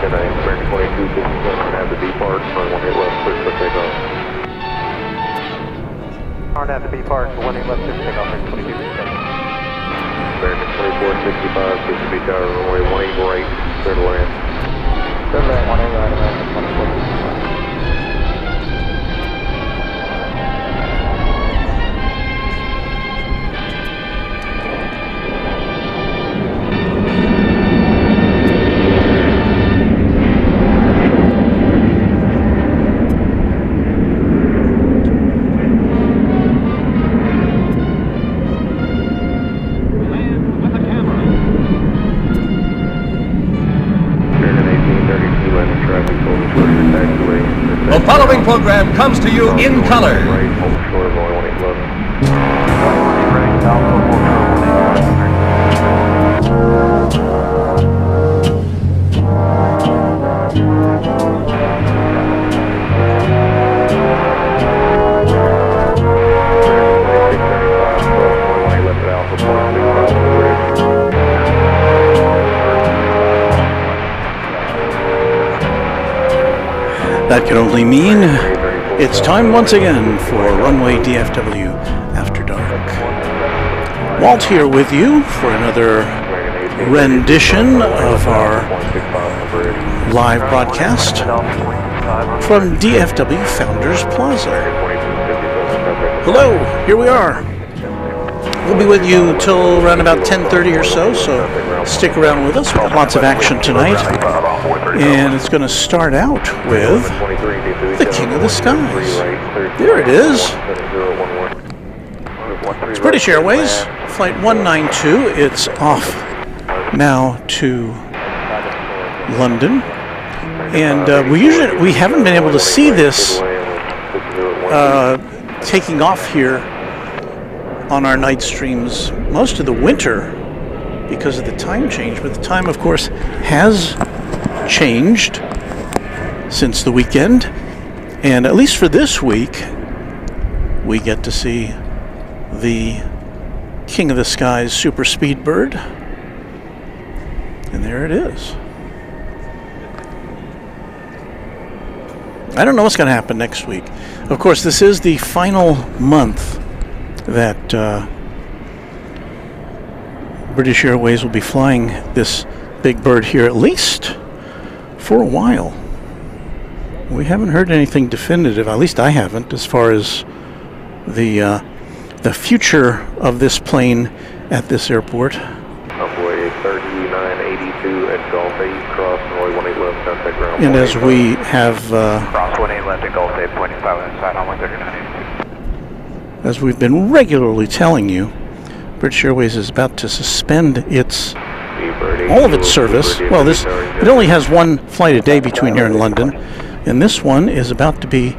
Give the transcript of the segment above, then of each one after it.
American 22, have the depart, runway left, clear for takeoff. Hard at the B park, 18 left, clear for takeoff, 22. American 2465, clear to B tower, runway 18 right, clear to land. Clear to land, 18 right, American 2465. The following program comes to you in color. That could only mean it's time once again for Runway DFW After Dark. Walt here with you for another rendition of our live broadcast from DFW Founders Plaza. Hello, here we are. We'll be with you till around about 10:30 or so stick around with us. We've got lots of action tonight. And it's going to start out with the King of the Skies. There it is. It's British Airways, Flight 192. It's off now to London. And we haven't been able to see this taking off here on our night streams most of the winter because of the time change. But the time, of course, has changed since the weekend, and at least for this week we get to see the King of the Skies Super Speed Bird, and there it is. I don't know what's going to happen next week. Of course, this is the final month that British Airways will be flying this big bird here, at least for a while. We haven't heard anything definitive, at least I haven't, as far as the future of this plane at this airport. Runway 3982 at Gulf 8, cross runway 18 left, contact ground. And as we have cross 18 left at Gulf 8, pointing 5 inside runway 3982. as we've been regularly telling you, British Airways is about to suspend all of its service. Well, it only has one flight a day between here and London, and this route is about to be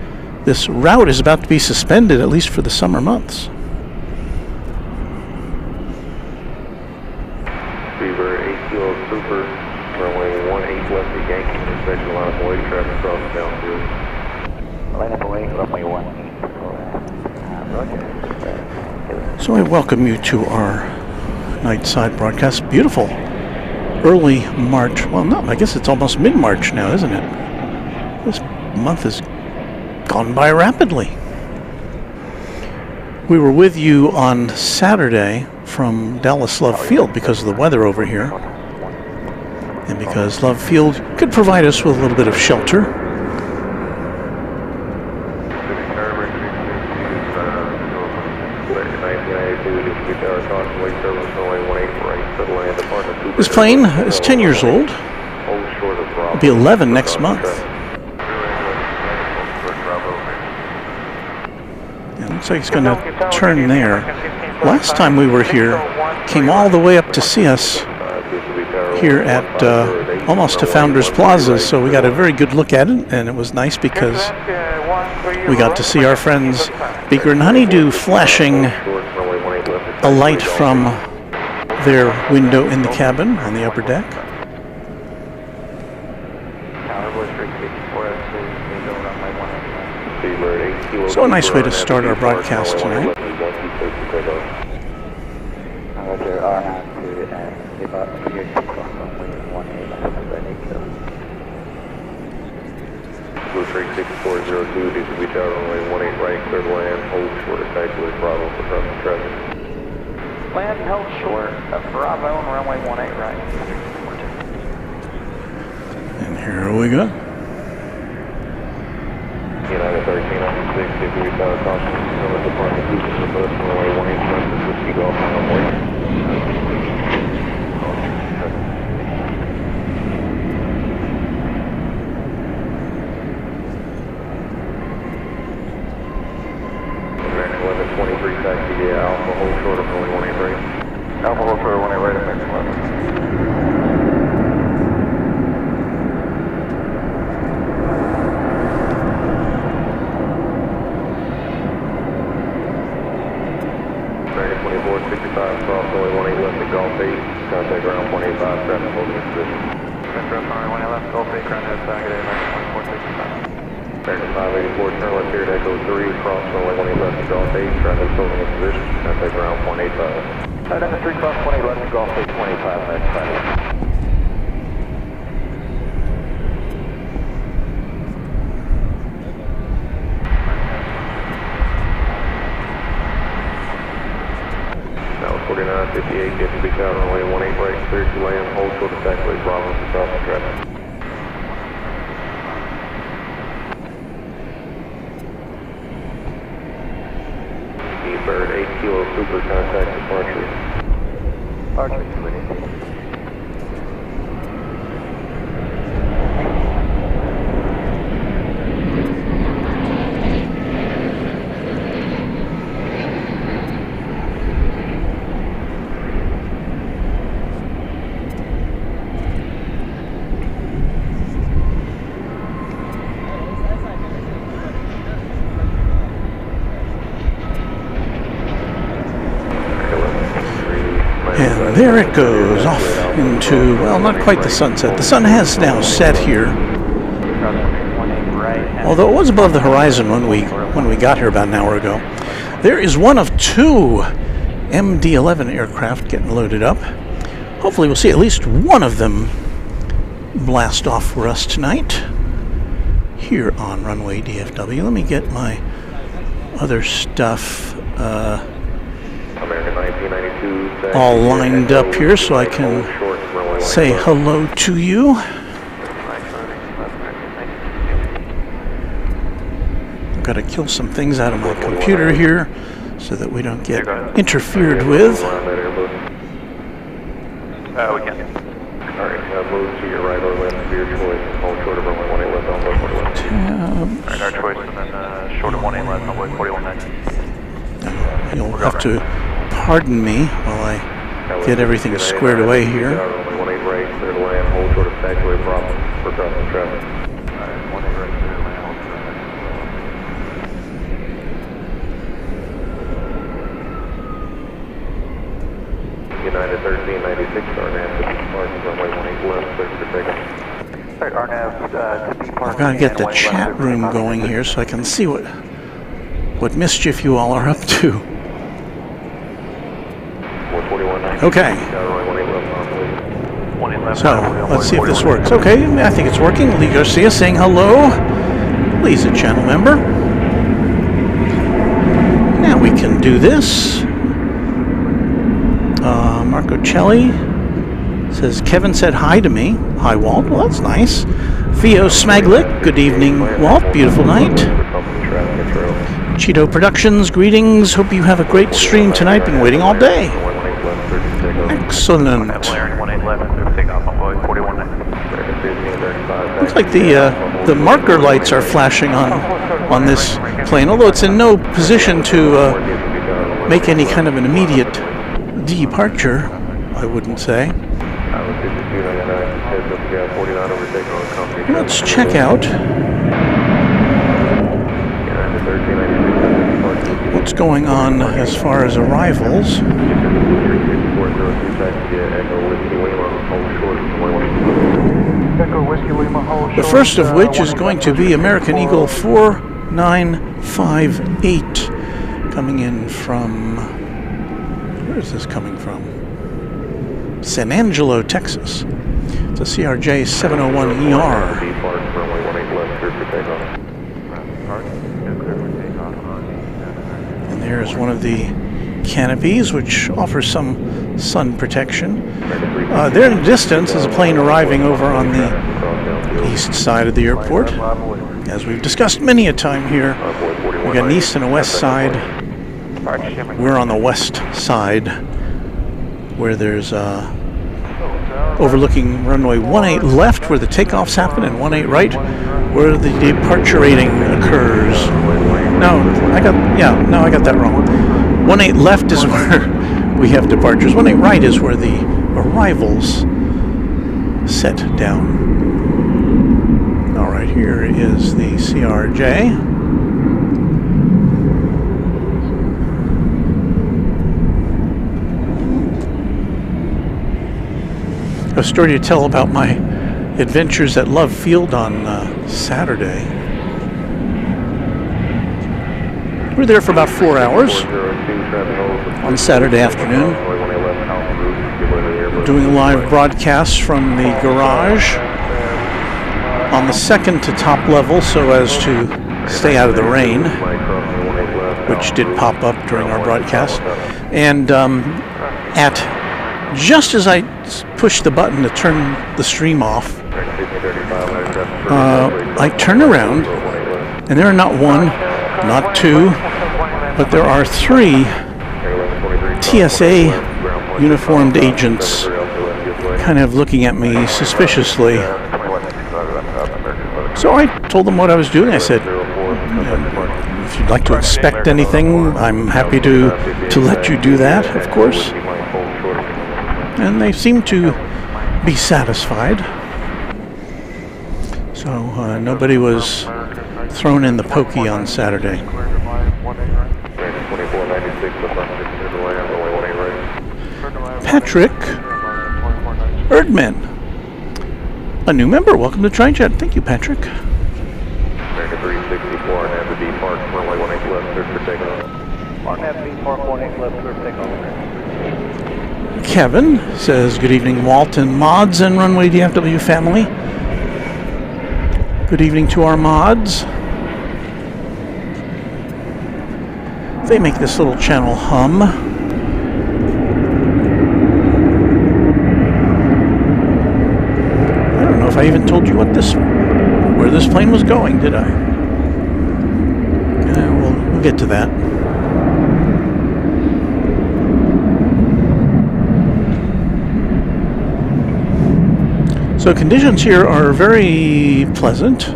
suspended, at least for the summer months. Beaver 8 Kilo Super, runway 18 left at Yankee, inspection line of Boyd, traffic cross downfield. Line up away, runway 18. So I welcome you to our night side broadcast. Beautiful early March. Well, no, I guess it's almost mid-March now, isn't it? This month has gone by rapidly. We were with you on Saturday from Dallas Love Field because of the weather over here, and because Love Field could provide us with a little bit of shelter. This plane is 10 years old. It'll be 11 next month. It looks like it's going to turn there. Last time we were here, came all the way up to see us here at almost to Founders Plaza, so we got a very good look at it, and it was nice because we got to see our friends Beaker and Honeydew flashing a light from their window in the cabin on the upper deck. So a nice way to start our broadcast tonight. 366402, DFW Tower, runway 18 right, clear to land, hold short of taxiway Bravo for crossing traffic. Land held short of Bravo on runway 18 right. And here we go. United 1396, DFW Tower, caution, North Department 2, for bus, runway 18 left, Whiskey Golf, runway. American 1123, taxi, Alpha, hold short of runway 18 right. Alpha, hold short of 18 right, American 11. American 2465, cross runway 18 left at Golf 8, contact ground 185, traffic holding in position. Metro runway 18 left, Golf 8, ground head, target American 2465. American 584, turn left here at Echo 3, cross runway 18 left at Golf 8, traffic holding in position, contact ground 185. Tight end 3, cross 18 left at Golf 8, 25, next time. Now 4958, DFW Tower, runway 18 right, clear to land, hold short of taxiway Bravo for crossing traffic. Bird 8 Kilo Super, contact departure. Archer 280. And there it goes off into, well, not quite the sunset. The sun has now set here, although it was above the horizon when we got here about an hour ago. There is one of two MD-11 aircraft getting loaded up. Hopefully we'll see at least one of them blast off for us tonight here on Runway DFW. Let me get my other stuff American 1992, all lined up here so I can say hello to you. I've got to kill some things out of my computer here so that we don't get interfered with. We can. Alright, move to your right or left of your choice. Hold short of runway 18 left on runway 41. Alright, our choice, and then short of 18 left, runway 41 next. You'll have to pardon me while I get everything squared away here. Runway 18 right, clear to land, hold short of taxiway Bravo for crossing traffic. Alright, 18 right, clear to land, hold short of United 1396, RNAV to be parked, runway 18 left, clear for takeoff. Alright, RNAV to be parked. I've got to get the chat room going here so I can see what mischief you all are up to. Okay. So, let's see if this works. Okay, I think it's working. Lee Garcia saying hello. Lee's a channel member. Now we can do this. Marco Celli says, Kevin said hi to me. Hi, Walt. Well, that's nice. Theo Smaglick, good evening, Walt. Beautiful night. Cheeto Productions, greetings. Hope you have a great stream tonight. Been waiting all day. Excellent. Looks like the marker lights are flashing on this plane, although it's in no position to make any kind of an immediate departure, I wouldn't say. Let's check out what's going on as far as arrivals. The first of which is going to be American Eagle 4958 coming in from, where is this coming from? San Angelo, Texas. It's a CRJ 701ER. There's one of the canopies, which offers some sun protection. There in the distance is a plane arriving over on the east side of the airport. As we've discussed many a time here, we've got an east and a west side. We're on the west side, where there's overlooking runway 18 left, where the takeoffs happen, and 18 right, where the departure rating occurs. No, I got that wrong. 18 left is where we have departures. 18 right is where the arrivals set down. All right, here is the CRJ. A story to tell about my adventures at Love Field on Saturday. We were there for about 4 hours on Saturday afternoon, doing a live broadcast from the garage on the second to top level so as to stay out of the rain, which did pop up during our broadcast. And just as I pushed the button to turn the stream off, I turn around, and there are not one, not two, but there are 3 TSA uniformed agents kind of looking at me suspiciously. So I told them what I was doing. I said, if you'd like to inspect anything, I'm happy to let you do that, of course. And they seem to be satisfied. So nobody was thrown in the pokey on Saturday. Patrick Erdman, a new member. Welcome to TriChat. Thank you, Patrick. American 364 and have the D Park, runway 18 left, clear for takeoff. Martin D Park 18 left, clear for takeoff. Kevin says, good evening, Walt and mods and Runway DFW family. Good evening to our mods. They make this little channel hum. I don't know if I even told you where this plane was going, did I? We'll get to that. So conditions here are very pleasant.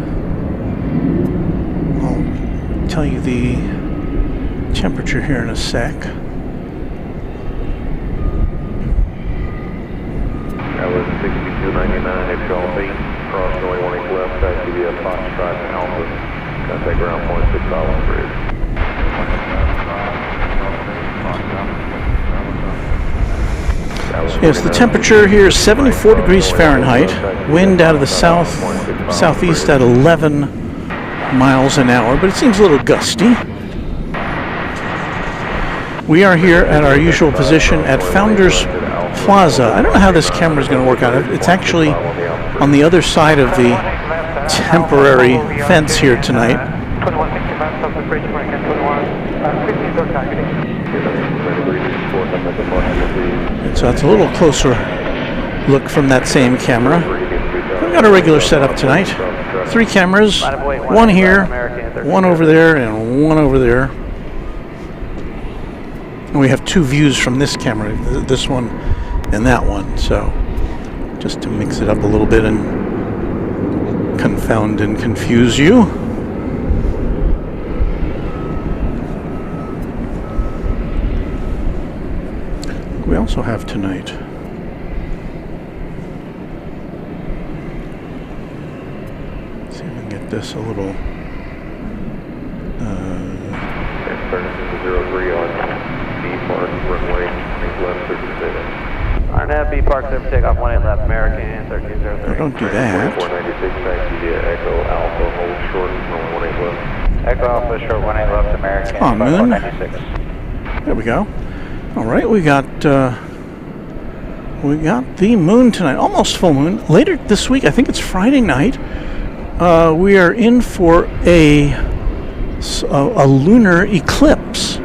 I'll tell you the temperature here in a sec. That was 62.99 if y'all be. Cross runway 18 left, that give you a Foxtrot Alpha. Contact ground point 6 Island Bridge. Yes, the temperature here is 74 degrees Fahrenheit. Wind out of the southeast at 11 miles an hour, but it seems a little gusty. We are here at our usual position at Founders Plaza. I don't know how this camera is going to work out. It's actually on the other side of the temporary fence here tonight. And so it's a little closer look from that same camera. We've got a regular setup tonight. 3 cameras, one here, one over there, and one over there. And we have 2 views from this camera, this one and that one. So just to mix it up a little bit and confound and confuse you. We also have tonight see if we can get this a little 03 on D Park, runway 18 left, 36. Arnett B Park, clear for takeoff 18 left, American 1303. Oh, don't do that. 496, taxi via Echo Alpha, hold short, runway 18 left. Echo Alpha, short 18 left, American. Come on, Moon. 496. There we go. All right, we got the moon tonight, almost full moon. Later this week, I think it's Friday night, we are in for a lunar eclipse.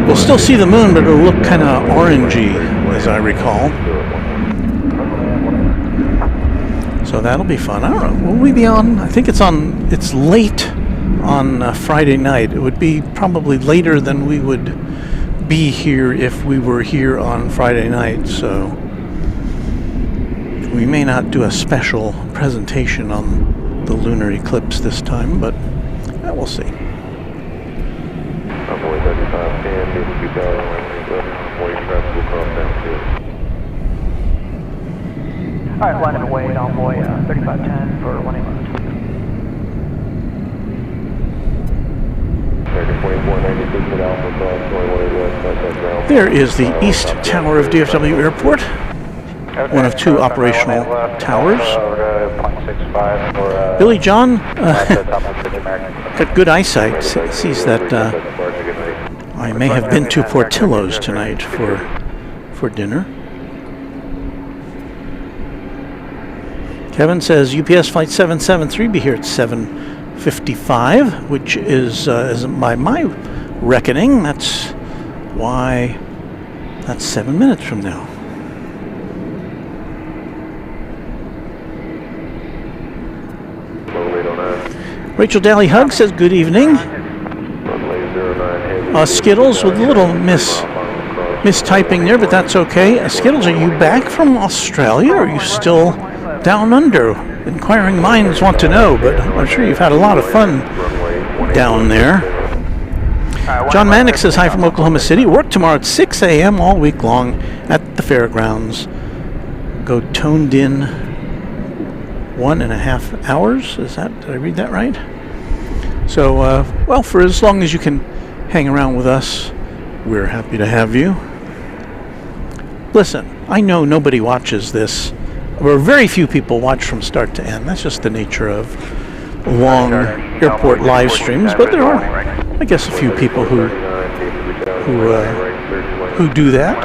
we'll still see the moon, but it'll look kind of orangey, as I recall. So that'll be fun. I don't know. Will we be on? I think it's on. It's late on Friday night. It would be probably later than we would be here if we were here on Friday night. So we may not do a special presentation on the lunar eclipse this time, but we'll see. Runway 3510, DFW traffic will cross downfield. Alright, line and away, envoy 3510 for 1 left. There is the East Tower of DFW Airport, one of two operational towers. Billy John got good eyesight, sees that I may have been to Portillo's tonight for dinner. Kevin says UPS flight 773 be here at 7:55, which is by my reckoning, that's 7 minutes from now. Rachel Daly Hug says good evening. Skittles with a little mistyping there, but that's okay. Skittles, are you back from Australia, or are you still down under? Inquiring minds want to know, but I'm sure you've had a lot of fun down there. John Manick says hi from Oklahoma City. Work tomorrow at 6 a.m. all week long at the fairgrounds. Go toned in 1.5 hours. Did I read that right? So, well, for as long as you can hang around with us, we're happy to have you. Listen, I know nobody watches this, or very few people watch from start to end. That's just the nature of long airport live streams, but there are, I guess, a few people who do that.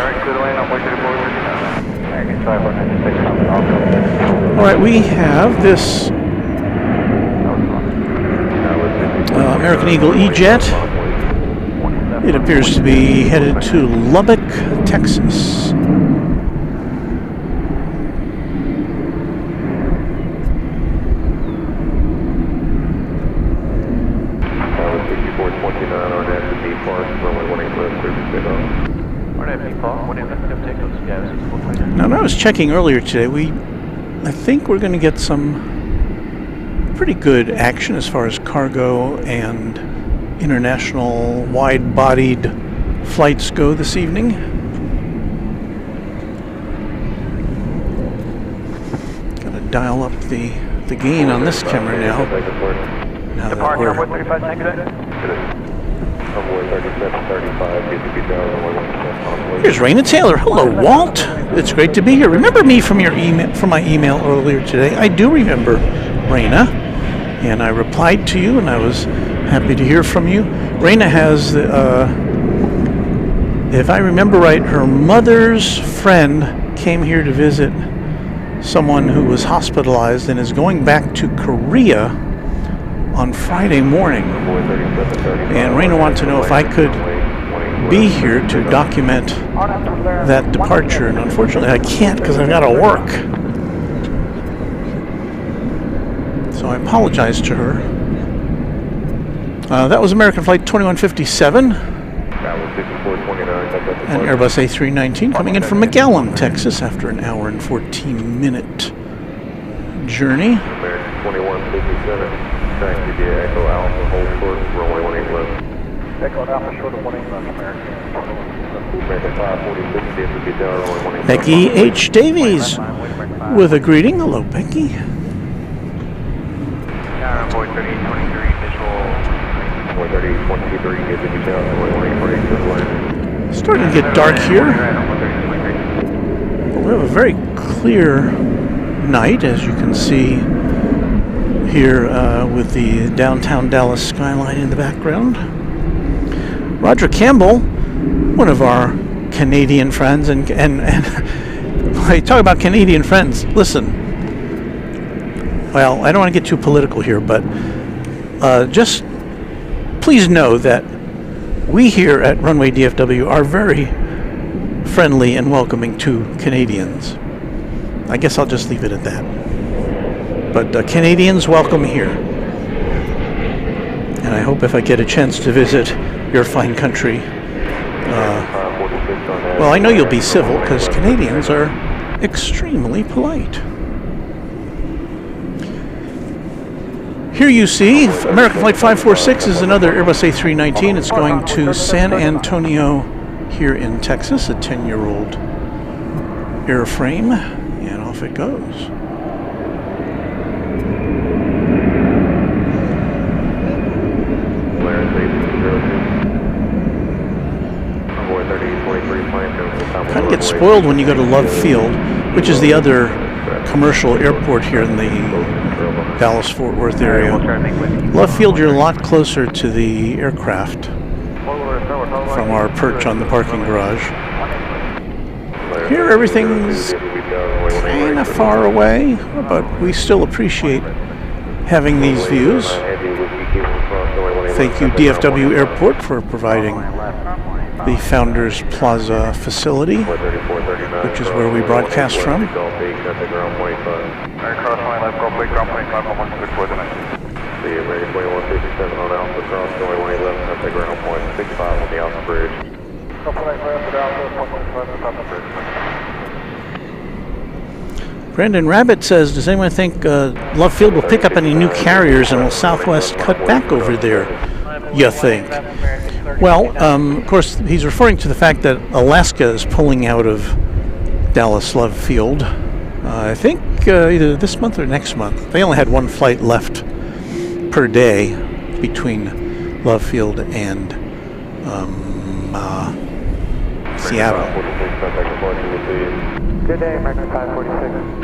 All right, we have this American Eagle E-Jet. It appears to be headed to Lubbock, Texas. Now, I was checking earlier today. I think we're going to get some pretty good action as far as cargo and international wide-bodied flights go this evening. Got to dial up the gain on this camera now. Now that we're Here's Raina Taylor. Hello, Walt. It's great to be here. Remember me from my email earlier today? I do remember, Raina, and I replied to you, and I was happy to hear from you. Raina has, if I remember right, her mother's friend came here to visit someone who was hospitalized and is going back to Korea on Friday morning. And Raina wanted to know if I could be here to document that departure, and unfortunately I can't because I've got to work. So I apologize to her. That was American Flight 2157 and Airbus A319 coming in from McAllen, Texas after an hour and 14-minute journey. American 2157, taxi via Echo Alpha, hold short, runway 18 left. Echo Alpha, short of 18 left, American. American 546, DFW Tower, runway 18 left. Becky H. Davies with a greeting. Hello, Becky. Runway 3823, visual. Runway 3823, DFW Tower, runway 18 left. Starting to get dark here. We have a very clear night, as you can see here with the downtown Dallas skyline in the background. Roger Campbell, one of our Canadian friends, and I talk about Canadian friends. Listen, well, I don't want to get too political here, but just please know that we here at Runway DFW are very friendly and welcoming to Canadians. I guess I'll just leave it at that. But Canadians, welcome here. And I hope if I get a chance to visit your fine country, well, I know you'll be civil because Canadians are extremely polite. Here you see American Flight 546 is another Airbus A319. It's going to San Antonio here in Texas, a 10-year-old airframe, and off it goes. Kind of get spoiled when you go to Love Field, which is the other commercial airport here in the Dallas-Fort Worth area. Love Field, you're a lot closer to the aircraft from our perch on the parking garage. Here everything's kind of far away, but we still appreciate having these views. Thank you DFW Airport for providing the Founders Plaza facility, which is where we broadcast from. Brandon Rabbit says, does anyone think Love Field will pick up any new carriers and will Southwest cut back over there, you think? Well, of course, he's referring to the fact that Alaska is pulling out of Dallas Love Field. I think either this month or next month. They only had one flight left per day between Love Field and Seattle. Good day, American 546.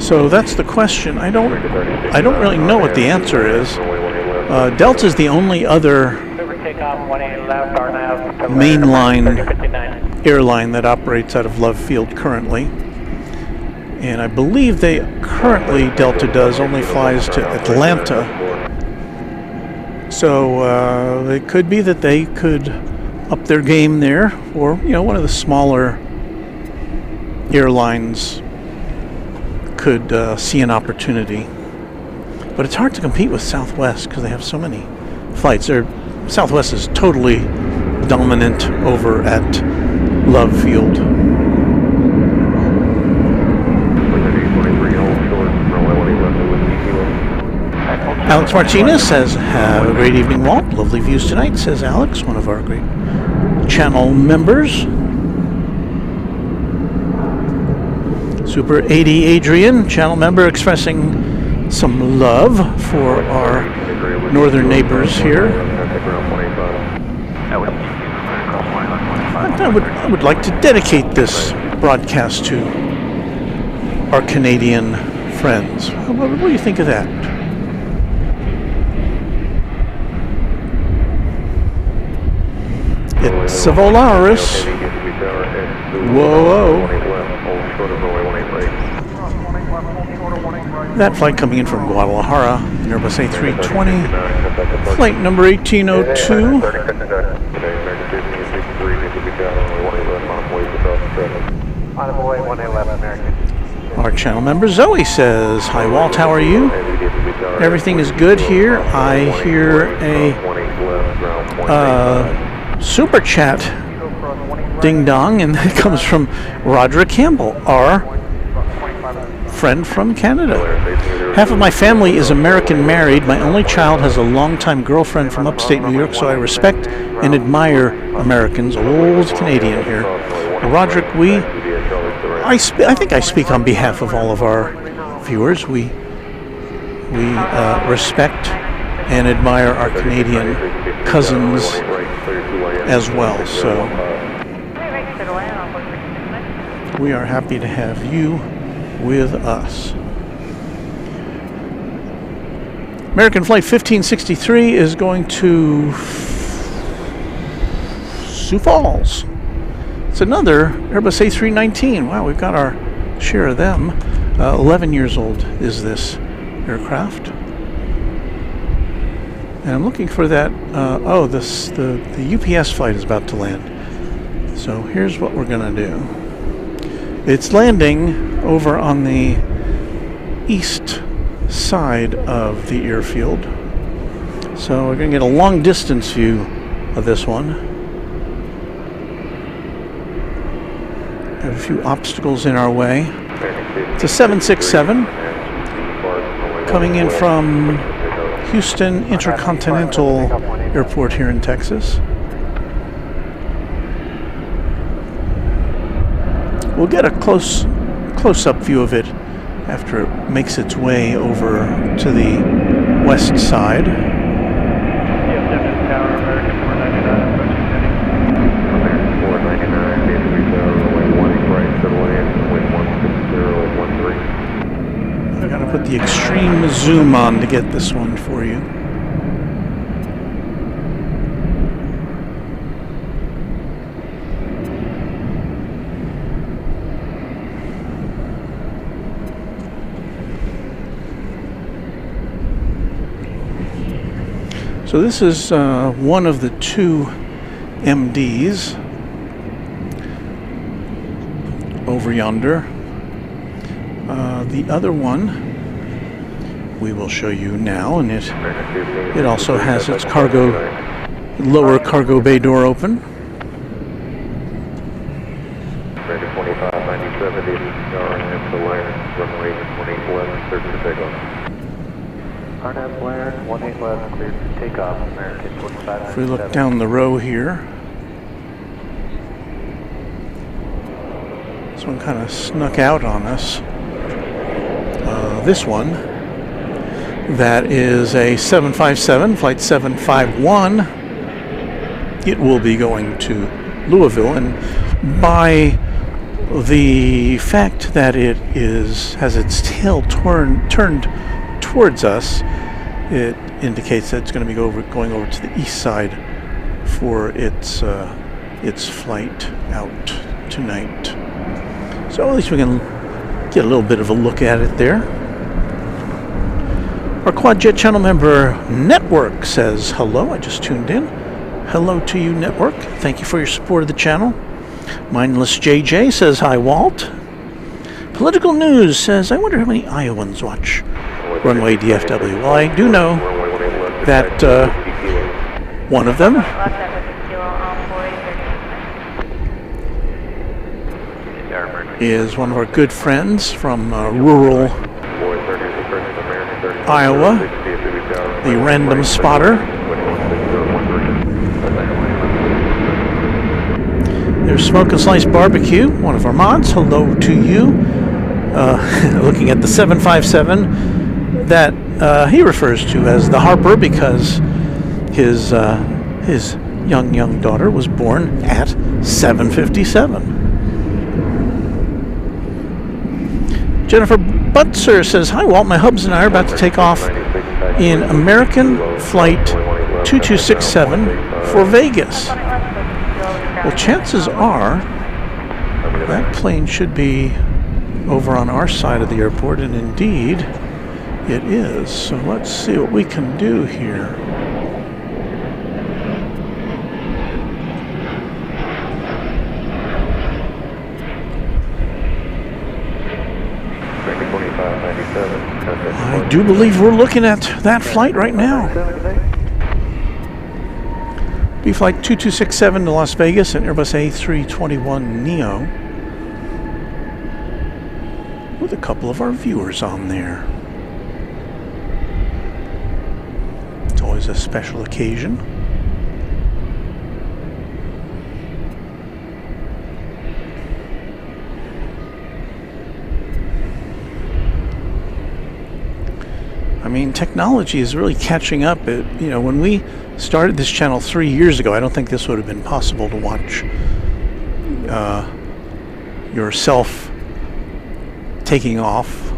So that's the question. I don't really know what the answer is. Delta is the only other mainline airline that operates out of Love Field currently. And I believe currently Delta only flies to Atlanta. So it could be that they could up their game there, or one of the smaller airlines could see an opportunity. But it's hard to compete with Southwest because they have so many flights. Southwest is totally dominant over at Love Field. Alex Martinez says, have a great evening, Walt. Lovely views tonight, says Alex, one of our great channel members. Super 80 Adrian, channel member, expressing some love for our northern neighbors here. I would like to dedicate this broadcast to our Canadian friends. What do you think of that? It's a Volaris. Whoa. That flight coming in from Guadalajara, an Airbus A320, flight number 1802. Our channel member Zoe says, hi Walt, how are you? Everything is good here. I hear a super chat ding dong, and that comes from Roderick Campbell, our friend from Canada. Half of my family is American married. My only child has a longtime girlfriend from upstate New York, so I respect and admire Americans. Old Canadian here. Roderick, I think I speak on behalf of all of our viewers. We respect and admire our Canadian cousins as well. So we are happy to have you with us. American Flight 1563 is going to Sioux Falls. It's another Airbus A319. Wow, we've got our share of them. 11 years old is this aircraft. And I'm looking for that. The UPS flight is about to land. So here's what we're going to do. It's landing over on the east side of the airfield. So we're going to get a long distance view of this one. Have a few obstacles in our way. It's a 767 coming in from Houston Intercontinental Airport here in Texas. We'll get a close-up view of it after it makes its way over to the west side. DFW Tower, American 499, approaching heading. American 499, DFW Tower, runway 18 right to the land, wind 16013. I gotta put the extreme zoom on to get this one for you. So this is one of the two MDs over yonder. The other one we will show you now, and it also has its lower cargo bay door open. American 2597, DFW to land, runway 18 left, search for takeoff. RNAV land, 18 left, cleared for takeoff, American 2597. If we look down the row here, this one kind of snuck out on us. This one, that is a 757, flight 751. It will be going to Louisville, and by the fact that it has its tail turned towards us, it indicates that it's going to be going over to the east side for its flight out tonight. So at least we can get a little bit of a look at it there. Our Quadjet channel member Network says hello. I just tuned in. Hello to you, Network. Thank you for your support of the channel. Mindless JJ says hi, Walt. Political News says, I wonder how many Iowans watch Runway DFW. Well, I do know that one of them is one of our good friends from rural Iowa, the Random Spotter. There's Smoke and Slice Barbecue, one of our mods. Hello to you. Looking at the 757 that he refers to as the Harper because his young daughter was born at 757. Jennifer Butzer says, hi Walt, my hubs and I are about to take off in American Flight 2267 for Vegas. Well, chances are that plane should be over on our side of the airport, and indeed it is. So let's see what we can do here. I do believe we're looking at that flight right now. B Flight 2267 to Las Vegas and Airbus A321neo with a couple of our viewers on there. It's always a special occasion. I mean, technology is really catching up. When we started this channel 3 years ago, I don't think this would have been possible to watch yourself taking off,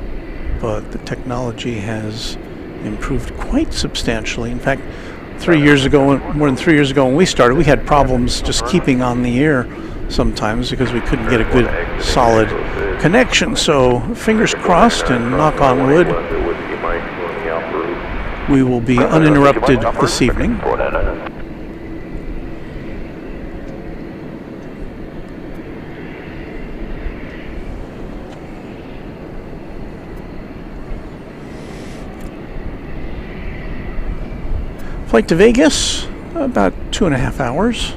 but the technology has improved quite substantially. In fact, more than 3 years ago when we started, we had problems just keeping on the air sometimes because we couldn't get a good solid connection. So fingers crossed and knock on wood, we will be uninterrupted this evening. Flight to Vegas, about 2.5 hours,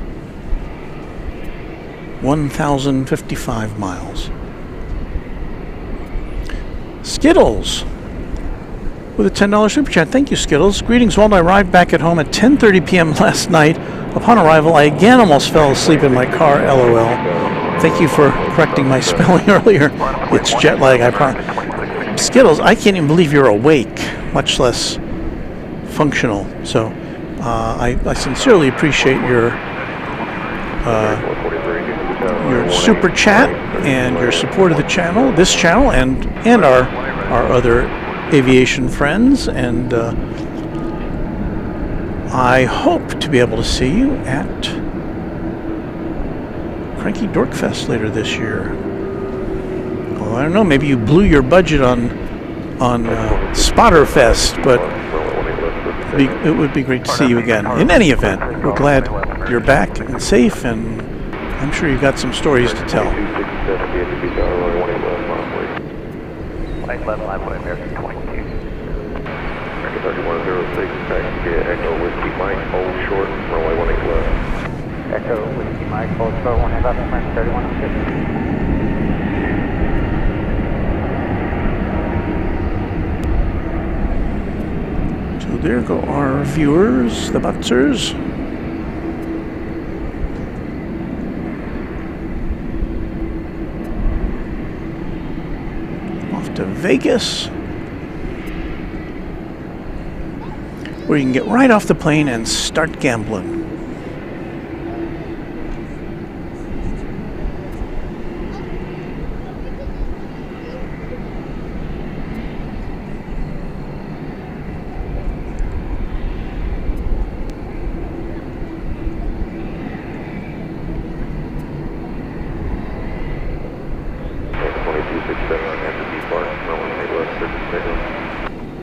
1,055 miles. Skittles with a $10 super chat. Thank you, Skittles. Greetings, Walt. I arrived back at home at 10:30 p.m. last night. Upon arrival, I again almost fell asleep in my car, LOL. Thank you for correcting my spelling earlier. It's jet lag, I promise. Skittles, I can't even believe you're awake, much less functional. So I sincerely appreciate your super chat and your support of the channel, this channel, and our other aviation friends. And I hope to be able to see you at Cranky Dorkfest later this year. Well, I don't know, maybe you blew your budget on Spotterfest, but it would be great to see you again. In any event, we're glad you're back and safe, and I'm sure you've got some stories to tell. Flight 11, livery, American 22. American 3106, taxi Echo Whiskey Mike, hold short, runway 18 left. Echo Whiskey Mike, hold short, 1 left, American 3106. So there go our viewers, the Butzers. Off to Vegas, where you can get right off the plane and start gambling.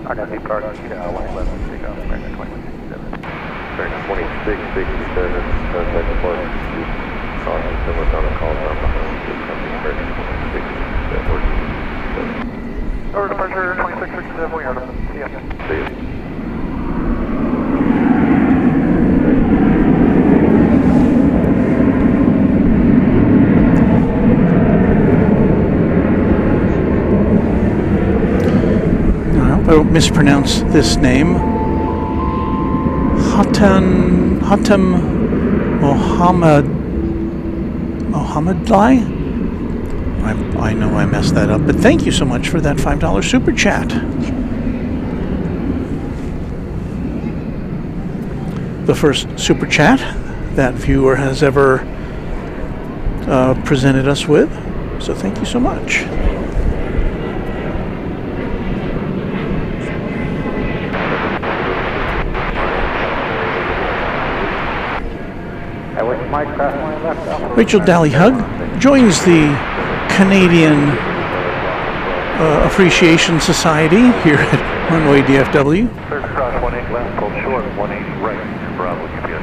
RW Park, 111, take off, American 2667. American 2667, contact the park. Caution, someone's on a call from behind. American 2667. Over departure 2667, we heard them. See ya. See ya. I don't mispronounce this name. Hatem Mohammedli. I know I messed that up, but thank you so much for that $5 super chat. The first super chat that viewer has ever presented us with. So thank you so much. Rachel Dally-Hug joins the Canadian Appreciation Society here at Runway DFW. Third cross 18 left, hold short, 180 right, Bravo, GPS.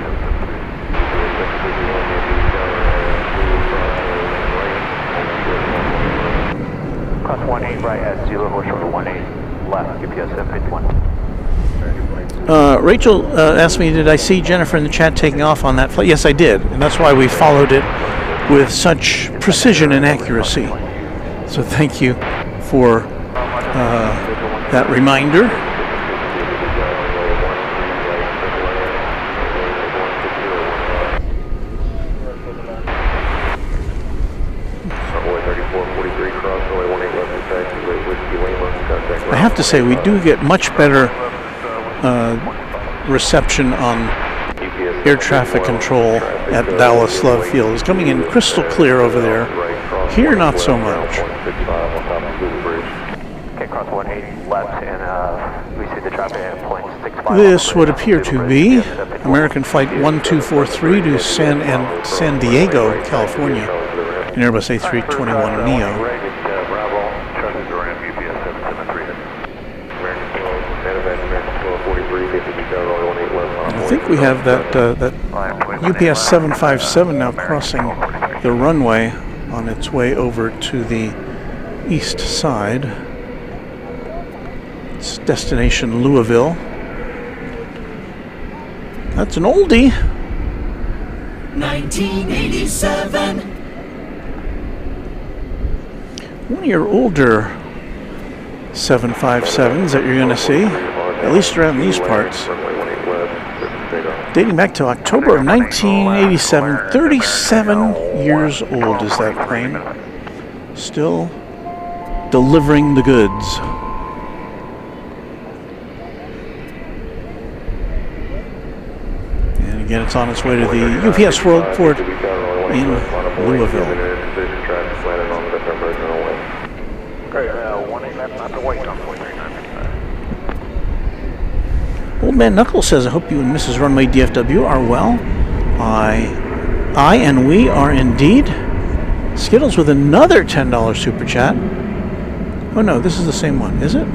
Cross 18 right at 0, hold short, 18 left, GPS F81. Rachel asked me, did I see Jennifer in the chat taking off on that flight? Yes, I did, and that's why we followed it with such precision and accuracy. So thank you for that reminder. I have to say, we do get much better reception on air traffic control at Dallas Love Field. It's coming in crystal clear over there. Here, not so much. Okay, cross 18 left, and we see the traffic at point 65. This would appear to be American Flight 1243 to San Diego, California, an Airbus A321neo. American 1243. we have that UPS 757 now crossing the runway on its way over to the east side. It's destination Louisville. That's an oldie. 1987. One of your older 757s that you're going to see, at least around these parts, dating back to October of 1987. 37 years old is that plane. Still delivering the goods. And again, it's on its way to the UPS Worldport in Louisville. Old Man Knuckles says, I hope you and Mrs. Runway DFW are well. I and we are indeed. Skittles with another $10 super chat. Oh no, this is the same one, is it?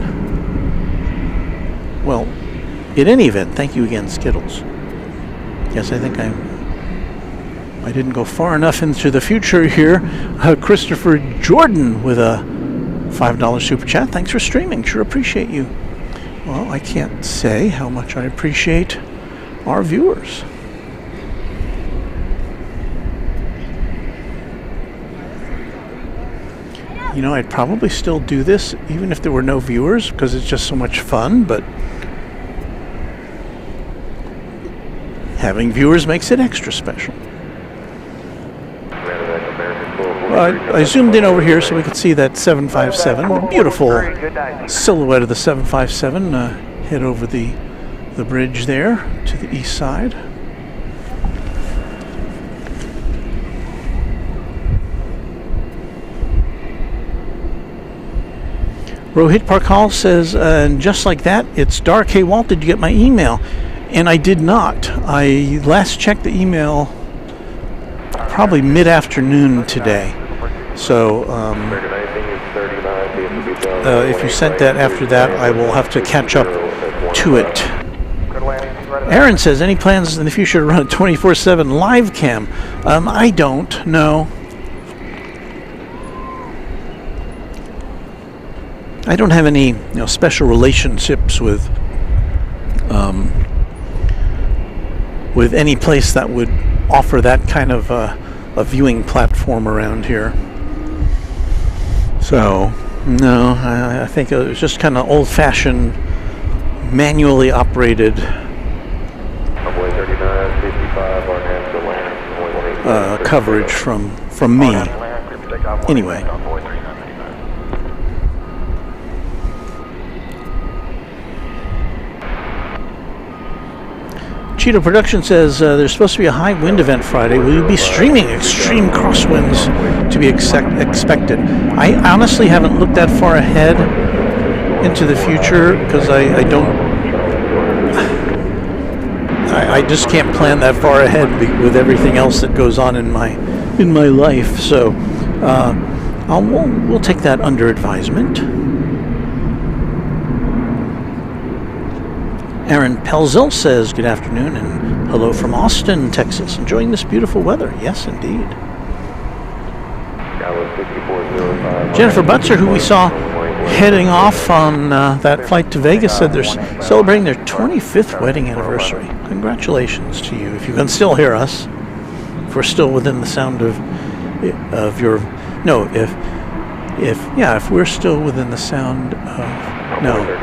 Well, in any event, thank you again, Skittles. Yes, I think I didn't go far enough into the future here. Christopher Jordan with a $5 super chat. Thanks for streaming. Sure appreciate you. Well, I can't say how much I appreciate our viewers. You know, I'd probably still do this even if there were no viewers because it's just so much fun, but having viewers makes it extra special. I zoomed in over here so we could see that 757, the beautiful silhouette of the 757 head over the bridge there to the east side. Rohit Parkal says, and just like that, it's dark. Hey Walt, did you get my email? And I did not. I last checked the email probably mid-afternoon today. So if you sent that after that, I will have to catch up to it. Aaron says, any plans in the future to run a 24/7 live cam? I don't, no. I don't have any special relationships with any place that would offer that kind of a viewing platform around here. So, no, I think it was just kind of old-fashioned, manually operated coverage from me. Anyway. Cheeto Production says there's supposed to be a high wind event Friday. Will you be streaming extreme crosswinds to be expected? I honestly haven't looked that far ahead into the future because I just can't plan that far ahead with everything else that goes on in my life. So we'll take that under advisement. Aaron Pelzel says, good afternoon and hello from Austin, Texas. Enjoying this beautiful weather. Yes, indeed. Jennifer Butzer, who we saw heading off on that flight to Vegas, said they're celebrating their 25th wedding anniversary. Congratulations to you. If you can still hear us, if we're still within the sound of your... No, if we're still within the sound of... No.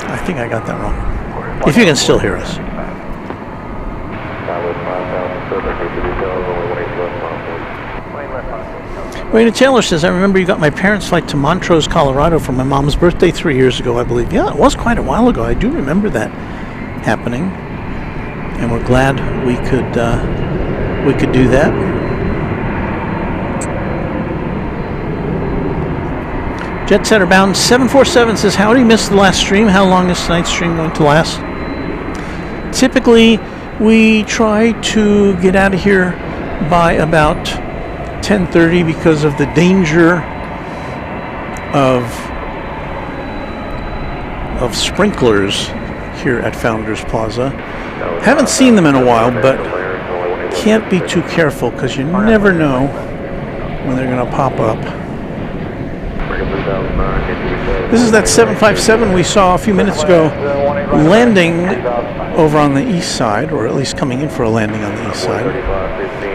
I think I got that wrong. If you can still hear us. Raina Taylor says, I remember you got my parents' flight to Montrose, Colorado for my mom's birthday 3 years ago, I believe. Yeah, it was quite a while ago. I do remember that happening. And we're glad we could do that. Jet Setter Bound 747 says, howdy, missed the last stream. How long is tonight's stream going to last? Typically, we try to get out of here by about 10:30 because of the danger of sprinklers here at Founders Plaza. Haven't seen them in a while, but can't be too careful because you never know when they're going to pop up. This is that 757 we saw a few minutes ago landing over on the east side, or at least coming in for a landing on the east side.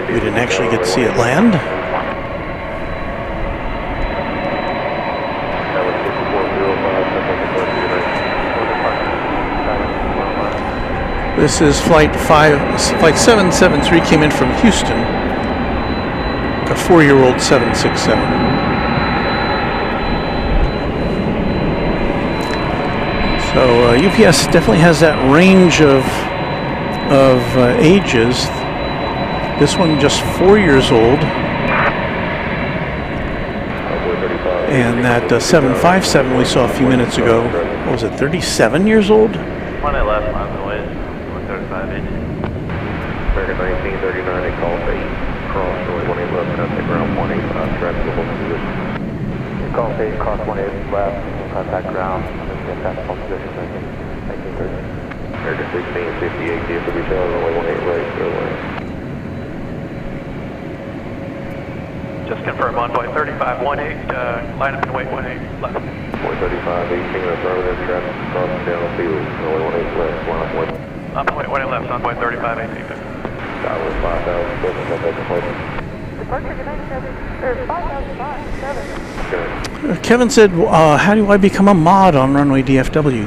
We didn't actually get to see it land. This is flight 773, came in from Houston, a 4-year-old 767. So UPS definitely has that range of ages. This one just 4 years old, and that 757 we saw a few minutes ago, what was it, 37 years old? One at left, on the way, 135 H. American 1939, they call 8, cross runway 18 left, contact ground 185, traffic level position. Call 8, cross 18 left, contact ground, traffic level position, 1930. American 1658, DFW Tower, runway 18 right, Airways. Just confirm envoy 3518, line up and wait 18 left. Boy 35, 18, affirmative, traffic crossing downfield, runway 18 left, line up west. Up and wait 18 left, envoy 3518. Tower 5,000 foot, contact completion. Departure United 5007. Kevin said, how do I become a mod on Runway DFW?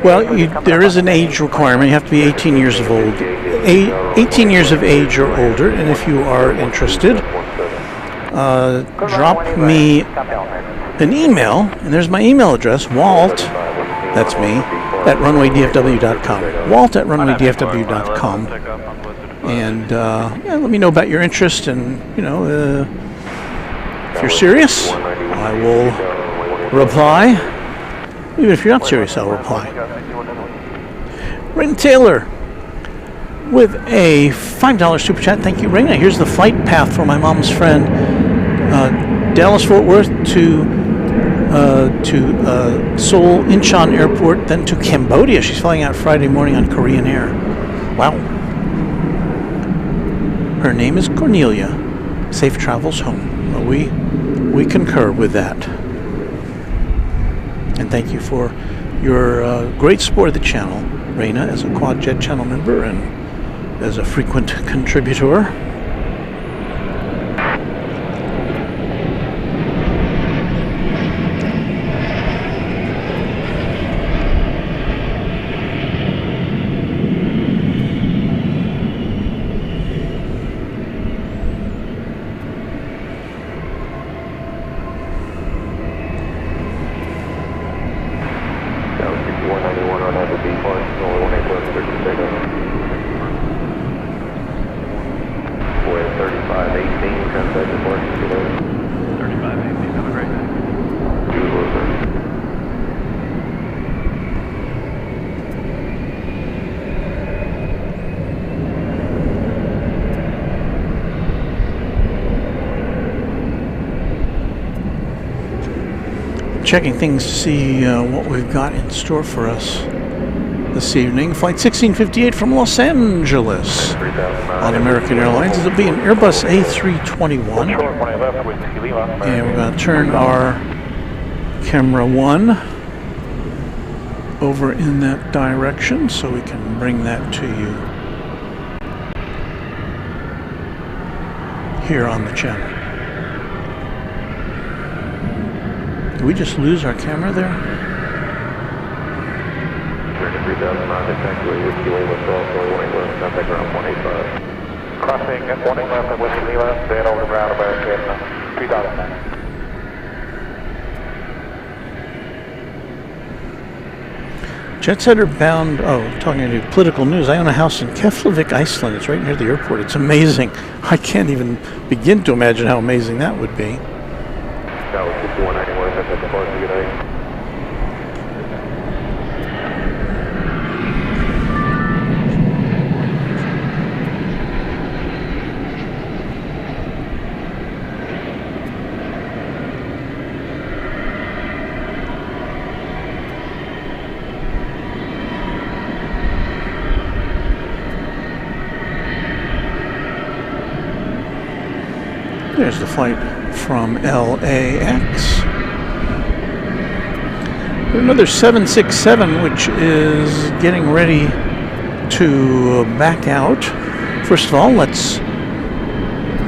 Well, there is an age requirement. You have to be 18 years of old, 18 years of age or older, and if you are interested, drop me an email, and there's my email address, Walt, that's me, at runwaydfw.com. Walt at runwaydfw.com. And yeah, let me know about your interest, and if you're serious, I will reply. Even if you're not serious, I'll reply. Raina Taylor with a $5 super chat. Thank you, Raina. Here's the flight path for my mom's friend, Dallas Fort Worth to Seoul Incheon Airport, then to Cambodia. She's flying out Friday morning on Korean Air. Wow. Her name is Cornelia. Safe travels home. Well, we concur with that. And thank you for your great support of the channel, Raina, as a Quad Jet channel member and as a frequent contributor. Checking things to see what we've got in store for us this evening. Flight 1658 from Los Angeles on American Airlines. It'll be an Airbus A321. And we're going to turn our camera 1 over in that direction so we can bring that to you here on the channel. Did we just lose our camera there? Crossing 18 left at Whiskey Lima, then over ground American 3009. Jet setter bound, talking to political news. I own a house in Keflavik, Iceland. It's right near the airport. It's amazing. I can't even begin to imagine how amazing that would be. That was 6191, that's at the park, good night. There's the flight from LAX. Another 767, which is getting ready to back out. First of all, let's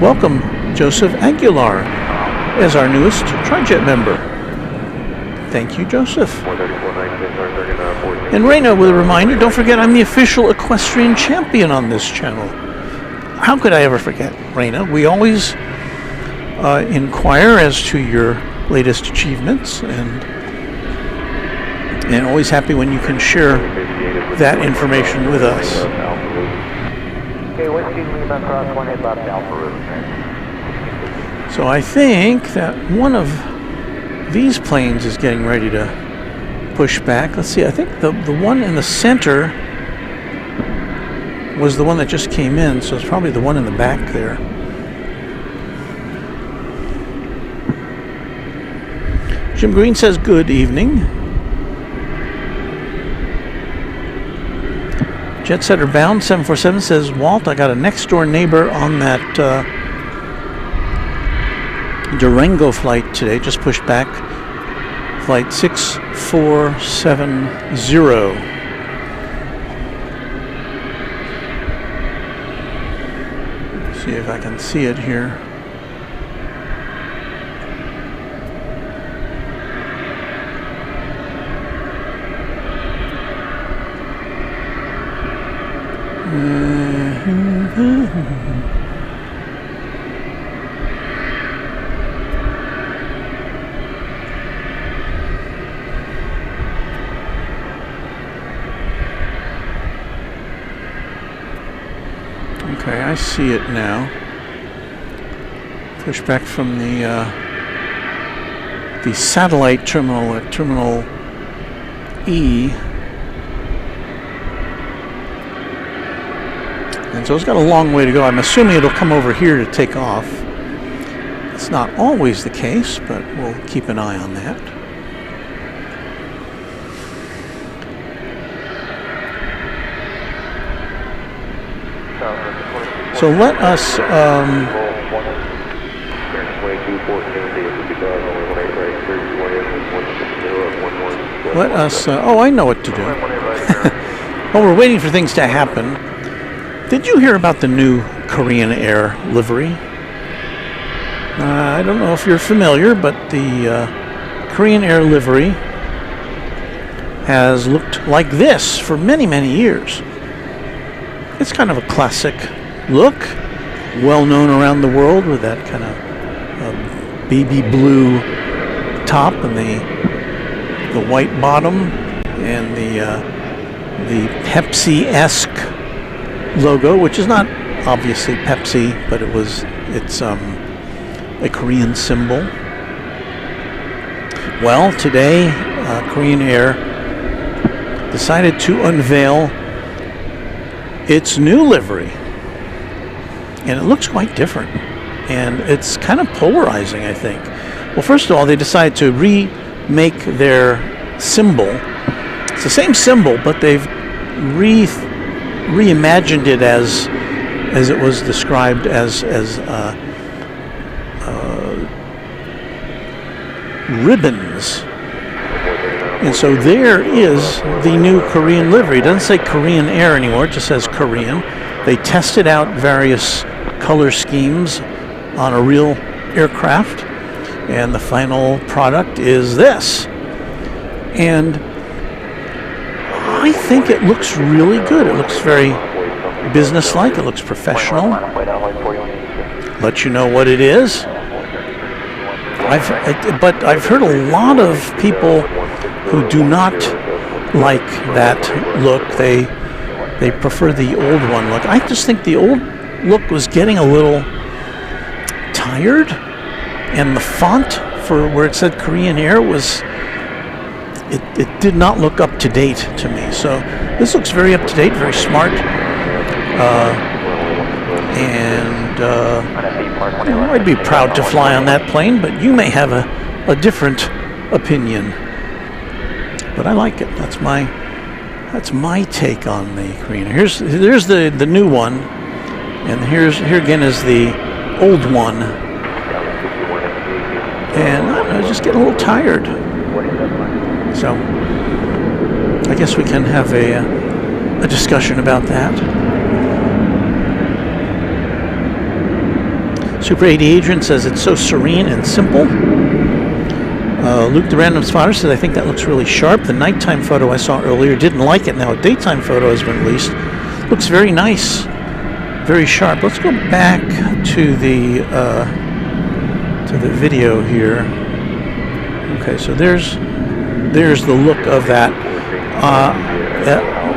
welcome Joseph Aguilar as our newest TriJet member. Thank you, Joseph. And Raina, with a reminder, don't forget I'm the official equestrian champion on this channel. How could I ever forget, Raina? We always inquire as to your latest achievements, and always happy when you can share that information with us. Okay, Whiskey Lima cross 18 left Alpha Route. So I think that one of these planes is getting ready to push back. Let's see, I think the one in the center was the one that just came in, so it's probably the one in the back there. Jim Green says good evening. Jet Setter Bound 747 says, Walt, I got a next door neighbor on that Durango flight today, just pushed back, flight 6470. See if I can see it here. Okay, I see it now. Push back from the satellite terminal at Terminal E. And so it's got a long way to go. I'm assuming it'll come over here to take off. It's not always the case, but we'll keep an eye on that. So let us oh, I know what to do. While we're waiting for things to happen, did you hear about the new Korean Air livery? I don't know if you're familiar, but the Korean Air livery has looked like this for many, many years. It's kind of a classic look, well known around the world, with that kind of baby blue top and the white bottom and the Pepsi-esque logo, which is not obviously Pepsi, but it's a Korean symbol. Well, today Korean Air decided to unveil its new livery, and it looks quite different, and it's kind of polarizing, I think. Well, first of all, they decided to remake their symbol. It's the same symbol, but they've reimagined it as it was described as ribbons. And so there is the new Korean livery. It doesn't say Korean Air anymore, it just says Korean. They tested out various color schemes on a real aircraft, and the final product is this. And I think it looks really good. It looks very businesslike, it looks professional. Let you know what it is. But I've heard a lot of people who do not like that look. They prefer the old one look. I just think the old look was getting a little tired, and the font for where it said Korean Air was, it did not look up to date to me. So this looks very up to date, very smart, and I'd be proud to fly on that plane, but you may have a different opinion. But I like it. That's my take on the Korean. Here's the new one, and here again is the old one. And I don't know, just getting a little tired. So I guess we can have a discussion about that. Super 80 Adrian says it's so serene and simple. Luke the Random Spotter says I think that looks really sharp. The nighttime photo I saw earlier didn't like it. Now a daytime photo has been released. Looks very nice, very sharp. Let's go back to the video here. Okay, so there's the look of that.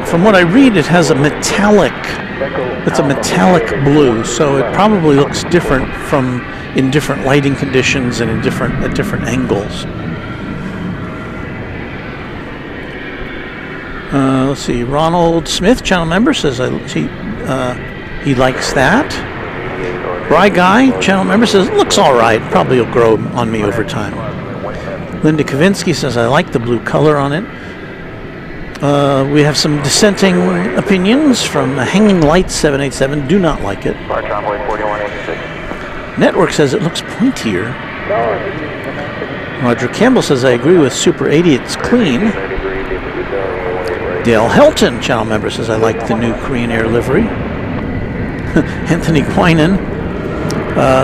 From what I read, it has a metallic. It's a metallic blue, so it probably looks different in different lighting conditions and at different angles. Let's see. Ronald Smith, channel member, says he likes that. Bry Guy, channel member, says looks all right. Probably will grow on me over time. Linda Kavinsky says I like the blue color on it. We have some dissenting opinions from Hanging Light 787. Do not like it. Network says it looks pointier. Roger Campbell says I agree with Super 80. It's clean. Dale Helton, channel member, says I like the new Korean Air livery. Anthony Quinan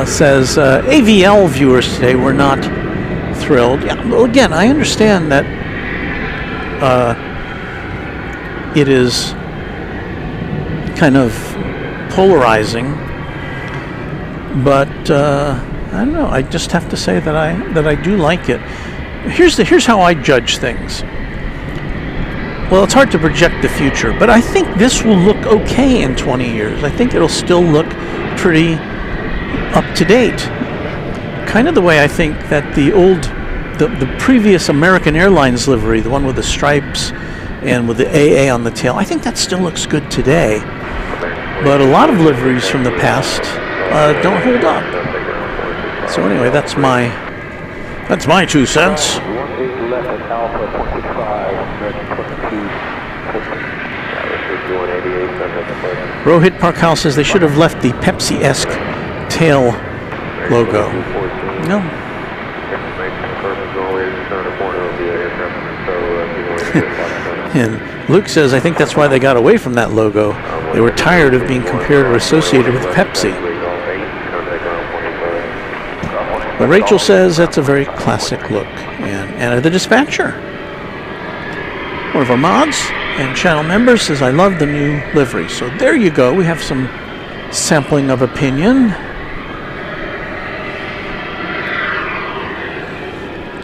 says AVL viewers today were not thrilled. Yeah, well, again, I understand that it is kind of polarizing, but I don't know. I just have to say that I do like it. Here's how I judge things. Well, it's hard to project the future, but I think this will look okay in 20 years. I think it'll still look pretty up to date. Kind of the way I think that the previous American Airlines livery, the one with the stripes and with the AA on the tail, I think that still looks good today. But a lot of liveries from the past don't hold up. So anyway, that's my 2 cents. Rohit Parkal says they should have left the Pepsi-esque tail logo. No. And Luke says I think that's why they got away from that logo. They were tired of being compared or associated with Pepsi. But Rachel says that's a very classic look. And Anna the Dispatcher, one of our mods and channel members, says I love the new livery. So there you go. We have some sampling of opinion.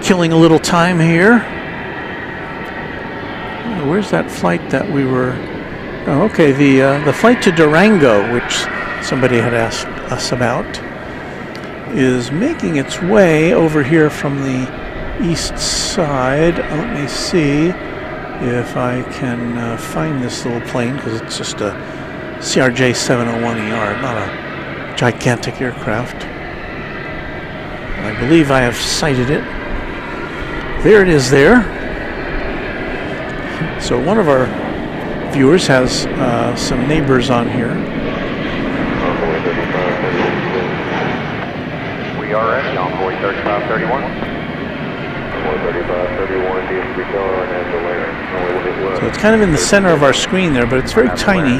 Killing a little time here. Where's that flight that we were? Oh, okay, the flight to Durango, which somebody had asked us about, is making its way over here from the east side. Let me see if I can find this little plane, because it's just a CRJ 701ER, not a gigantic aircraft. I believe I have sighted it. There it is there. So one of our viewers has some neighbors on here. We are ready, Envoy 3531. Envoy 3531, So it's kind of in the center of our screen there, but it's very tiny.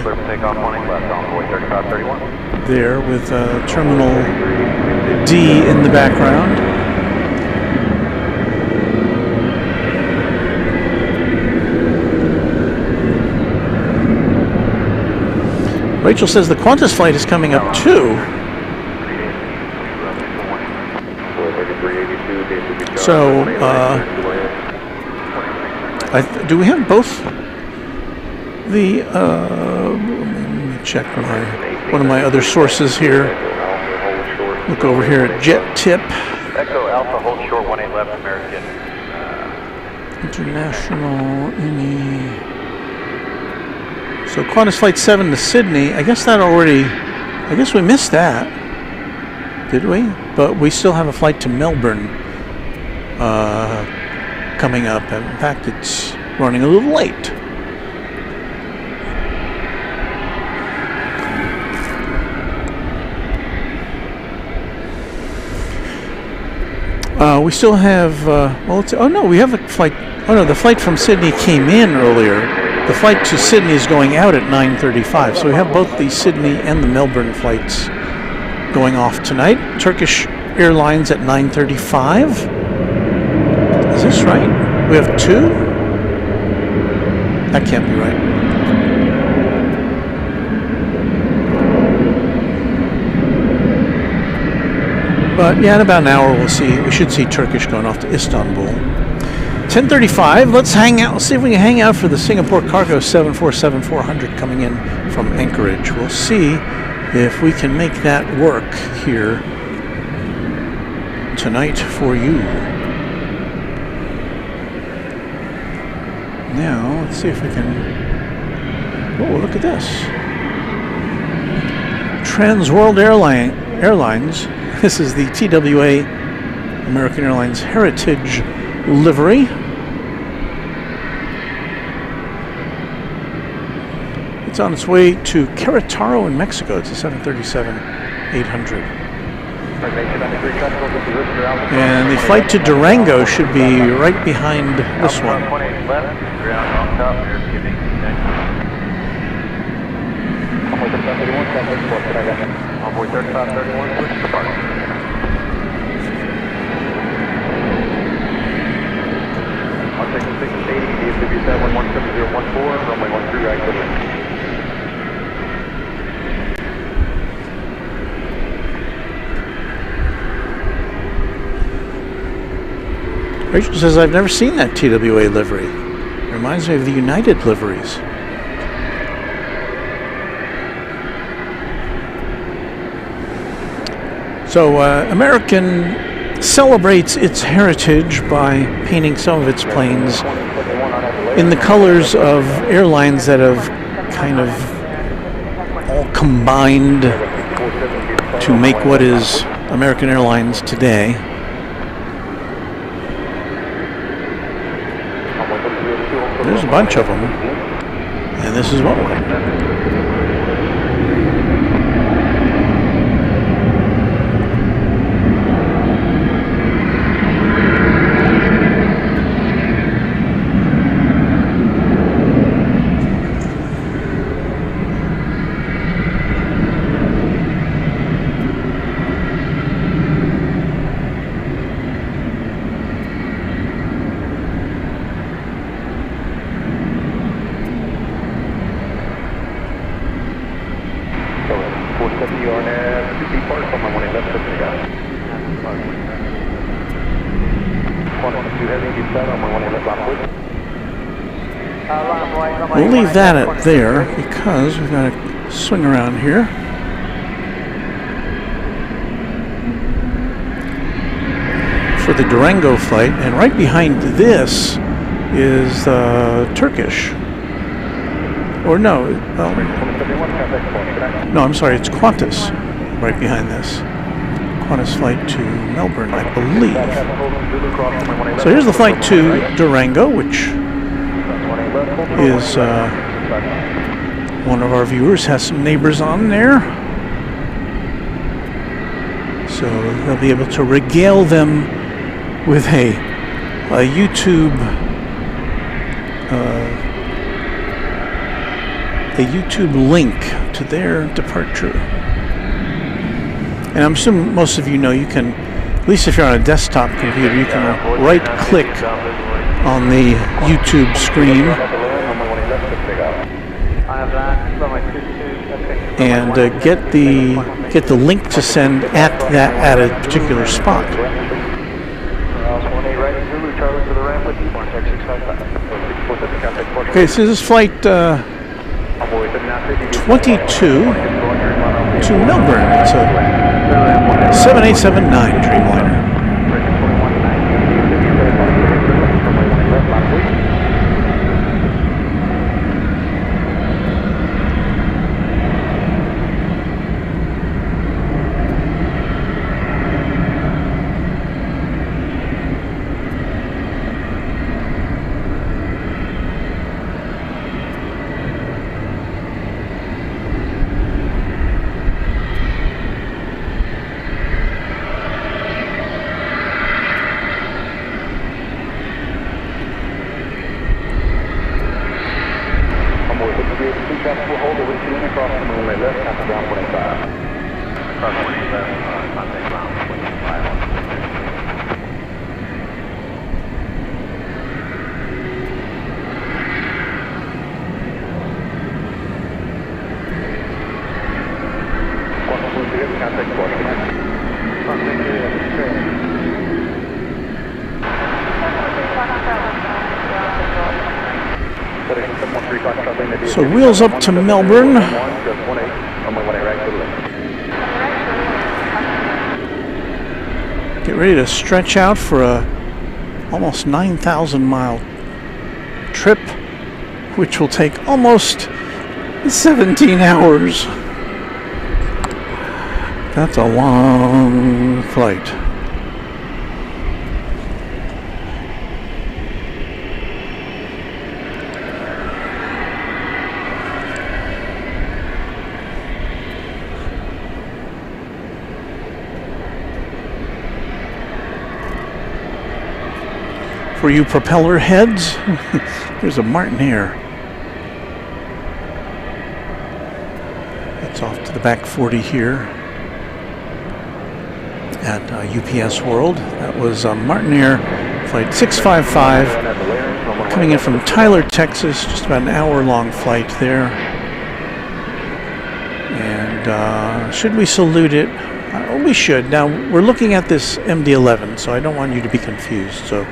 There with Terminal D in the background. Rachel says the Qantas flight is coming up too. So, do we have both? The let me check one of my other sources here. Look over here at Jet Tip. Echo Alpha, hold short 18 left, American. International, So Qantas Flight 7 to Sydney, I guess we missed that, did we? But we still have a flight to Melbourne coming up. And in fact, it's running a little late. we still have, we have a flight. Oh no, the flight from Sydney came in earlier. The flight to Sydney is going out at 9:35. So we have both the Sydney and the Melbourne flights going off tonight. Turkish Airlines at 9:35. Is this right? We have two? That can't be right. But yeah, in about an hour we should see Turkish going off to Istanbul. 10:35, let's hang out, see if we can hang out for the Singapore Cargo 747-400 coming in from Anchorage. We'll see if we can make that work here tonight for you. Now, let's see if we can... Oh, look at this. Trans World Airlines. This is the TWA American Airlines Heritage livery. It's on its way to Querétaro in Mexico. It's a 737-800. And the flight to Durango should be right behind this one. Onboard 3531, switch to park. I'll take the 680, DFW 717014, runway 13, right clear. Rachel says, I've never seen that TWA livery. It reminds me of the United liveries. So American celebrates its heritage by painting some of its planes in the colors of airlines that have kind of all combined to make what is American Airlines today. There's a bunch of them, and this is one of them. We'll leave that at there because we've got to swing around here. For the Durango flight, and right behind this is Turkish. Or no, no, I'm sorry, it's Qantas right behind this. Qantas flight to Melbourne, I believe. So here's the flight to Durango, which is one of our viewers has some neighbors on there. So they'll be able to regale them with a YouTube link to their departure. And I'm assuming most of you know you can, at least if you're on a desktop computer, you can right-click on the YouTube screen and get the link to send at a particular spot. Okay, so this is flight 22 to Melbourne. It's a 7879 Dreamliner. So wheels up to Melbourne. Get ready to stretch out for a almost 9,000 mile trip, which will take almost 17 hours. That's a long flight. For you propeller heads, there's a Martinair. It's off to the back 40 here at UPS World. That was Martinair flight 655 coming in from Tyler, Texas. Just about an hour-long flight there. And should we salute it? We should. Now, we're looking at this MD-11, so I don't want you to be confused. So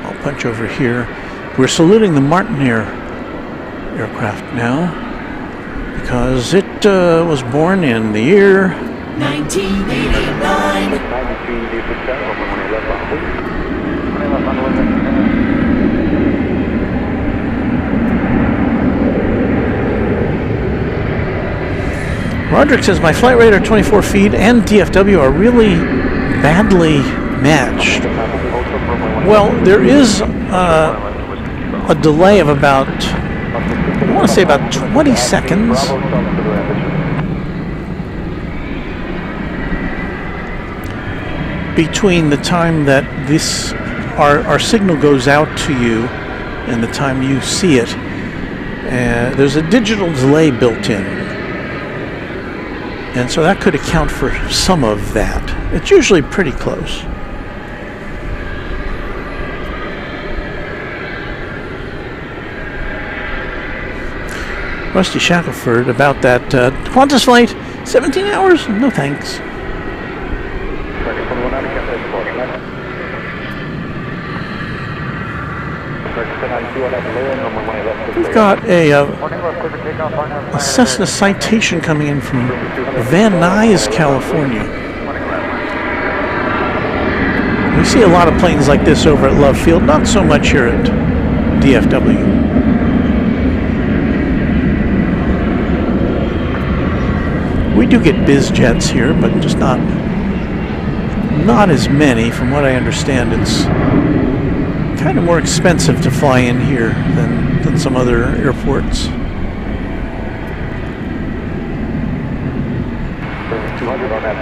I'll punch over here. We're saluting the Martinair aircraft now because it was born in the year 1989. Roderick says my flight radar 24 feet and DFW are really badly matched. Well, there is a delay of about, I want to say about 20 seconds. Between the time that our signal goes out to you and the time you see it. There's a digital delay built in. And so that could account for some of that. It's usually pretty close. Rusty Shackelford about that Qantas flight, 17 hours? No thanks. We've got a Cessna Citation coming in from Van Nuys, California. We see a lot of planes like this over at Love Field, not so much here at DFW. We do get biz jets here, but just not as many. From what I understand, it's kind of more expensive to fly in here than some other airports.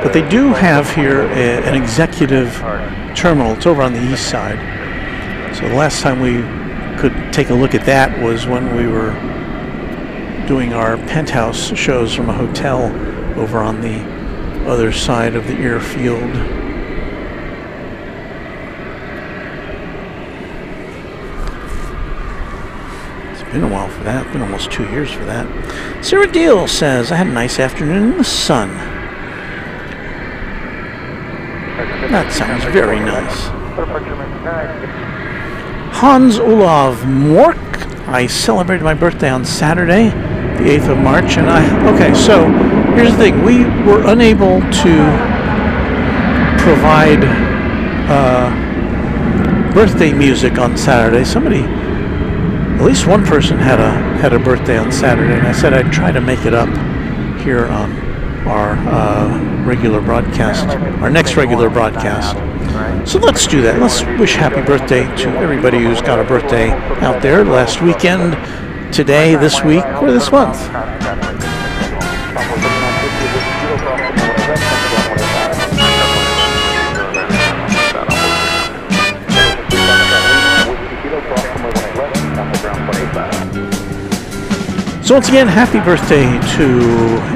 But they do have here an executive terminal. It's over on the east side. So the last time we could take a look at that was when we were doing our penthouse shows from a hotel over on the other side of the airfield. It's been a while for that. Been almost 2 years for that. Sarah Deal says, I had a nice afternoon in the sun. That sounds very nice. Hans Olav Mork. I celebrated my birthday on Saturday, the 8th of March, and okay, so here's the thing. We were unable to provide birthday music on Saturday. Somebody, at least one person had a birthday on Saturday, and I said I'd try to make it up here on our regular broadcast, our next regular broadcast. So let's do that. Let's wish happy birthday to everybody who's got a birthday out there last weekend, today, this week, or this month. So once again, happy birthday to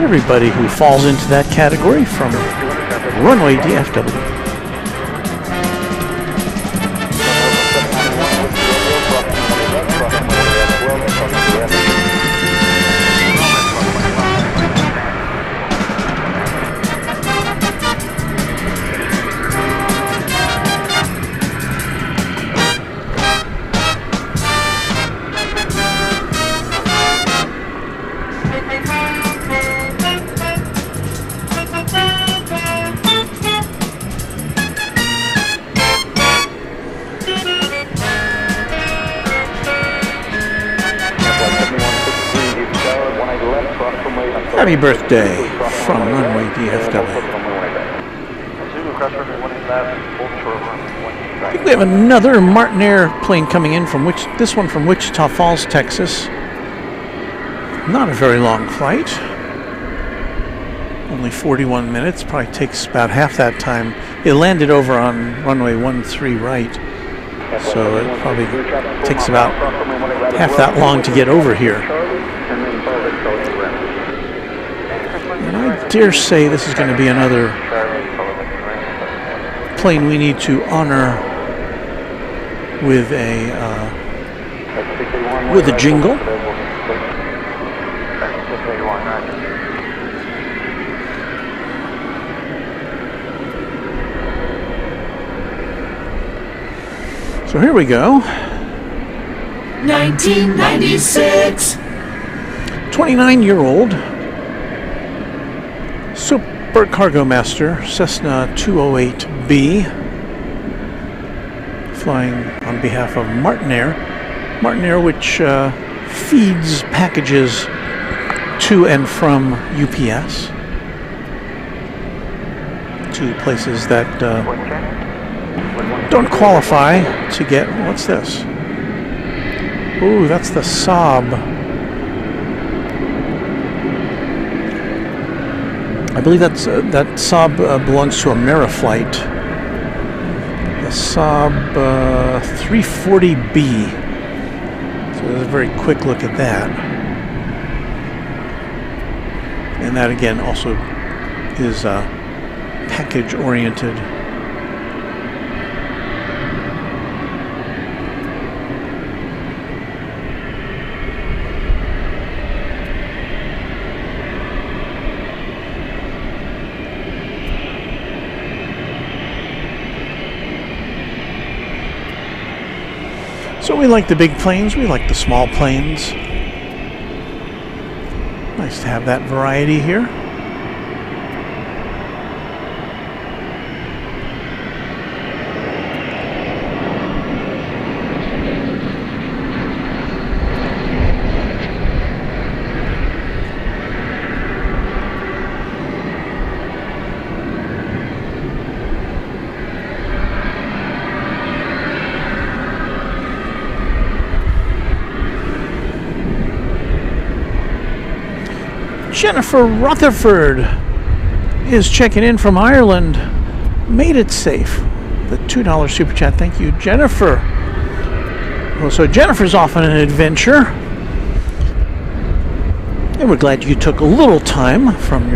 everybody who falls into that category from Runway DFW. Happy birthday from Runway DFW. I think we have another Martin Air plane coming in from this one from Wichita Falls, Texas. Not a very long flight. Only 41 minutes. Probably takes about half that time. It landed over on runway 13 right. So it probably takes about half that long to get over here. And I dare say this is going to be another plane we need to honor with a jingle. So here we go. 1996. 29-year-old Super Cargo Master Cessna 208B, flying on behalf of Martin Air. Martin Air, which feeds packages to and from UPS to places that don't qualify to get. What's this? Ooh, that's the Saab. I believe that Saab belongs to Ameriflight. The Saab 340B. So there's a very quick look at that. And that again also is package oriented. So we like the big planes, we like the small planes. Nice to have that variety here. Jennifer Rutherford is checking in from Ireland. Made it safe. The $2 super chat. Thank you, Jennifer. Well, so Jennifer's off on an adventure. And we're glad you took a little time from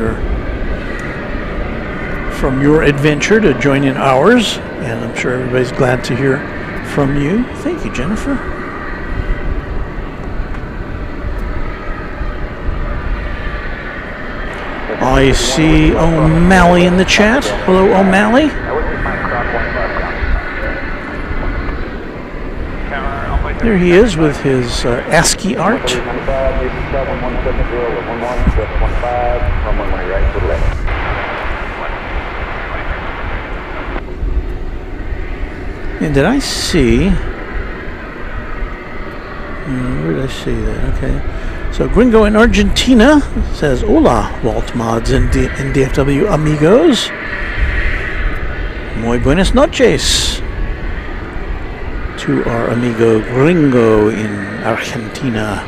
your adventure to join in ours. And I'm sure everybody's glad to hear from you. Thank you, Jennifer. I see O'Malley in the chat. Hello, O'Malley. There he is with his ASCII art. And did I see... where did I see that? Okay. So Gringo in Argentina says, "Hola, Walt Mods and DFW amigos. Muy buenas noches." To our amigo Gringo in Argentina.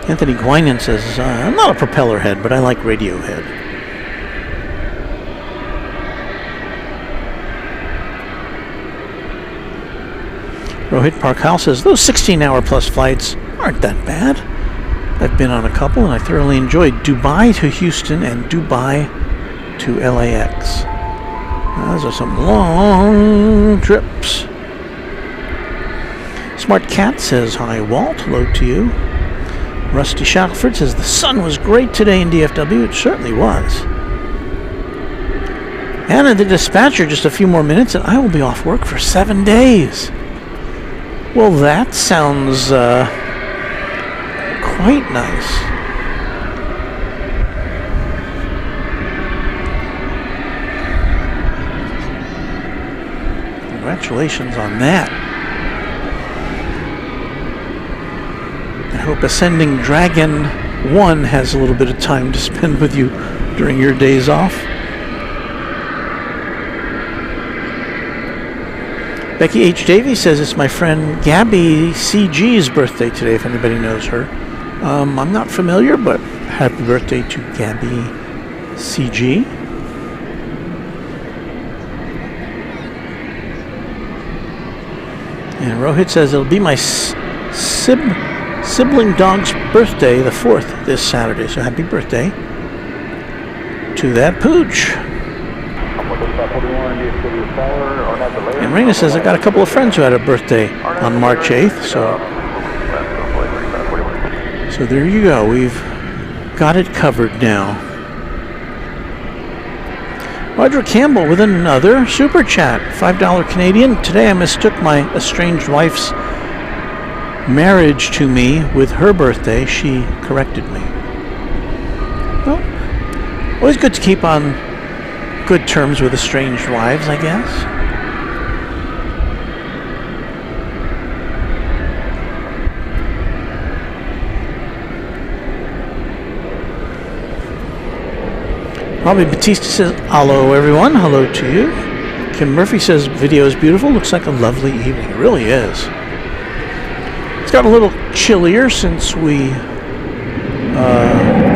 Anthony Guinan says, "I'm not a propeller head, but I like Radiohead." Rohit Parkal says, those 16-hour plus flights aren't that bad. I've been on a couple and I thoroughly enjoyed Dubai to Houston and Dubai to LAX. Those are some long trips. Smart Cat says, hi Walt, hello to you. Rusty Shackelford says, the sun was great today in DFW. It certainly was. Anna the Dispatcher, just a few more minutes and I will be off work for 7 days. Well, that sounds quite nice. Congratulations on that. I hope Ascending Dragon 1 has a little bit of time to spend with you during your days off. Becky H. Davies says it's my friend Gabby CG's birthday today, if anybody knows her. I'm not familiar, but happy birthday to Gabby CG. And Rohit says it'll be my sibling dog's birthday, the 4th, this Saturday. So happy birthday to that pooch. And Raina says I got a couple of friends who had a birthday on March 8th. So there you go. We've got it covered now. Roger Campbell with another super chat, $5 Canadian. Today I mistook my estranged wife's marriage to me with her birthday. She corrected me. Well, always good to keep on good terms with estranged wives, I guess. Robbie Batista says, hello everyone, hello to you. Kim Murphy says, video is beautiful, looks like a lovely evening. It really is. It's got a little chillier since we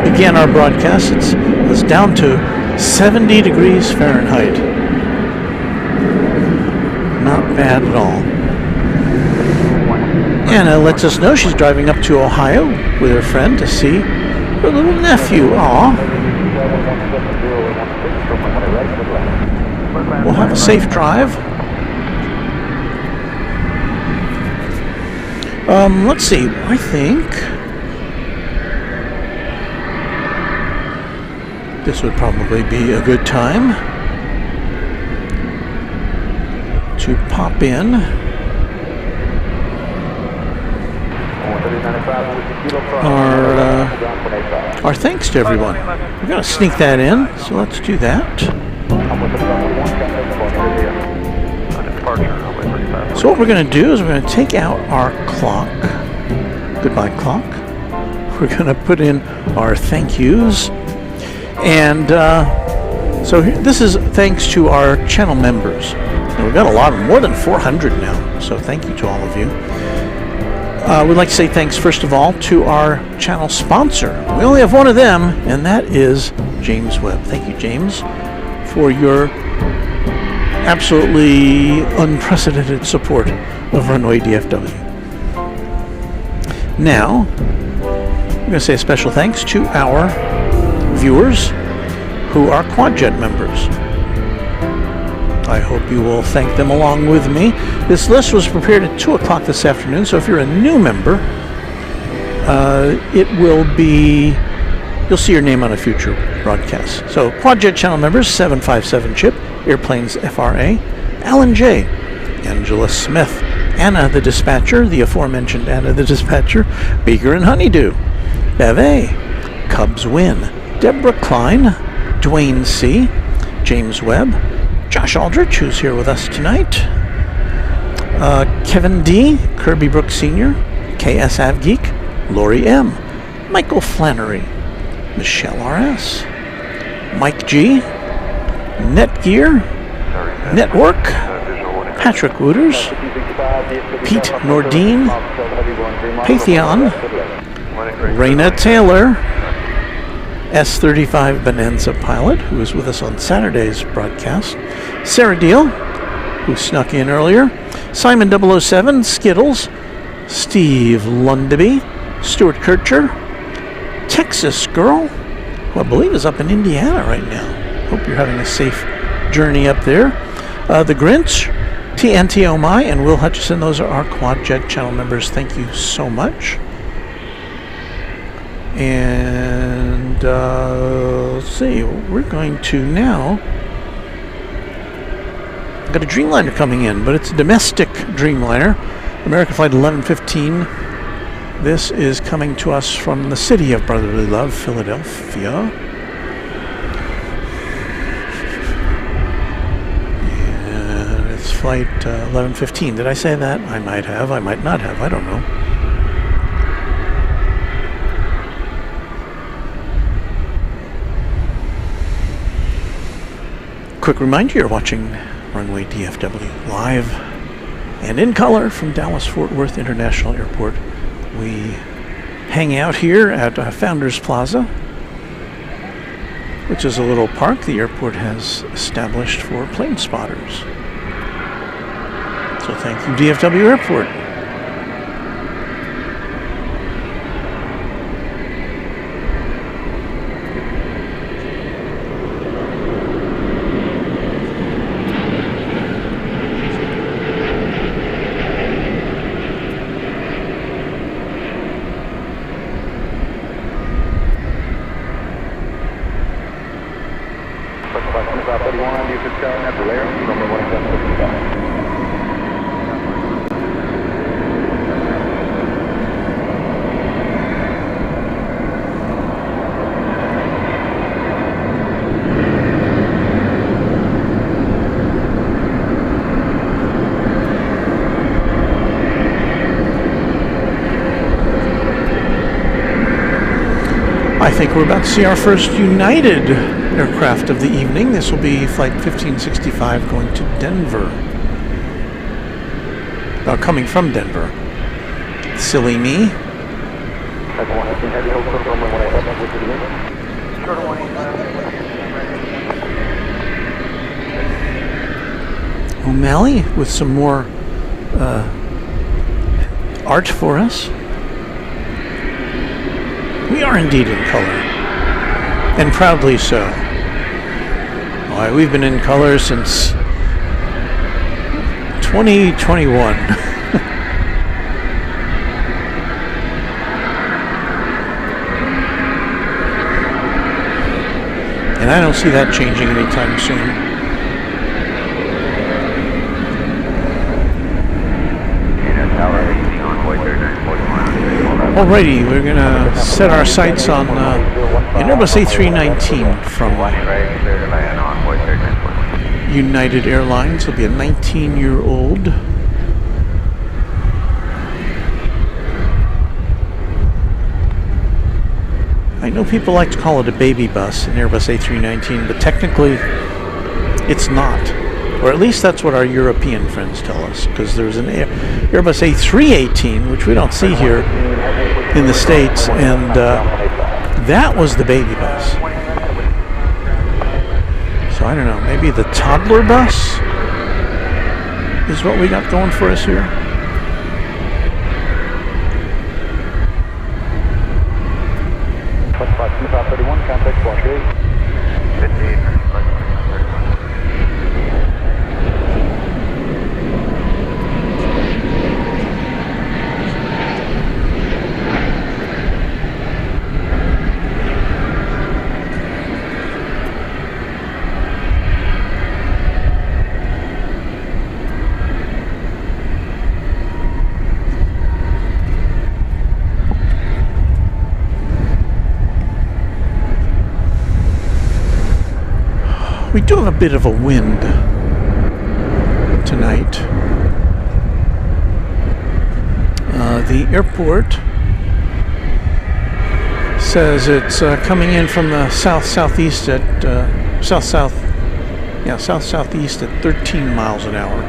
began our broadcast. It's down to 70 degrees Fahrenheit. Not bad at all. Anna lets us know she's driving up to Ohio with her friend to see her little nephew. Aw. We'll have a safe drive. Let's see. I think this would probably be a good time to pop in our thanks to everyone. We're going to sneak that in, so let's do that. So what we're going to do is we're going to take out our clock, goodbye clock. We're going to put in our thank yous. And so this is thanks to our channel members. And we've got a lot of, more than 400 now, so thank you to all of you. We'd like to say thanks, first of all, to our channel sponsor. We only have one of them, and that is James Webb. Thank you, James, for your absolutely unprecedented support of Runway DFW. Now, we're going to say a special thanks to our viewers who are QuadJet members. I hope you will thank them along with me. This list was prepared at 2 o'clock this afternoon, so if you're a new member, it will be, you'll see your name on a future broadcast. So QuadJet channel members, 757 Chip, Airplanes FRA, Alan J, Angela Smith, Anna the Dispatcher, the aforementioned Anna the Dispatcher, Beaker and Honeydew, Beve, Cubs Win, Deborah Klein, Dwayne C, James Webb, Josh Aldrich, who's here with us tonight, Kevin D, Kirby Brooks Sr., KS Avgeek, Lori M, Michael Flannery, Michelle RS, Mike G, Netgear, Network, Patrick Wooters, Pete Nordine, Patheon, Raina Taylor, S35 Bonanza Pilot, who was with us on Saturday's broadcast, Sarah Deal, who snuck in earlier, Simon 007, Skittles, Steve Lundaby, Stuart Kircher, Texas Girl, who I believe is up in Indiana right now. Hope you're having a safe journey up there. The Grinch, TNT Oh My, and Will Hutchison. Those are our Quad Jet channel members. Thank you so much. And let's see, we're going to now. I've got a Dreamliner coming in, but it's a domestic Dreamliner, American Flight 1115. This is coming to us from the city of brotherly love, Philadelphia. And it's flight 1115. Did I say that? I might have. I might not have. I don't know. Quick reminder, you're watching Runway DFW live and in color from Dallas-Fort Worth International Airport. We hang out here at Founders Plaza, which is a little park the airport has established for plane spotters. So thank you, DFW Airport. I think we're about to see our first United aircraft of the evening. This will be Flight 1565 going to Denver. Coming from Denver. Silly me. O'Malley with some more art for us. We are indeed in color, and proudly so. Why, we've been in color since 2021. And I don't see that changing anytime soon. Alrighty, we're going to set our sights on an Airbus A319 from United Airlines. It'll be a 19-year-old. I know people like to call it a baby bus, an Airbus A319, but technically it's not. Or at least that's what our European friends tell us, because there's an Airbus A318, which we don't see here in the States, and that was the baby bus. So I don't know, maybe the toddler bus is what we got going for us here. We do have a bit of a wind tonight. The airport says it's coming in from the south-southeast at south-southeast at 13 miles an hour.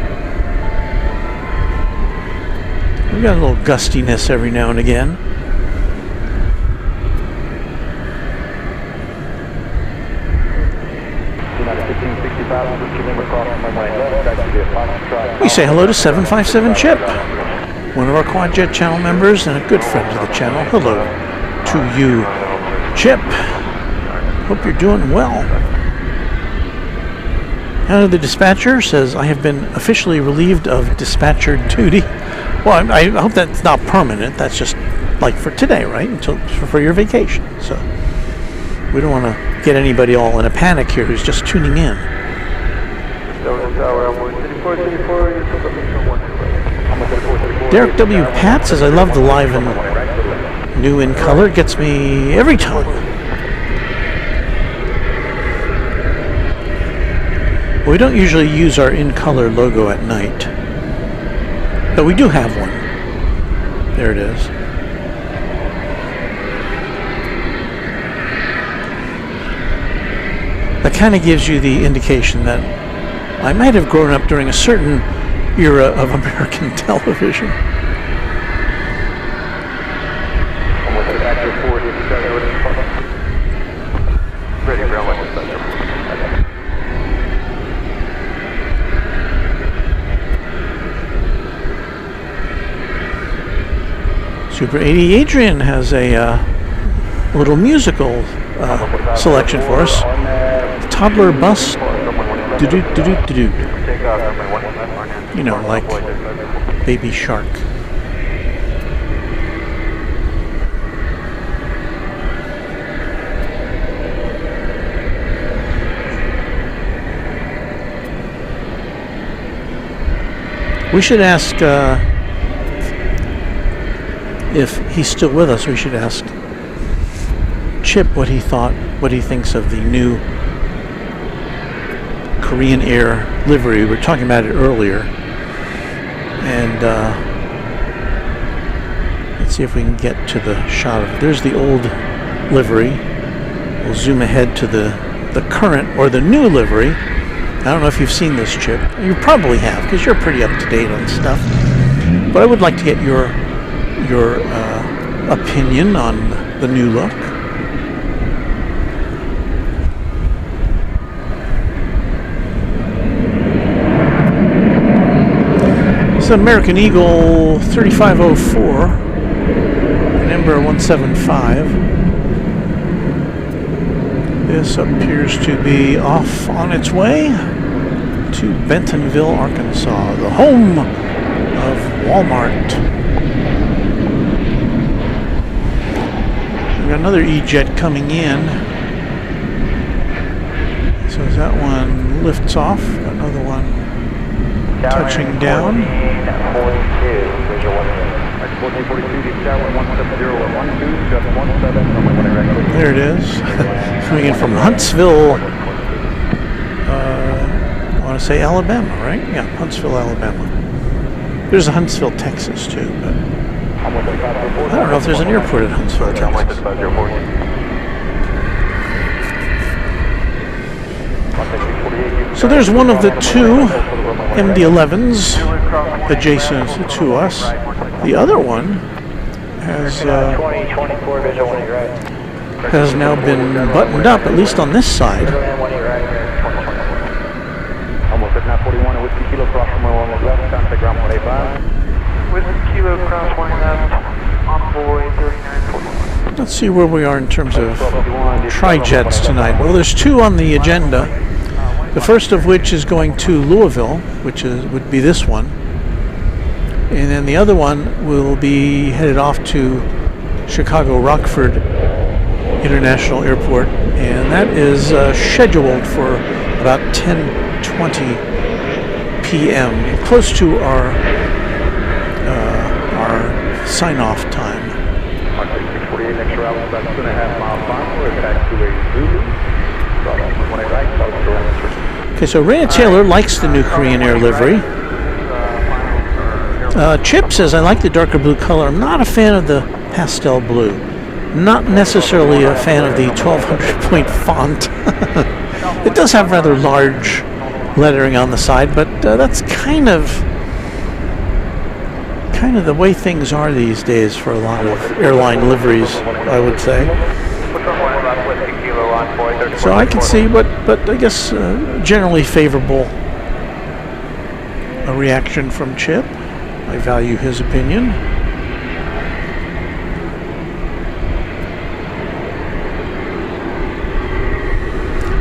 We got a little gustiness every now and again. We say hello to 757 Chip, one of our Quadjet channel members and a good friend of the channel. Hello to you, Chip. Hope you're doing well. Now the dispatcher says, I have been officially relieved of dispatcher duty. Well, I hope that's not permanent. That's just like for today, right? Until for your vacation. So we don't want to get anybody all in a panic here who's just tuning in. Derek W. Pat says, I love the live and new in color. It gets me every time. We don't usually use our in-color logo at night, but we do have one. There it is. That kind of gives you the indication that I might have grown up during a certain era of American television. Super 80 Adrian has a little musical selection for us. Toddler bus, do-do-do-do-do-do. You know, like Baby Shark. We should ask, if he's still with us, we should ask Chip what he thinks of the new Korean Air livery. We were talking about it earlier. And let's see if we can get to the shot of it. There's the old livery. We'll zoom ahead to the current or the new livery. I don't know if you've seen this, Chip. You probably have, because you're pretty up to date on stuff. But I would like to get your opinion on the new look. It's American Eagle 3504, number 175. This appears to be off on its way to Bentonville, Arkansas, the home of Walmart. We've got another E-Jet coming in. So as that one lifts off, got another one touching down. There it is. Coming in from Huntsville, I want to say Alabama, right? Yeah, Huntsville, Alabama. There's a Huntsville, Texas too, but I don't know if there's an airport at Huntsville, Texas. So there's one of the two MD-11s adjacent to us. The other one has now been buttoned up, at least on this side. Let's see where we are in terms of tri-jets tonight. Well, there's two on the agenda. The first of which is going to Louisville, which would be this one. And then the other one will be headed off to Chicago Rockford International Airport, and that is scheduled for about 10:20 p.m., close to our sign-off time. Okay, so Raina Taylor likes the new Korean Air livery. Chip says, I like the darker blue color. I'm not a fan of the pastel blue. Not necessarily a fan of the 1200 point font. It does have rather large lettering on the side, but that's kind of the way things are these days for a lot of airline liveries, I would say. So I can see, but I guess generally favorable a reaction from Chip. I value his opinion.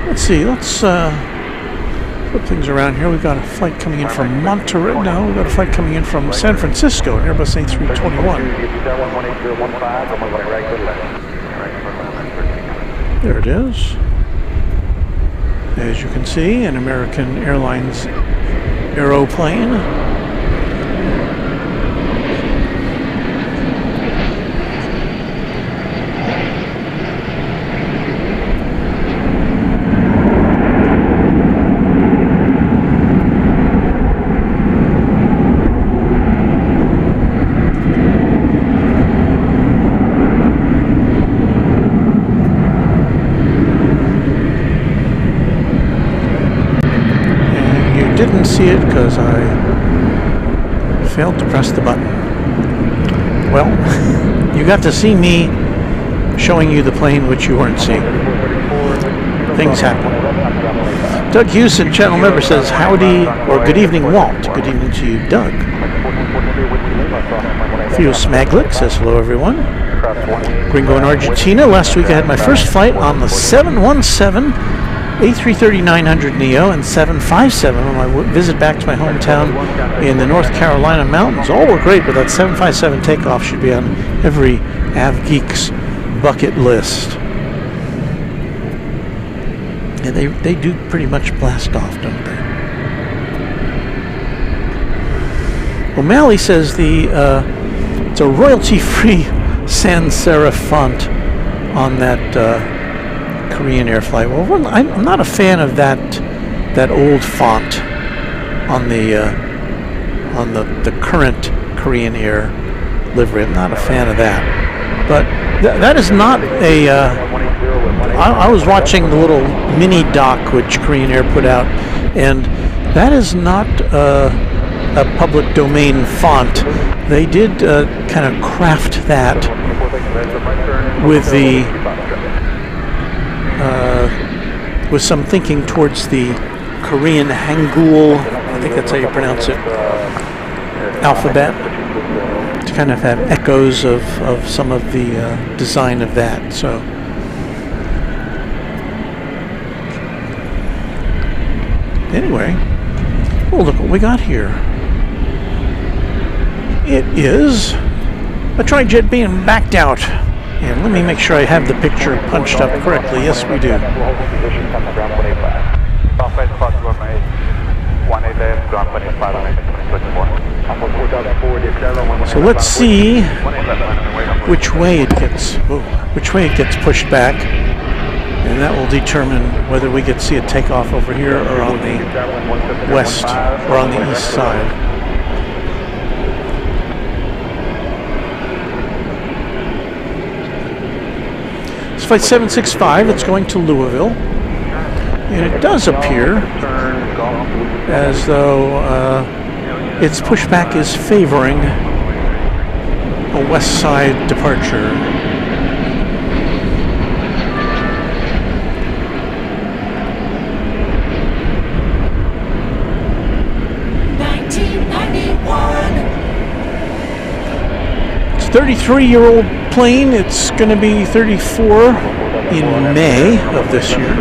Let's see, let's flip things around here. We've got a flight coming in from Monterey. No, we've got a flight coming in from San Francisco, an Airbus A321. There it is. As you can see, an American Airlines aeroplane. Didn't see it because I failed to press the button. Well, you got to see me showing you the plane which you weren't seeing. Things happen. Doug Houston, channel member, says howdy or good evening, Walt. Good evening to you, Doug. Theo Smaglick says hello, everyone. Gringo in Argentina. Last week I had my first flight on the 717 A330-900 Neo and 757 on my visit back to my hometown in the North Carolina mountains. All were great, but that 757 takeoff should be on every Av Geek's bucket list. And they do pretty much blast off, don't they? O'Malley says it's a royalty-free sans serif font on that Korean Air flight. Well, I'm not a fan of that old font on the current Korean Air livery. I'm not a fan of that. But that is not a. I was watching the little mini doc which Korean Air put out, and that is not a public domain font. They did kind of craft that with the. With some thinking towards the Korean Hangul, I think that's how you pronounce it, alphabet, to kind of have echoes of some of the design of that. So, anyway, well, look what we got here. It is a trijet being backed out. And let me make sure I have the picture punched up correctly. Yes, we do. So let's see which way it gets pushed back, and that will determine whether we get to see a takeoff over here or on the west or on the east side. Flight 765, it's going to Louisville, and it does appear as though its pushback is favoring a west side departure. It's a 33-year-old plane. It's going to be 34 in May of this year.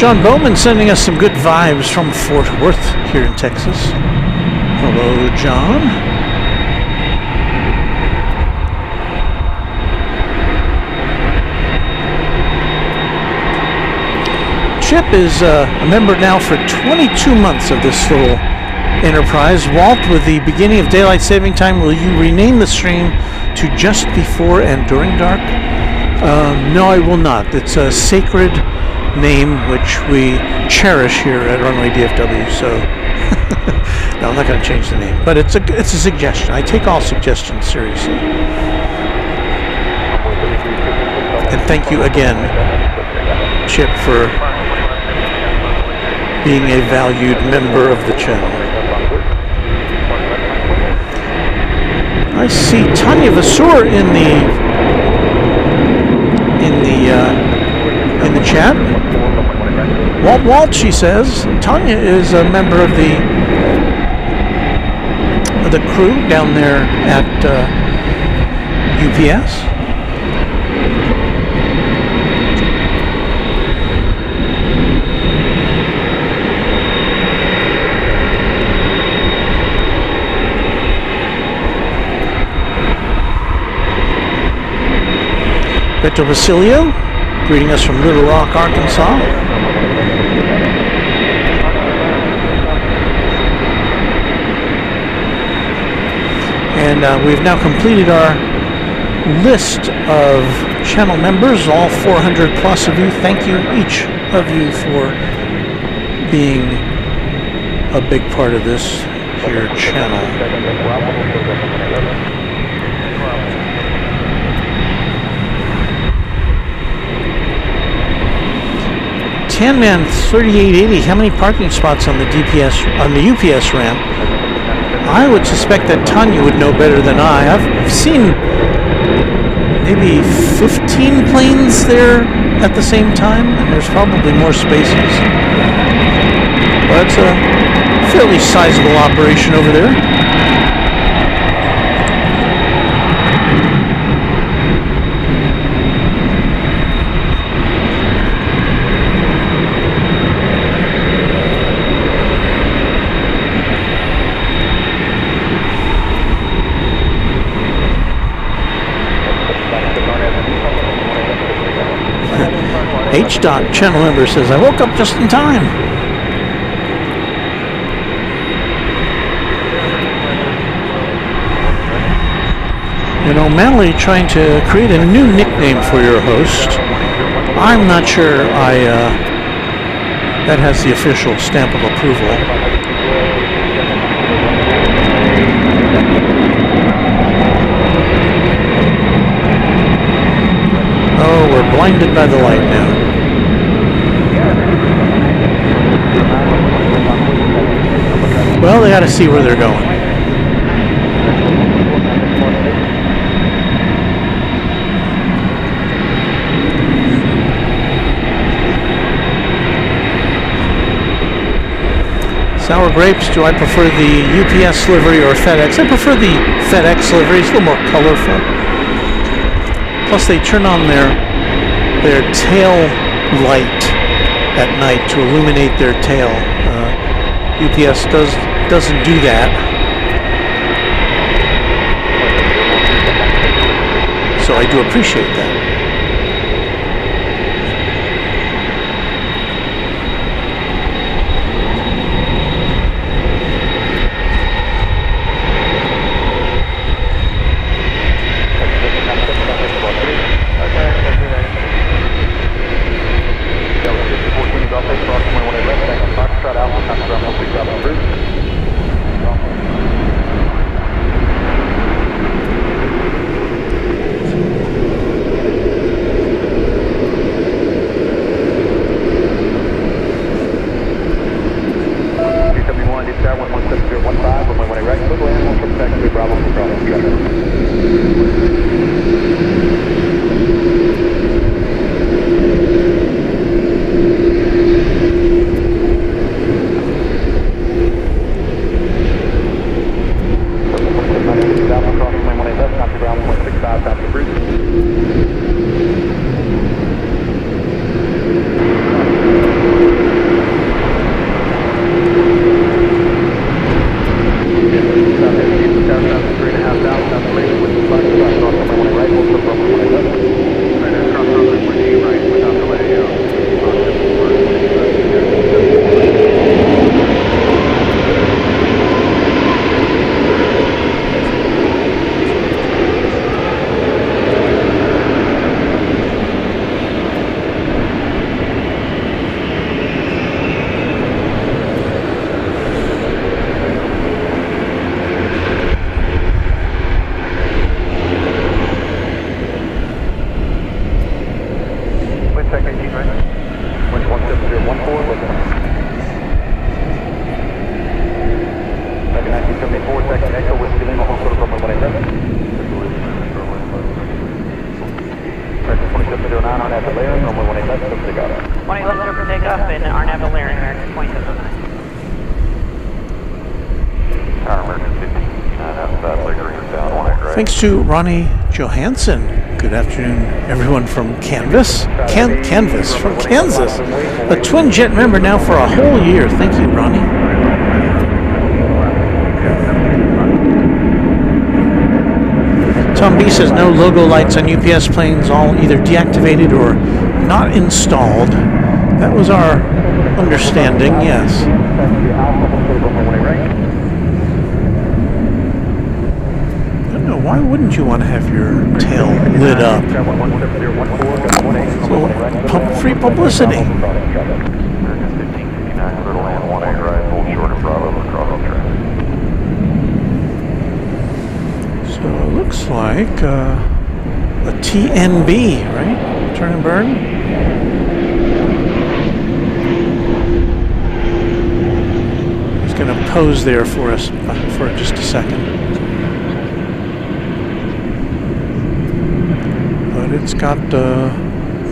John Bowman sending us some good vibes from Fort Worth here in Texas. Hello, John. Chip is a member now for 22 months of this little enterprise. Walt, with the beginning of daylight saving time, will you rename the stream to just before and during dark? No, I will not. It's a sacred name which we cherish here at Runway DFW, so no, I'm not going to change the name, but it's a suggestion. I take all suggestions seriously. And thank you again, Chip, for being a valued member of the channel. I see Tanya Vassour in the chat. Walt, she says. Tanya is a member of the crew down there at UPS. Beto Basilio, greeting us from Little Rock, Arkansas. And we've now completed our list of channel members, all 400 plus of you. Thank you, each of you, for being a big part of this here channel. Tanman 3880, how many parking spots on the UPS ramp? I would suspect that Tanya would know better than I. I've seen maybe 15 planes there at the same time, and there's probably more spaces. But it's a fairly sizable operation over there. H-Dot channel member says, I woke up just in time. You know, Manley trying to create a new nickname for your host. I'm not sure that has the official stamp of approval. Oh, we're blinded by the light now. Well, they got to see where they're going. Sour grapes, do I prefer the UPS livery or FedEx? I prefer the FedEx livery. It's a little more colorful. Plus, they turn on their tail light at night to illuminate their tail. UPS doesn't do that. So I do appreciate that. Thanks to Ronnie Johansson. Good afternoon, everyone from Canvas. Canvas from Kansas. A Twin Jet member now for a whole year. Thank you, Ronnie. Tom B says no logo lights on UPS planes, all either deactivated or not installed. That was our understanding, yes. I don't know, why wouldn't you want to have your tail lit up? So, free publicity. So it looks like a TNB, right? Turn and burn. He's going to pose there for us for just a second. But it's got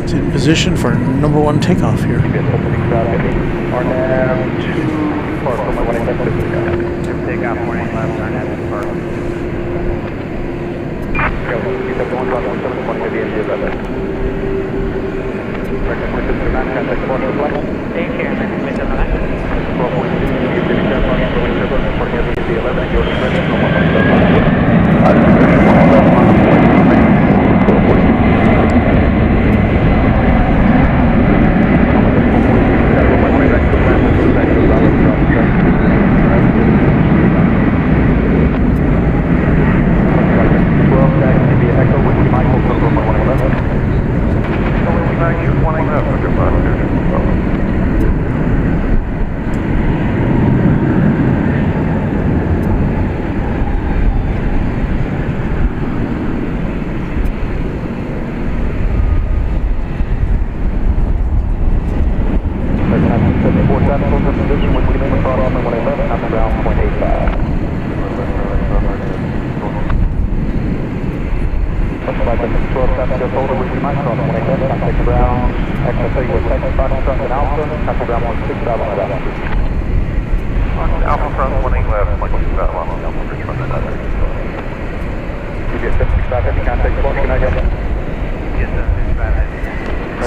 it's in position for number one takeoff here.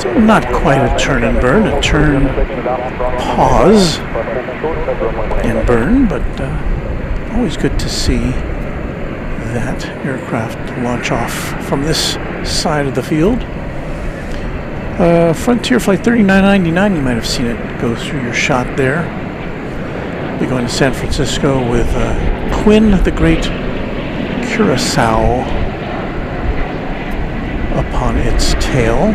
So not quite a turn and burn, a turn, pause, and burn, but always good to see that aircraft launch off from this side of the field. Frontier Flight 3999, you might have seen it go through your shot there. We're going to San Francisco with Quinn the Great Curacao upon its tail,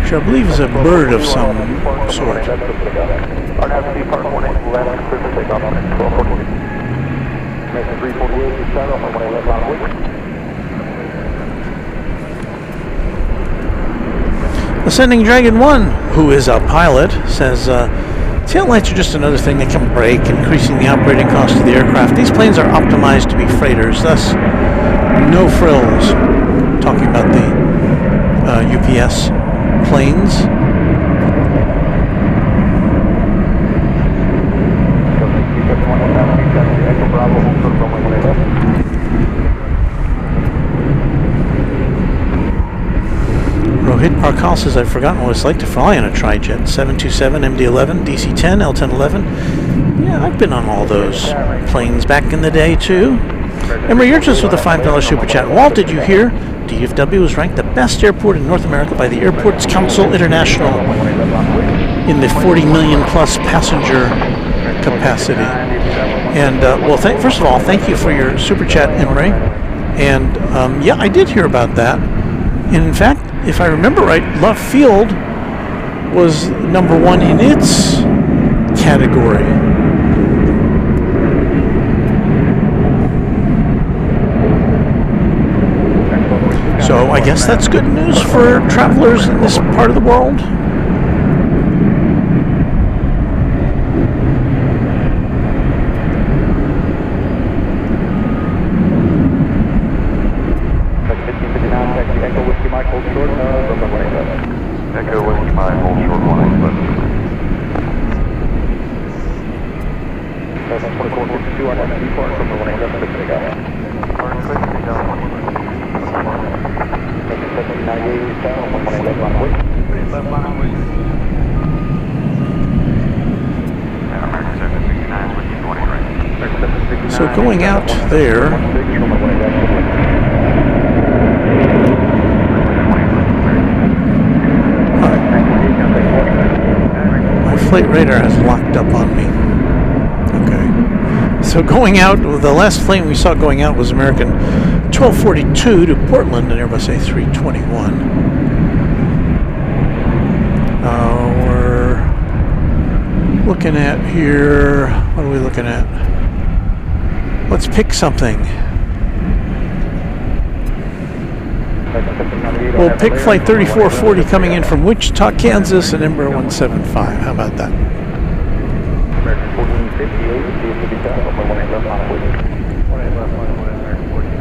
which I believe is a bird of some sort. Ascending Dragon 1, who is a pilot, says, tail lights are just another thing that can break, increasing the operating cost of the aircraft. These planes are optimized to be freighters, thus no frills. Talking about the UPS planes. Rohit Parkal says, I've forgotten what it's like to fly on a tri-jet. 727, MD-11, DC-10, L-1011. Yeah, I've been on all those planes back in the day, too. Emery, you're just with a $5 super chat. Walt, did you hear? DFW was ranked the best airport in North America by the Airports Council International in the 40 million plus passenger capacity. And, well, first of all, thank you for your super chat, Emery. And, yeah, I did hear about that. And in fact, if I remember right, Love Field was number one in its category. So I guess that's good news for travelers in this part of the world. 2452 on that depart from the 18 left to pick up. Burn quick, speed down 20. 1798 down, 18 left on wait. 18 left line, wait. American 769 is with you 20 right. So going out there, my flight radar has locked up on me. Okay. So going out, the last plane we saw going out was American 1242 to Portland and Airbus A321. We're looking at here, what are we looking at? Let's pick something. We'll pick flight 3440 coming in from Wichita, Kansas, and Embraer 175. How about that? American 1458, DFW down, 18 left on wait. 18 left line, American 1458.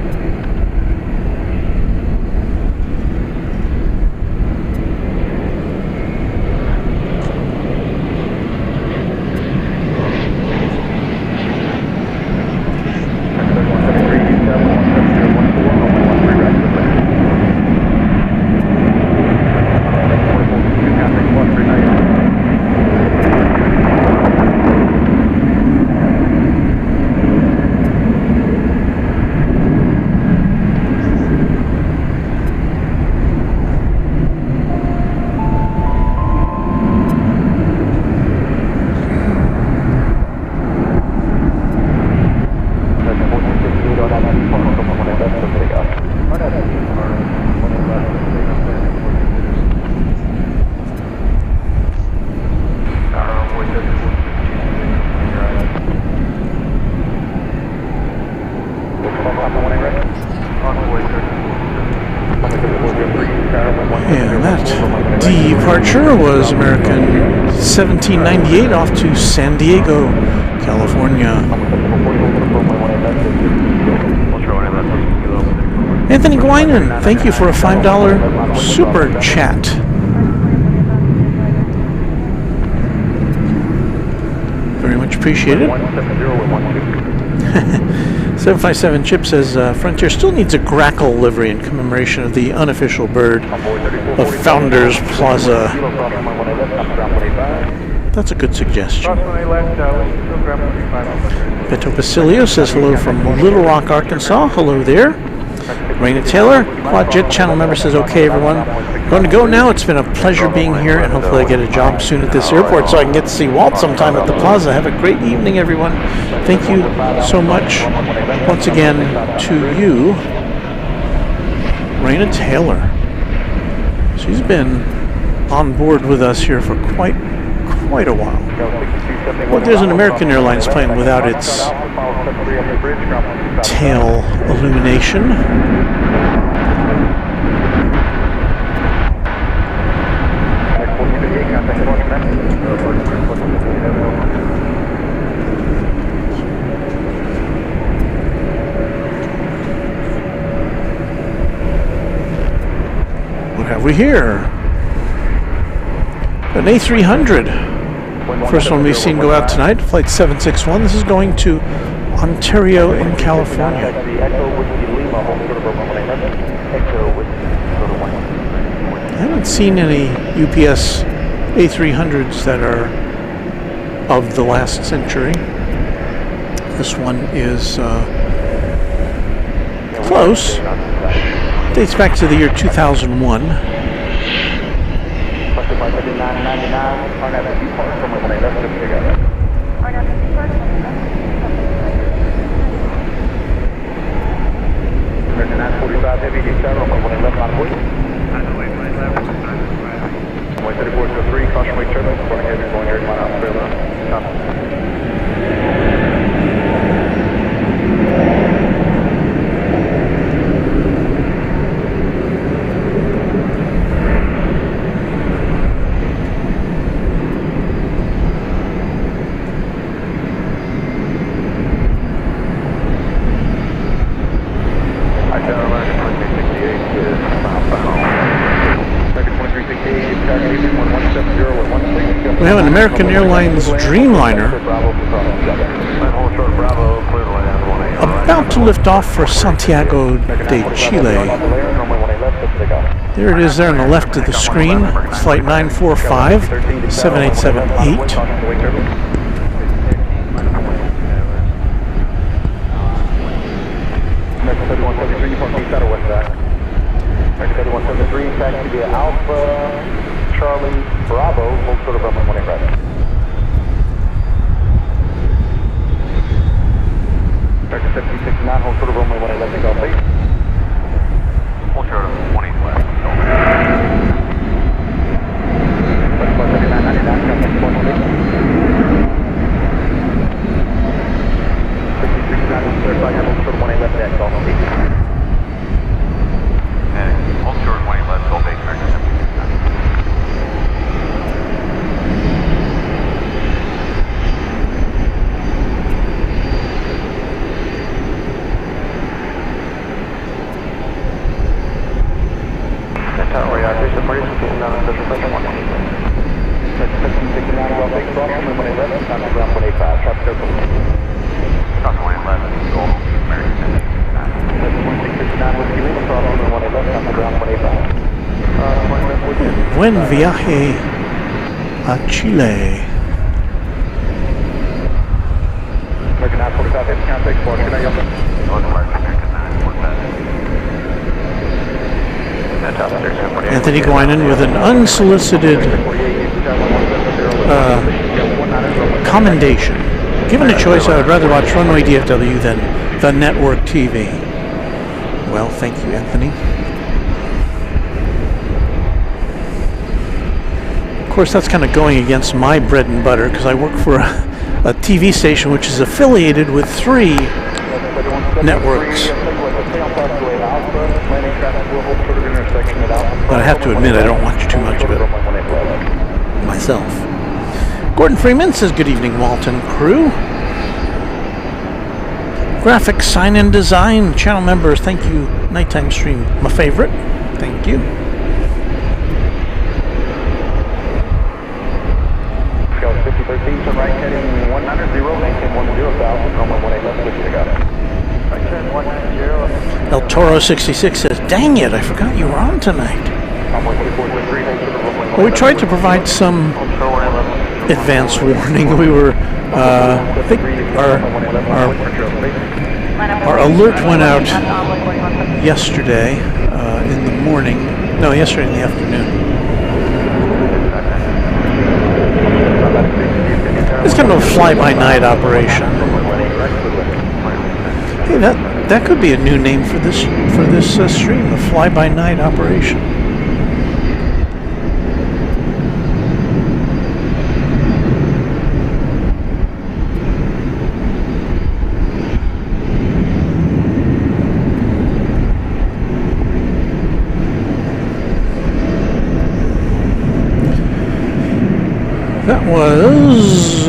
And that departure was American 1798 off to San Diego, California. Anthony Guinan, thank you for a $5 super chat. Very much appreciated. 757 Chip says Frontier still needs a grackle livery in commemoration of the unofficial bird of Founders Plaza. That's a good suggestion. Beto Basilio says hello from Little Rock, Arkansas. Hello there. Raina Taylor, Quad Jet channel member, says okay everyone. Going to go now. It's been a pleasure being here, and hopefully I get a job soon at this airport so I can get to see Walt sometime at the plaza. Have a great evening, everyone. Thank you so much once again to you, Raina Taylor. She's been on board with us here for quite a while. Well, there's an American Airlines plane without its tail illumination. What have we here? An A300. First one we've seen go out tonight, flight 761. This is going to Ontario in California. I haven't seen any UPS A300s that are of the last century. This one is close. Dates back to the year 2001. American 945 heavy descent on 18 left on wait. 3403, caution wait turbine, going ahead and going air mile out fairline. We have an American Airlines Dreamliner About to lift off for Santiago de Chile. There it is there on the left of the screen. Flight 945, 7878. American 3173, Uniform East out of West Back. American 3173, taxi via Alpha, Charlie, Bravo, hold short of runway 18 right. American 1769, hold short of runway 18 left, take off, please. Hold short of 20 left, go. 3999, contact point, please. 6369, certified, hold short of 18 left, back, call, please. And hold short of 20 left, go, base, American 1769. Buen viaje a Chile. American 945, contact for Canadian. Anthony Guinan with an unsolicited commendation. Given a choice, I would rather watch Runway DFW than the network TV. Well, thank you, Anthony. Of course, that's kind of going against my bread and butter because I work for a TV station which is affiliated with 3 networks. But I have to admit, I don't watch too much of it myself. Gordon Freeman says, good evening, Walton crew. Graphics, sign and design, channel members, thank you. Nighttime stream, my favorite. Thank you. Scale 5013, turn right heading 190, maintain 10 south, runway 18 left, switch to go. Right turn 190. El Toro 66 says, dang it, I forgot you were on tonight. Well, we tried to provide some advance warning. We were, I think our alert went out yesterday in the morning. No, yesterday in the afternoon. It's kind of a fly-by-night operation. Hey, that could be a new name for this stream, the fly-by-night operation. That was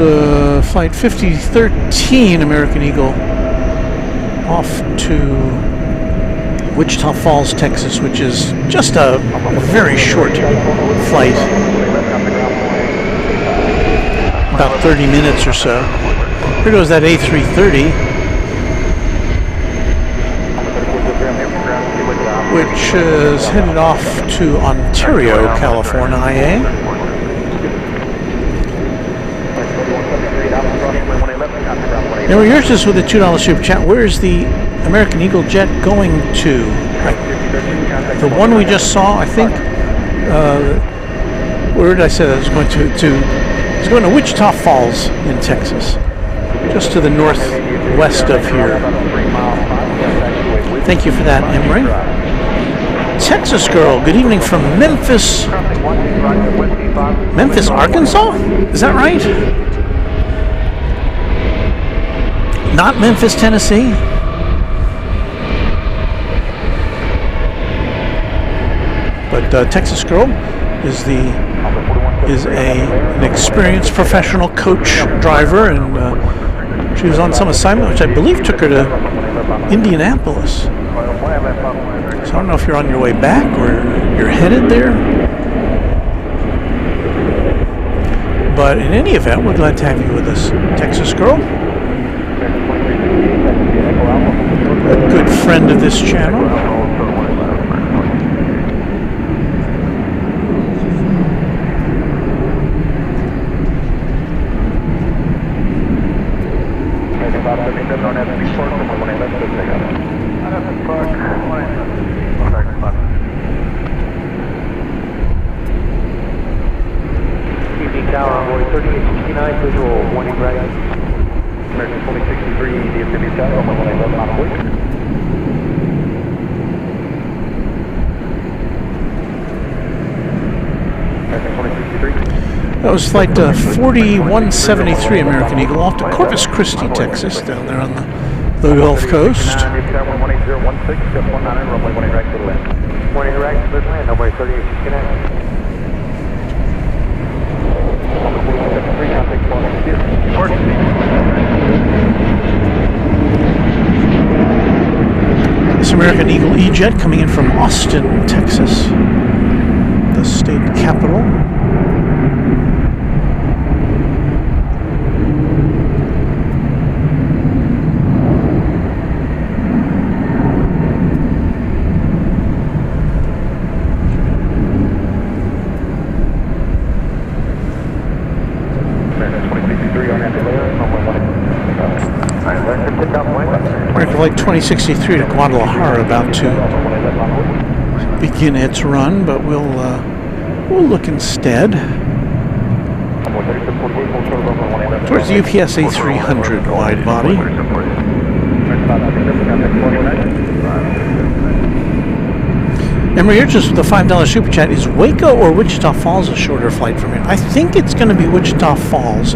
flight 5013, American Eagle, off to Wichita Falls, Texas, which is just a very short flight, about 30 minutes or so. Here goes that A330, which is headed off to Ontario, California, Now, yours is with a $2 super chat. Where is the American Eagle jet going to? The one we just saw, I think. Where did I say that? It's going it's going to Wichita Falls in Texas, just to the northwest of here. Thank you for that, Emery. Texas girl, good evening from Memphis, Arkansas? Is that right? Not Memphis, Tennessee. But Texas girl is an experienced professional coach driver, and she was on some assignment which I believe took her to Indianapolis. So I don't know if you're on your way back or you're headed there. But in any event, we're glad to have you with us, Texas girl. friend of this channel. Evening Tower, runway 3869, visual, warning right. American 2063, DFW Tower, runway 11 on point. American 2063. That was flight 4173 American Eagle off to Corpus Christi, Texas, down there on the Gulf Coast. Runway 18016, just 19, runway 18 right to the land. 18 right to the land, runway 3869. This American Eagle E-Jet coming in from Austin, Texas, the state capital. American Flight 2063 to Guadalajara about to begin its run, but we'll look instead towards the UPS A300 wide body. Emery, you're just the $5 super chat. Is Waco or Wichita Falls a shorter flight from here? I think it's going to be Wichita Falls.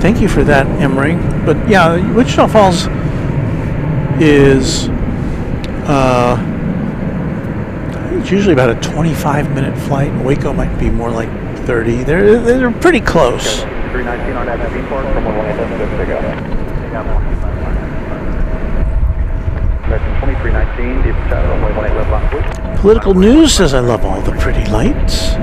Thank you for that, Emery. But yeah, Wichita Falls is it's usually about a 25-minute flight. Waco might be more like 30. They're pretty close. 319 on that V-Park from 2319, deep shadow, runway 18 left on. Political news says I love all the pretty lights.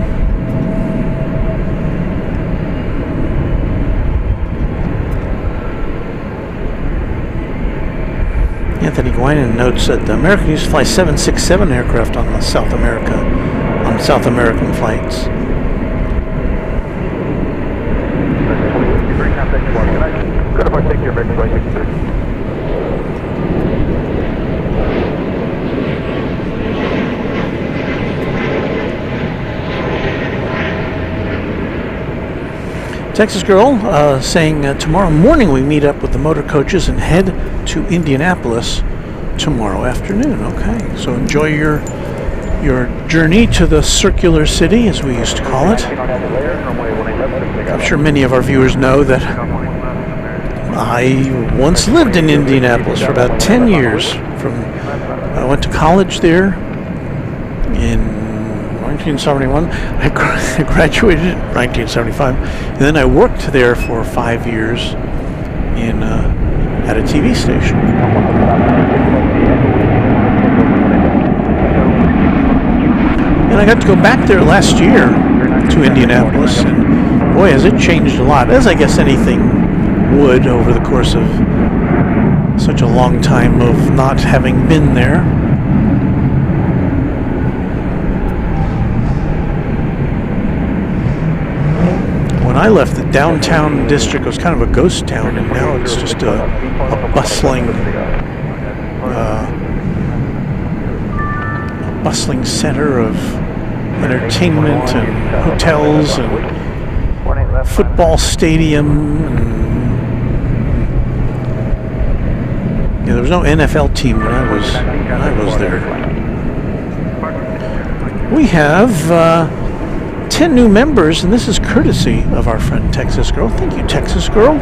Anthony Guinan notes that the American used to fly 767 aircraft on the South American flights. Good, if I take your back, Texas Girl saying tomorrow morning we meet up with the motor coaches and head to Indianapolis tomorrow afternoon. Okay, so enjoy your journey to the circular city, as we used to call it. I'm sure many of our viewers know that I once lived in Indianapolis for about 10 years. I went to college there in 1971. I graduated in 1975, and then I worked there for 5 years at a TV station. And I got to go back there last year to Indianapolis, and boy, has it changed a lot, as I guess anything would over the course of such a long time of not having been there. When I left, the downtown district was kind of a ghost town, and now it's just a bustling center of entertainment and hotels and football stadium. And there was no NFL team when I was there. We have 10 new members, and this is courtesy of our friend Texas Girl. Thank you, Texas Girl.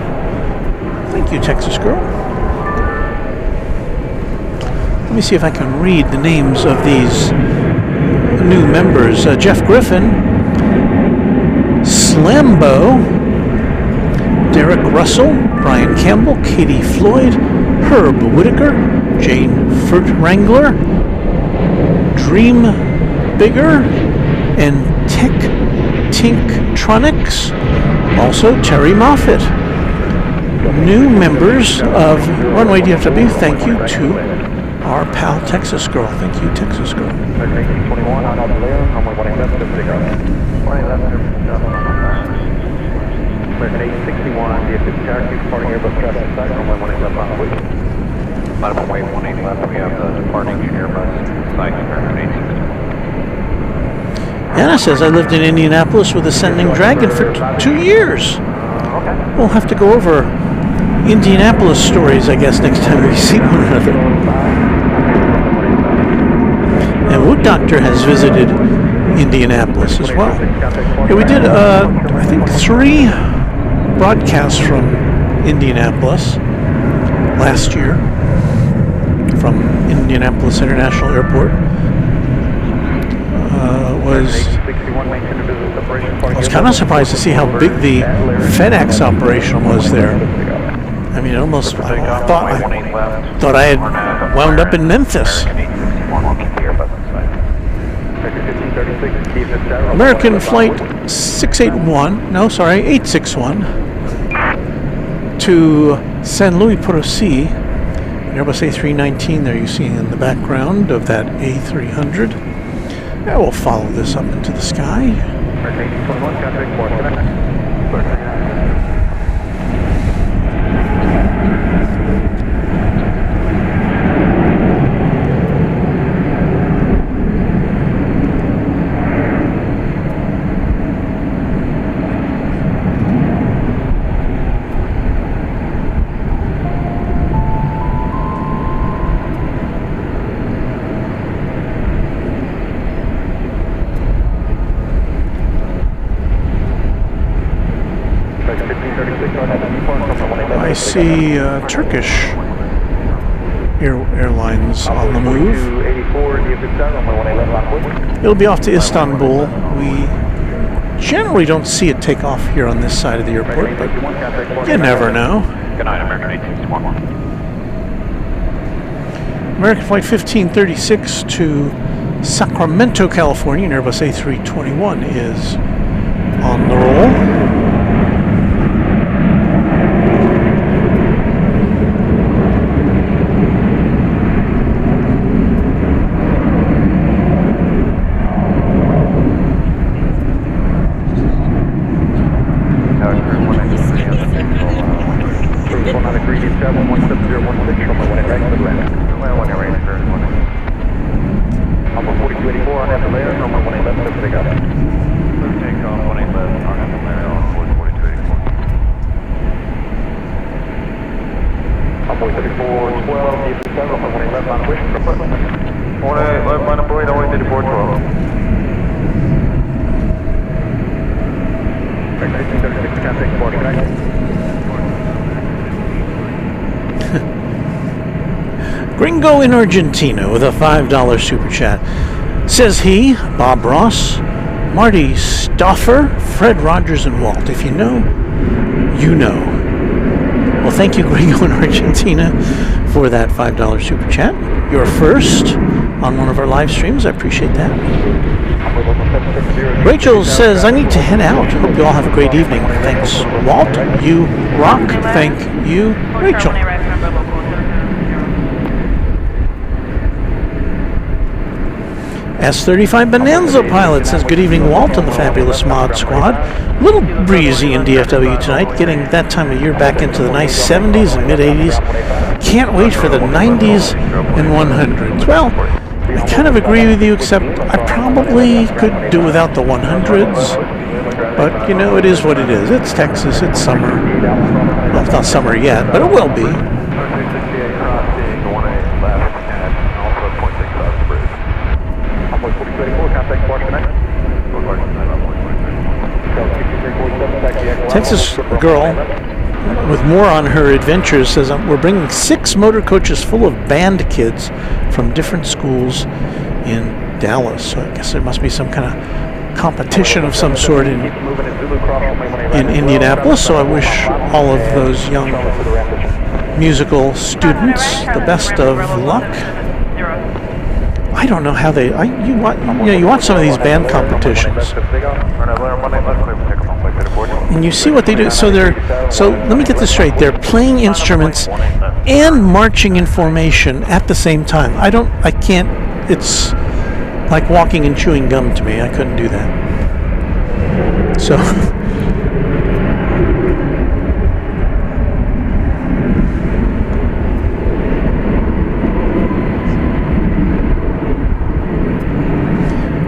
Thank you, Texas Girl. Let me see if I can read the names of these new members. Jeff Griffin, Slambo, Derek Russell, Brian Campbell, Katie Floyd, Herb Whitaker, Jane Furtwrangler, Dream Bigger, and Tinktronics. Also Terry Moffitt. New members of Runway DFW, thank you to Our pal Texas Girl. Thank you, Texas Girl. American 1821, on the layer, runway 18 left, Pacific Ocean. 18 left, American 861, DFW Cherokee, departing Airbus traffic site, runway 18 left on the way. Runway 18 left, we have the departing Airbus site, American 861. Anna says, I lived in Indianapolis with Ascending Dragon for 2 years. We'll have to go over Indianapolis stories, I guess, next time we see one another. And Wood Doctor has visited Indianapolis as well. Yeah, we did, I think, 3 broadcasts from Indianapolis last year, from Indianapolis International Airport. I was kind of surprised to see how big the FedEx operation was there. I mean, almost, I thought I had wound up in Memphis. American Flight 861 to San Luis Potosí, Airbus A319 there you see in the background of that A300. I will follow this up into the sky. I see Turkish Airlines on the move. It'll be off to Istanbul. We generally don't see it take off here on this side of the airport, but you never know. Good night, American 1861. American Flight 1536 to Sacramento, California, an Airbus A321 is on the roll. Gringo in Argentina with a $5 super chat. Says he, Bob Ross, Marty Stauffer, Fred Rogers, and Walt. If you know, you know. Well, thank you, Gringo in Argentina, for that $5 super chat. You're first on one of our live streams. I appreciate that. Rachel says, I need to head out. Hope you all have a great evening. Thanks, Walt. You rock. Thank you, Rachel. S35 Bonanza Pilot says, good evening, Walt and the fabulous Mod Squad. A little breezy in DFW tonight, getting that time of year back into the nice 70s and mid-80s. Can't wait for the 90s and 100s. Well, I kind of agree with you, except I probably could do without the 100s. But, you know, it is what it is. It's Texas, it's summer. Well, it's not summer yet, but it will be. Texas girl with more on her adventures says, we're bringing 6 motor coaches full of band kids from different schools in Dallas. So I guess there must be some kind of competition of some sort in Indianapolis. So I wish all of those young musical students the best of luck. I I don't know how they. You watch some of these band competitions, and you see what they do. So let me get this straight. They're playing instruments and marching in formation at the same time. I can't. It's like walking and chewing gum to me. I couldn't do that. So.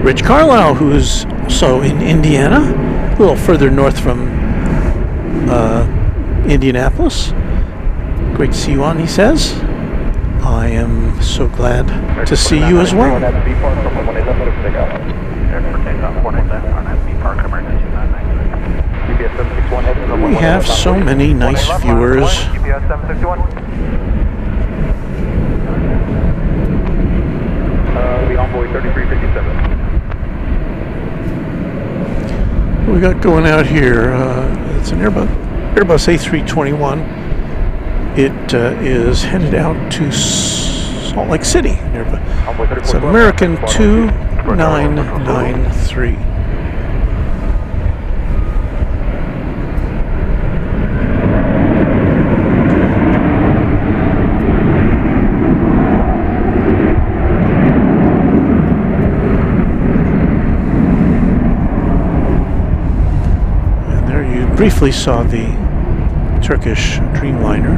Rich Carlisle, who's also in Indiana, a little further north from Indianapolis. Great to see you on, he says. I am so glad to see you as well. We have so many nice viewers. The Envoy 3357. What we got going out here? It's an Airbus A321. It is headed out to Salt Lake City. It's American 2993. Briefly saw the Turkish Dreamliner.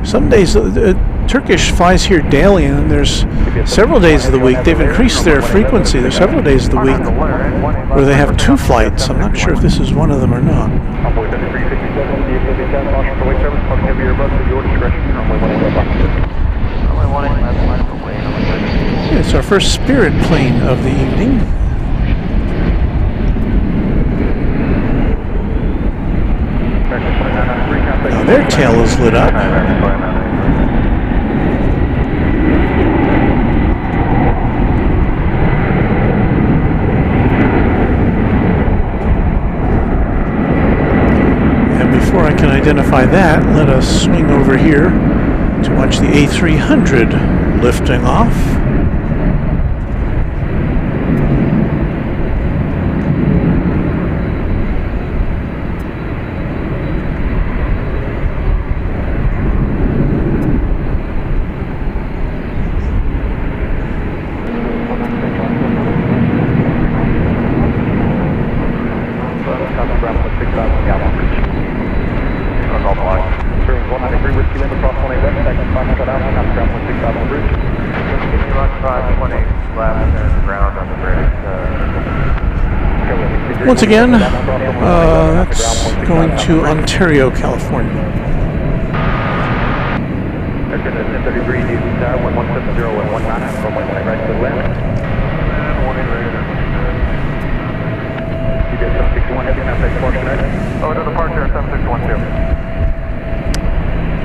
Some days Turkish flies here daily, and there's several days of the week they've increased their frequency. There's several days of the week where they have 2 flights. I'm not sure if this is one of them or not. It's our first Spirit plane of the evening. Now their tail is lit up. And before I can identify that, let us swing over here to watch the A300 lifting off. Once again, that's going to Ontario, California.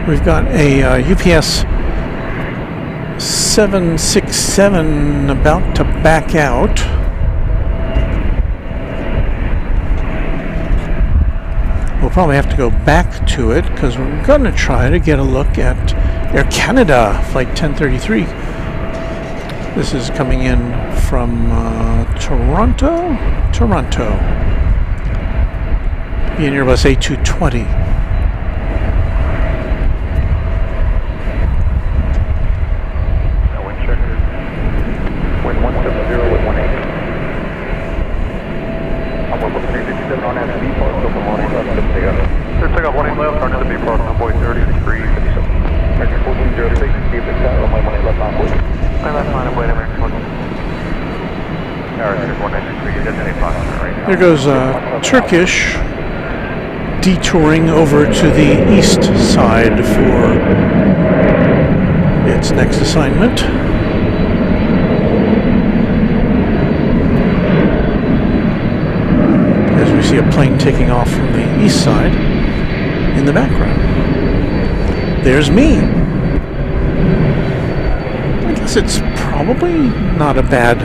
We've got a UPS 767 about to back out. We'll probably have to go back to it because we're going to try to get a look at Air Canada Flight 1033. This is coming in from Toronto. Be an Airbus A220. There goes Turkish detouring over to the east side for its next assignment. As we see a plane taking off from the east side in the background. There's me. I guess it's probably not a bad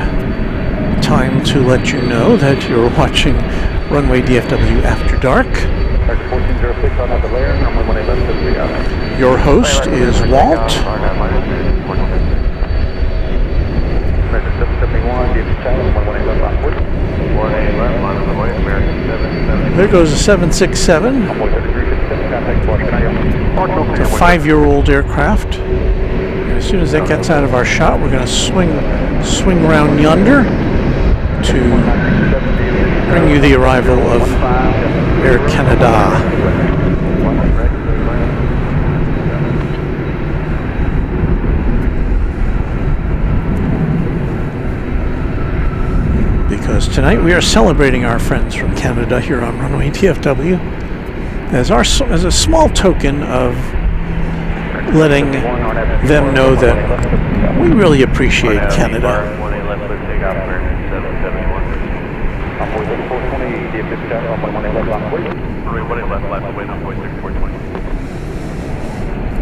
time to let you know that you're watching Runway DFW After Dark. Your host is Walt. There goes a 767. It's a 5-year-old aircraft. And as soon as that gets out of our shot, we're going to swing around yonder to bring you the arrival of Air Canada. Because tonight we are celebrating our friends from Canada here on Runway DFW as a small token of letting them know that we really appreciate Canada.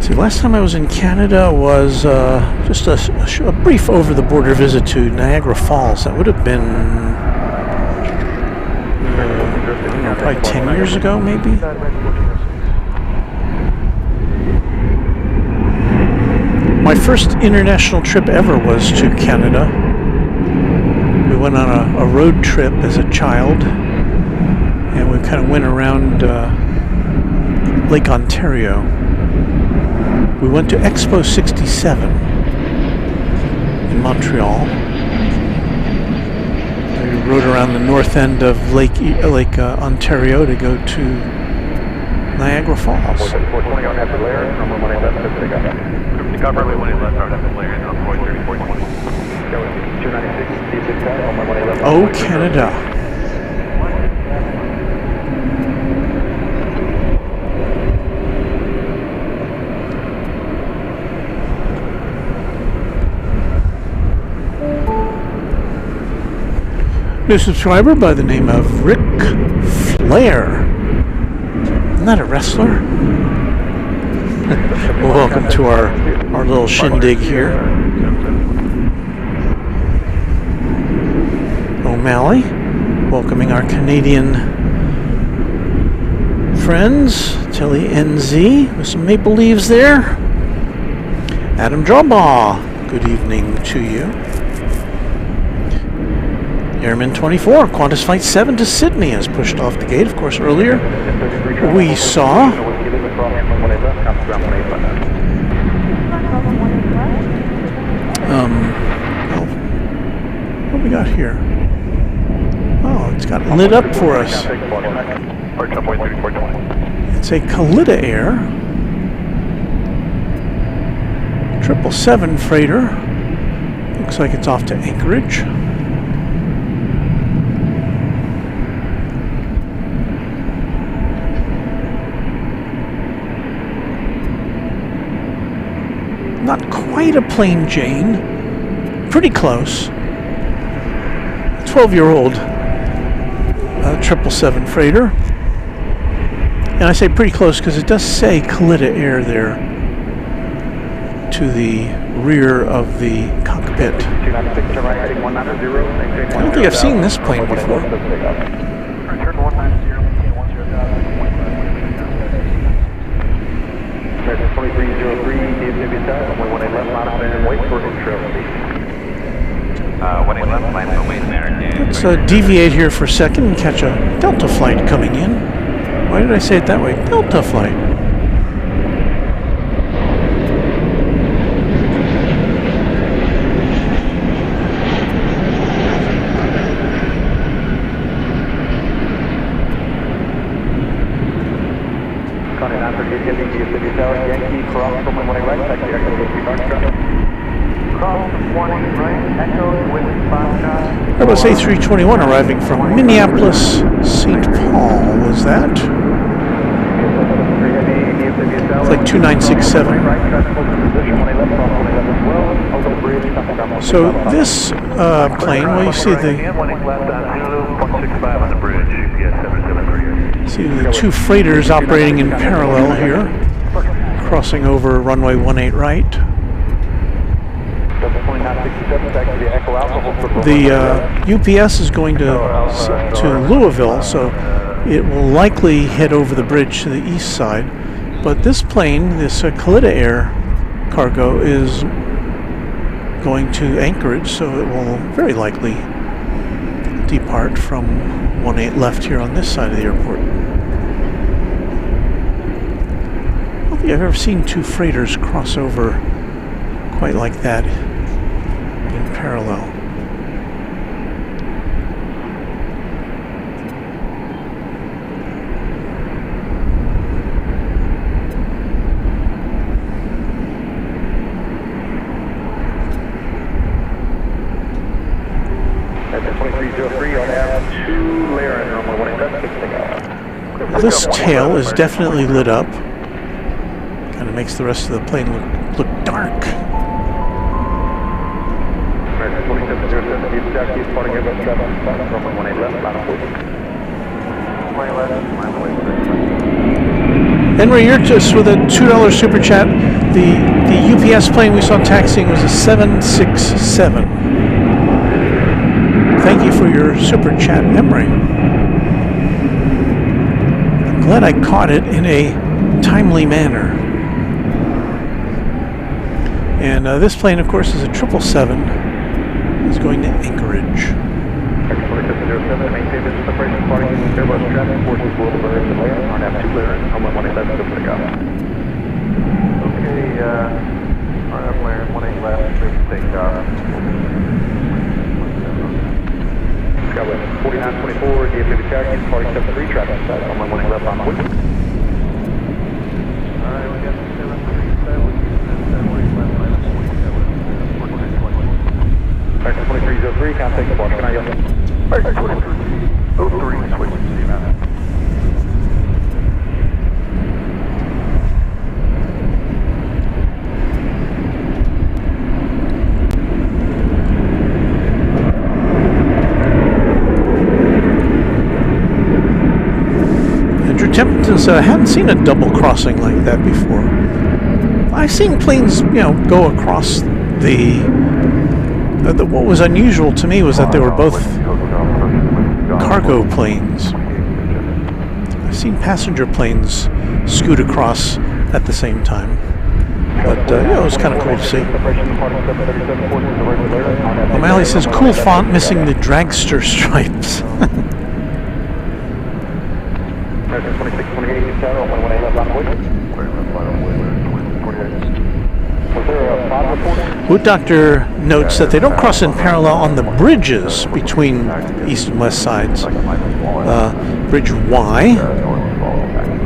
See, last time I was in Canada was just a brief over-the-border visit to Niagara Falls. That would have been, I don't know, probably 10 years ago, maybe? My first international trip ever was to Canada. We went on a road trip as a child, and we kind of went around Lake Ontario. We went to Expo 67 in Montreal. We rode around the north end of Lake Ontario to go to Niagara Falls. Oh, Canada. New subscriber by the name of Rick Flair. Isn't that a wrestler? Well, welcome to our little shindig here. O'Malley, welcoming our Canadian friends. Tilly NZ with some maple leaves there. Adam Drawbaugh, good evening to you. Airman 24, Qantas Flight 7 to Sydney has pushed off the gate. Of course, earlier we saw what we got here? Oh, it's got lit up for us. It's a Kalita Air 777 freighter. Looks like it's off to Anchorage. Not quite a plain Jane, pretty close. 12-year-old 777 freighter. And I say pretty close because it does say Kalita Air there to the rear of the cockpit. I don't think I've seen this plane before. Return 190. 2303, DFW South, runway 18 left, line up and wait for intro. 18 left, line up and wait American. Let's deviate here for a second and catch a Delta flight coming in. Why did I say it that way? Delta flight. Airbus A321 arriving from Minneapolis, St. Paul, was that? It's like 2967. So this plane, well, you see the two freighters operating in parallel here, crossing over runway 18 right. The UPS is going to Louisville, so it will likely head over the bridge to the east side. But this plane, this Kalitta Air cargo, is going to Anchorage, so it will very likely depart from 18 left here on this side of the airport. I don't think I've ever seen two freighters cross over quite like that in parallel. This tail is definitely lit up. Kind of makes the rest of the plane look dark. Henry, you're just with a $2 super chat. The UPS plane we saw taxiing was a 767. Thank you for your super chat, Emery. I'm glad I caught it in a timely manner. And this plane, of course, is a 777. It's going to Anchorage. Skyway 4924, DFW Cherokee, departing 73, traffic inside, on 18 left on Wood. Alright, we got 2303, contact the box, can I yell? 2303, switch to see now. Templeton's hadn't seen a double crossing like that before. I've seen planes, go across the what was unusual to me was that they were both cargo planes. I've seen passenger planes scoot across at the same time. But, it was kind of cool to see. O'Malley says, cool font missing the dragster stripes. Wood Doctor notes that they don't cross in parallel on the bridges between east and west sides. Bridge Y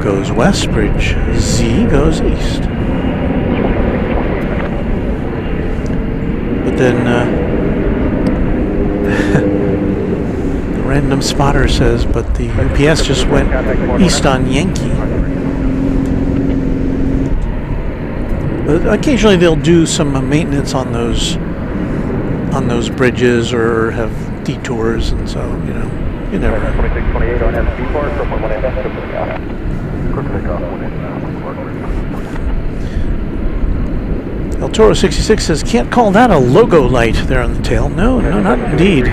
goes west, bridge Z goes east. But then the random spotter says, but the UPS just went east on Yankee. But occasionally they'll do some maintenance on those bridges or have detours, and so you never know. 2628 on SB Park from 18 left. El Toro 66 says, can't call that a logo light there on the tail. No, not indeed.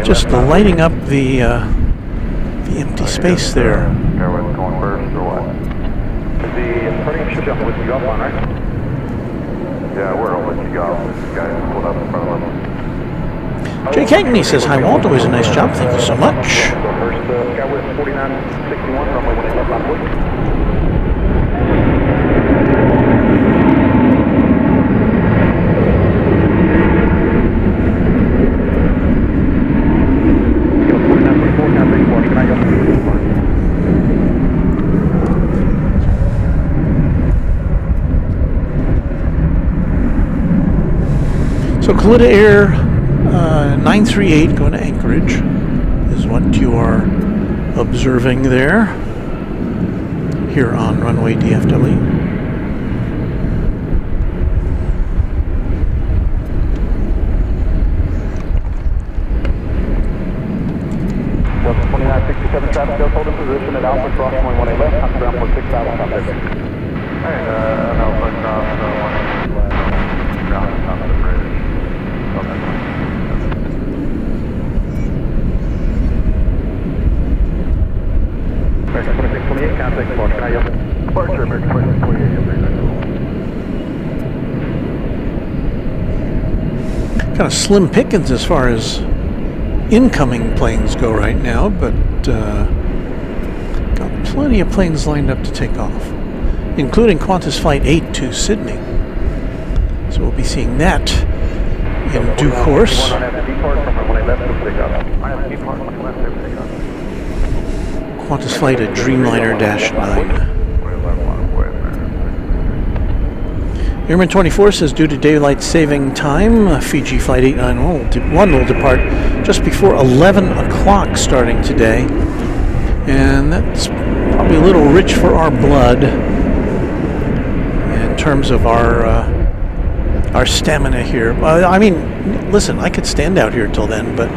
Just the lighting up the empty space there. Airways going first or what? The parting should jump with you up on, right? Yeah, we're on with you go. This guy's pulled up in front of us. Jake Hagney says, hi Walt, always a nice job. Thank you so much. First, Skyway 4961, runway 18 left on Wood. So Kalitta Air 938 going to Anchorage is what you are observing there here on Runway DFW. Delta 2967 traffic, just hold in position at Alpha Cross 118 left, on ground for 6 hours, stop there. Alright, Alpha Cross 118 left, ground on the bridge. contact for departure, American 28. Kind of slim pickings as far as incoming planes go right now, but got plenty of planes lined up to take off, including Qantas Flight 8 to Sydney. So we'll be seeing that in due course. Qantas Flight, a Dreamliner -9. Airman 24 says due to daylight saving time, Fiji Flight 891 will depart just before 11 o'clock starting today. And that's probably a little rich for our blood in terms of our stamina here. I mean, listen, I could stand out here till then, but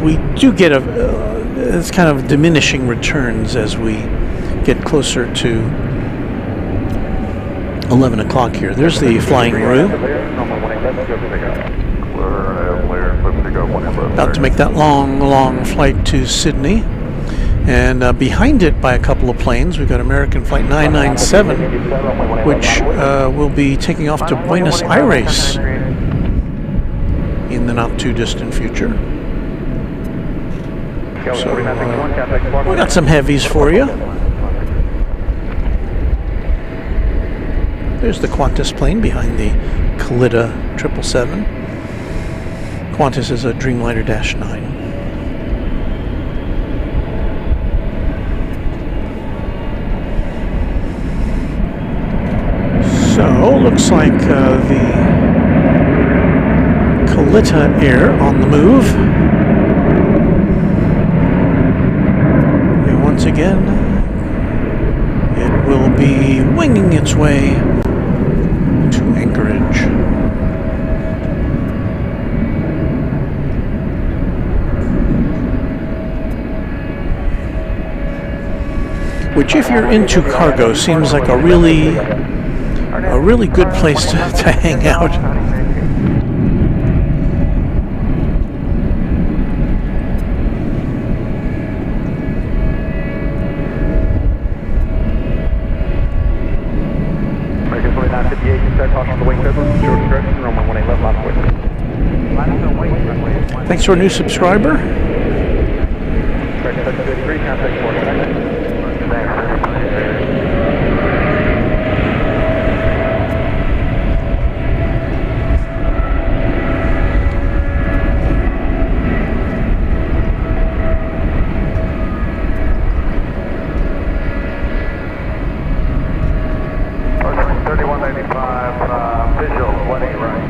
we do get it's kind of diminishing returns as we get closer to 11 o'clock here. There's the flying Roo. About to make that long flight to Sydney. And behind it by a couple of planes, we've got American Flight 997, which will be taking off to Buenos Aires in the not too distant future. So we got some heavies for you. There's the Qantas plane behind the Kalitta 777. Qantas is a Dreamliner -9. So, looks like the Kalitta Air on the move. And once again, it will be winging its way to Anchorage. Which, if you're into cargo, seems like a really good place to hang out. American 2958, set off on the wing cover, short direction, runway 18 left, line away. Thanks to our new subscriber. American 33, contact for visual, 18 right.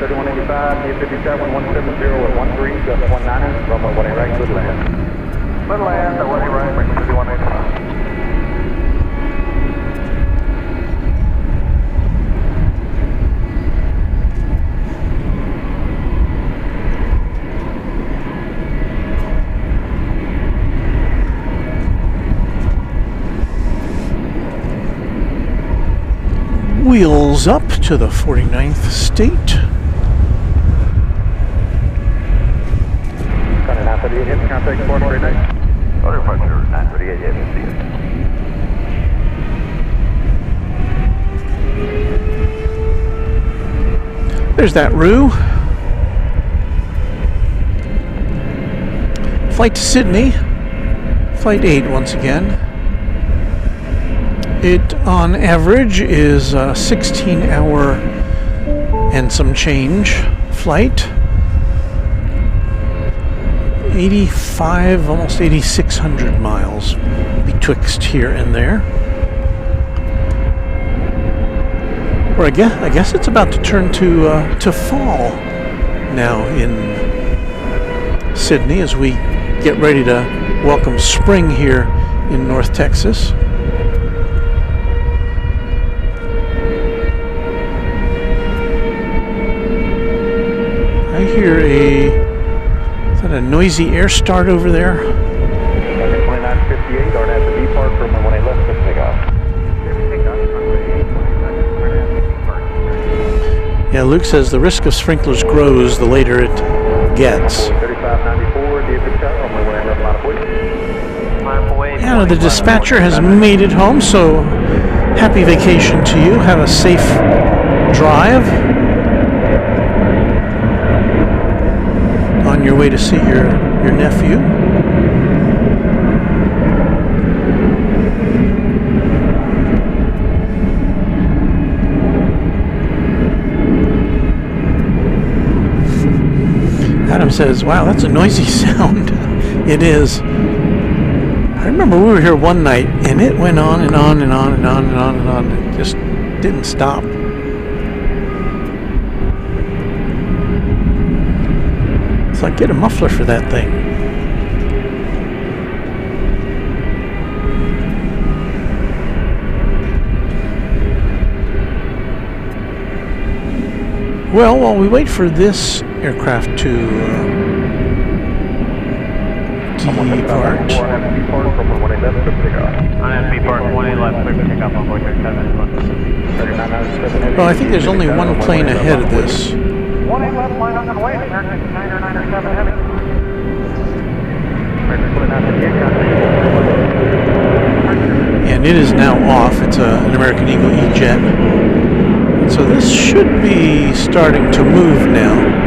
3185, DFW 170 at 13, just 19, runway 18 right, good land. Good land, 18 right, 3185. Wheels up to the 49th state. Contact 439. Other departure 938, yes, see it. There's that Roo. Flight to Sydney. Flight 8 once again. It, on average, is a 16-hour and some change flight. 85, almost 8,600 miles between betwixt here and there. Or I guess it's about to turn to fall now in Sydney as we get ready to welcome spring here in North Texas. I hear is that a noisy air start over there? 2958, or at the depart from when I left the takeoff. Yeah, Luke says the risk of sprinklers grows the later it gets. 3594, DFW on my way left line of And the dispatcher has made it home, so happy vacation to you. Have a safe drive on your way to see your nephew. Adam says, wow, that's a noisy sound. It is. I remember we were here one night and it went on and on and on and on and on and on. It just didn't stop. It's like, get a muffler for that thing. Well, while we wait for this aircraft to depart. Well, I think there's only one plane ahead of this. And it is now off. It's an American Eagle E-Jet. So this should be starting to move now.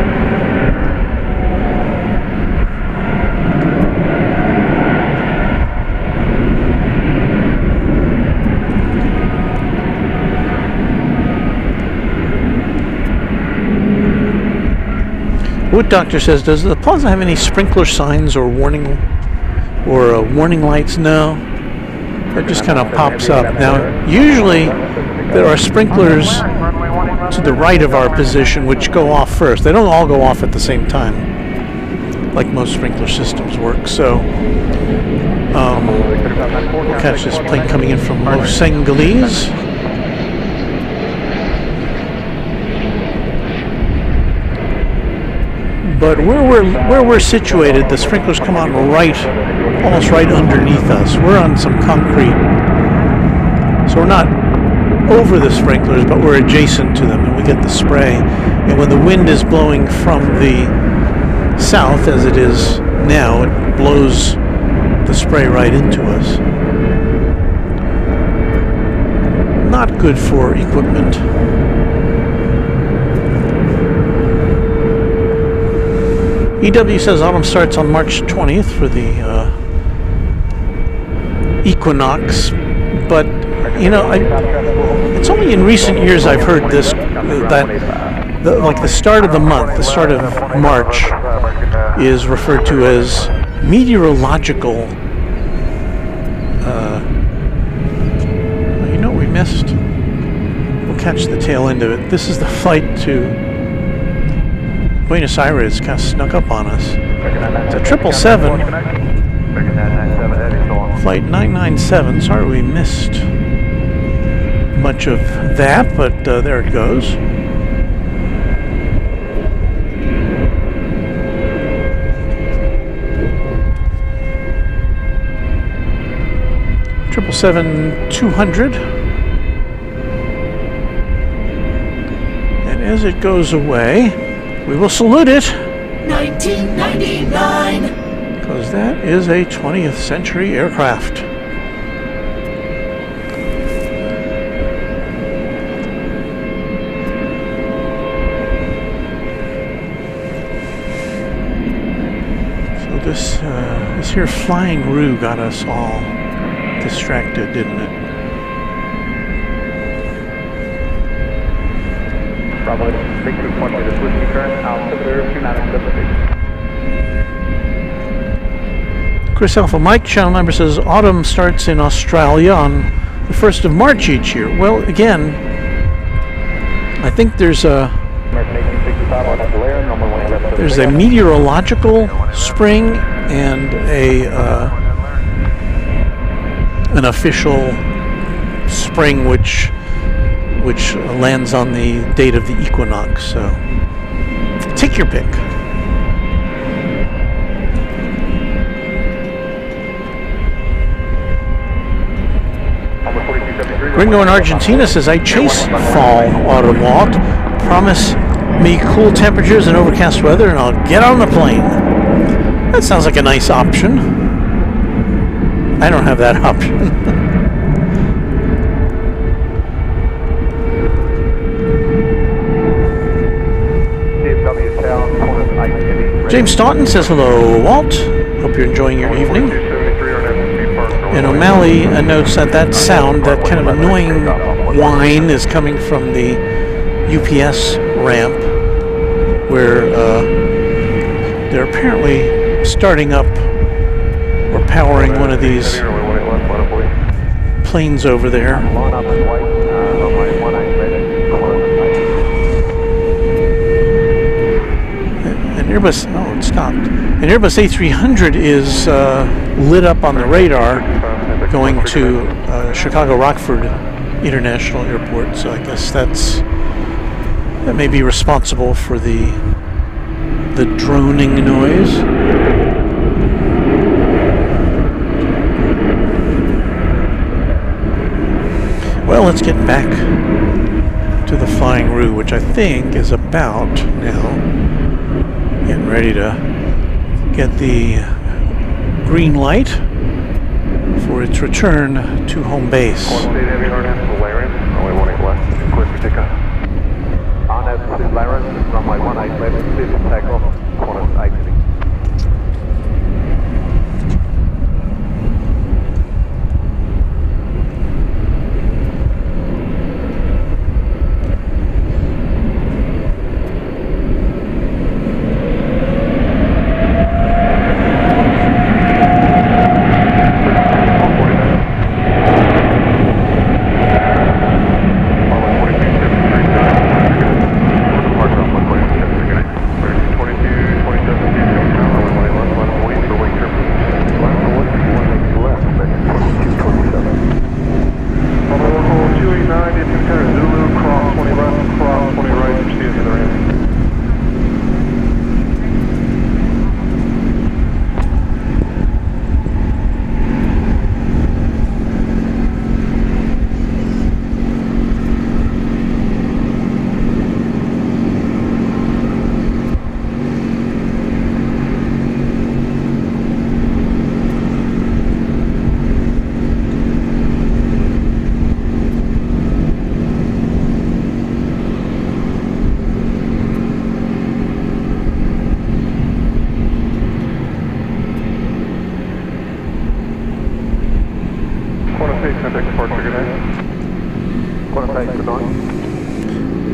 Wood Doctor says, does the Plaza have any sprinkler signs or warning lights? No. That just kind of pops up. Now, usually there are sprinklers to the right of our position which go off first. They don't all go off at the same time, like most sprinkler systems work. So we'll catch this plane coming in from Los Angeles. But where we're situated, the sprinklers come on almost right underneath us. We're on some concrete, so we're not over the sprinklers, but we're adjacent to them, and we get the spray. And when the wind is blowing from the south, as it is now, it blows the spray right into us. Not good for equipment. EW says autumn starts on March 20th for the equinox, but you know, it's only in recent years I've heard this, like the start of the month, the start of March, is referred to as meteorological. You know what we missed? We'll catch the tail end of it. This is the flight to Buenos Aires. Kind of snuck up on us. It's a 777, flight 997. Sorry we missed much of that, but there it goes. Triple 7-200, and as it goes away, we will salute it. 1999. Because that is a 20th century aircraft. So this here flying roux got us all distracted, didn't it? Bravo, 62.2 to switching current, altimeter 2970. Chris Alpha Mike, channel member, says autumn starts in Australia on the 1st of March each year. Well, again, I think there's a meteorological spring and an official spring which lands on the date of the equinox. So take your pick. Gringo in Argentina says, I chase fall, autumn, Walt. Promise me cool temperatures and overcast weather and I'll get on the plane. That sounds like a nice option. I don't have that option. DFW Town, corner 880. James Staunton says hello, Walt. Hope you're enjoying your evening. And O'Malley notes that that sound, that kind of annoying whine, is coming from the UPS ramp, where they're apparently starting up or powering one of these planes over there. An Airbus, oh, it stopped. An Airbus A300 is lit up on the radar going to Chicago Rockford International Airport, so I guess that may be responsible for the droning noise. Well, let's get back to the Flying Roo, which I think is about now getting ready to get the green light for its return to home base. Runway 18 left, clear for takeoff, corner 880.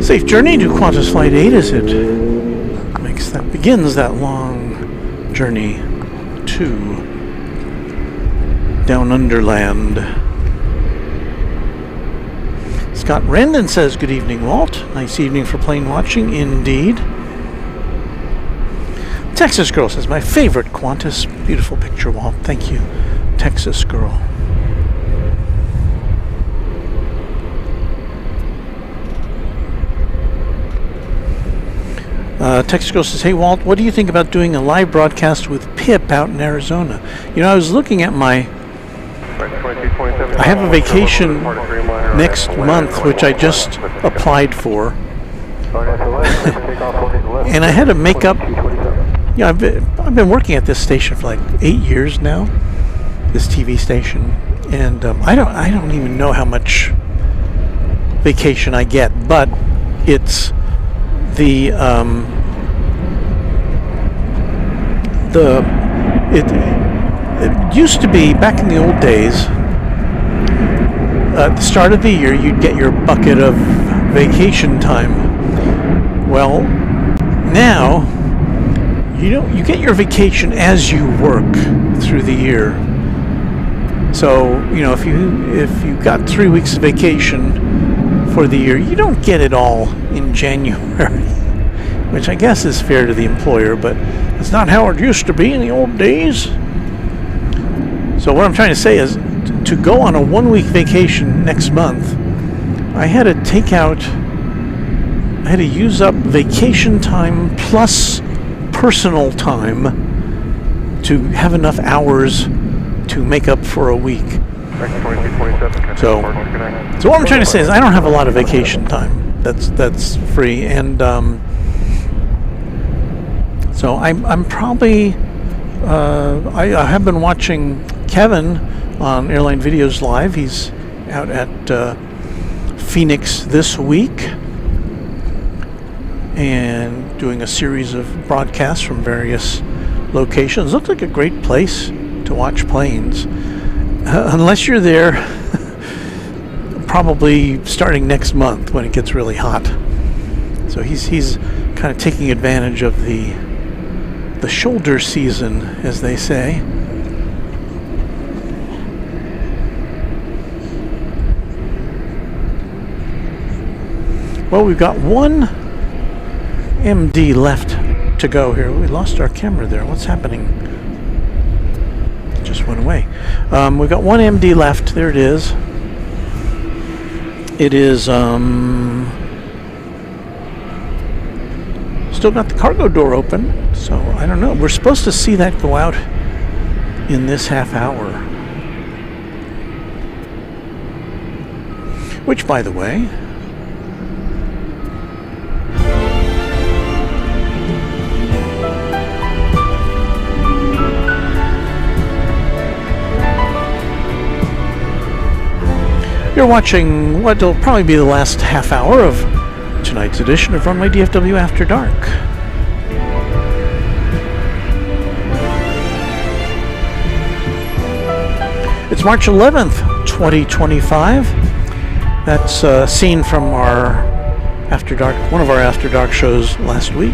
Safe journey to Qantas Flight 8 as it begins that long journey to Down Underland. Scott Rendon says, good evening, Walt. Nice evening for plane watching, indeed. Texas Girl says, my favorite Qantas. Beautiful picture, Walt. Thank you, Texas Girl. Texas Girl says, hey Walt, what do you think about doing a live broadcast with Pip out in Arizona? You know, I was looking at I have a vacation next month, which I just applied for. And I had to make up, yeah, I've been working at this station for like 8 years now, this TV station. And I don't even know how much vacation I get, but it's it used to be, back in the old days, at the start of the year you'd get your bucket of vacation time. Well, now you get your vacation as you work through the year. So, you know, if you got 3 weeks of vacation for the year, you don't get it all in January, which I guess is fair to the employer, but it's not how it used to be in the old days. So what I'm trying to say is, to go on a 1 week vacation next month, I had to use up vacation time plus personal time to have enough hours to make up for a week. So what I'm trying to say is, I don't have a lot of vacation time that's free, and so I'm probably I have been watching Kevin on Airline Videos Live. He's out at Phoenix this week and doing a series of broadcasts from various locations. Looks like a great place to watch planes. Unless you're there probably starting next month when it gets really hot. So he's kind of taking advantage of the shoulder season, as they say. Well, we've got one MD left to go here. We lost our camera there. What's happening? It just went away. We've got one MD left. There it is. It is still got the cargo door open, so I don't know. We're supposed to see that go out in this half hour. Which, by the way, you're watching what will probably be the last half hour of tonight's edition of Runway DFW After Dark. It's March 11th, 2025. That's a scene from our After Dark, one of our After Dark shows last week.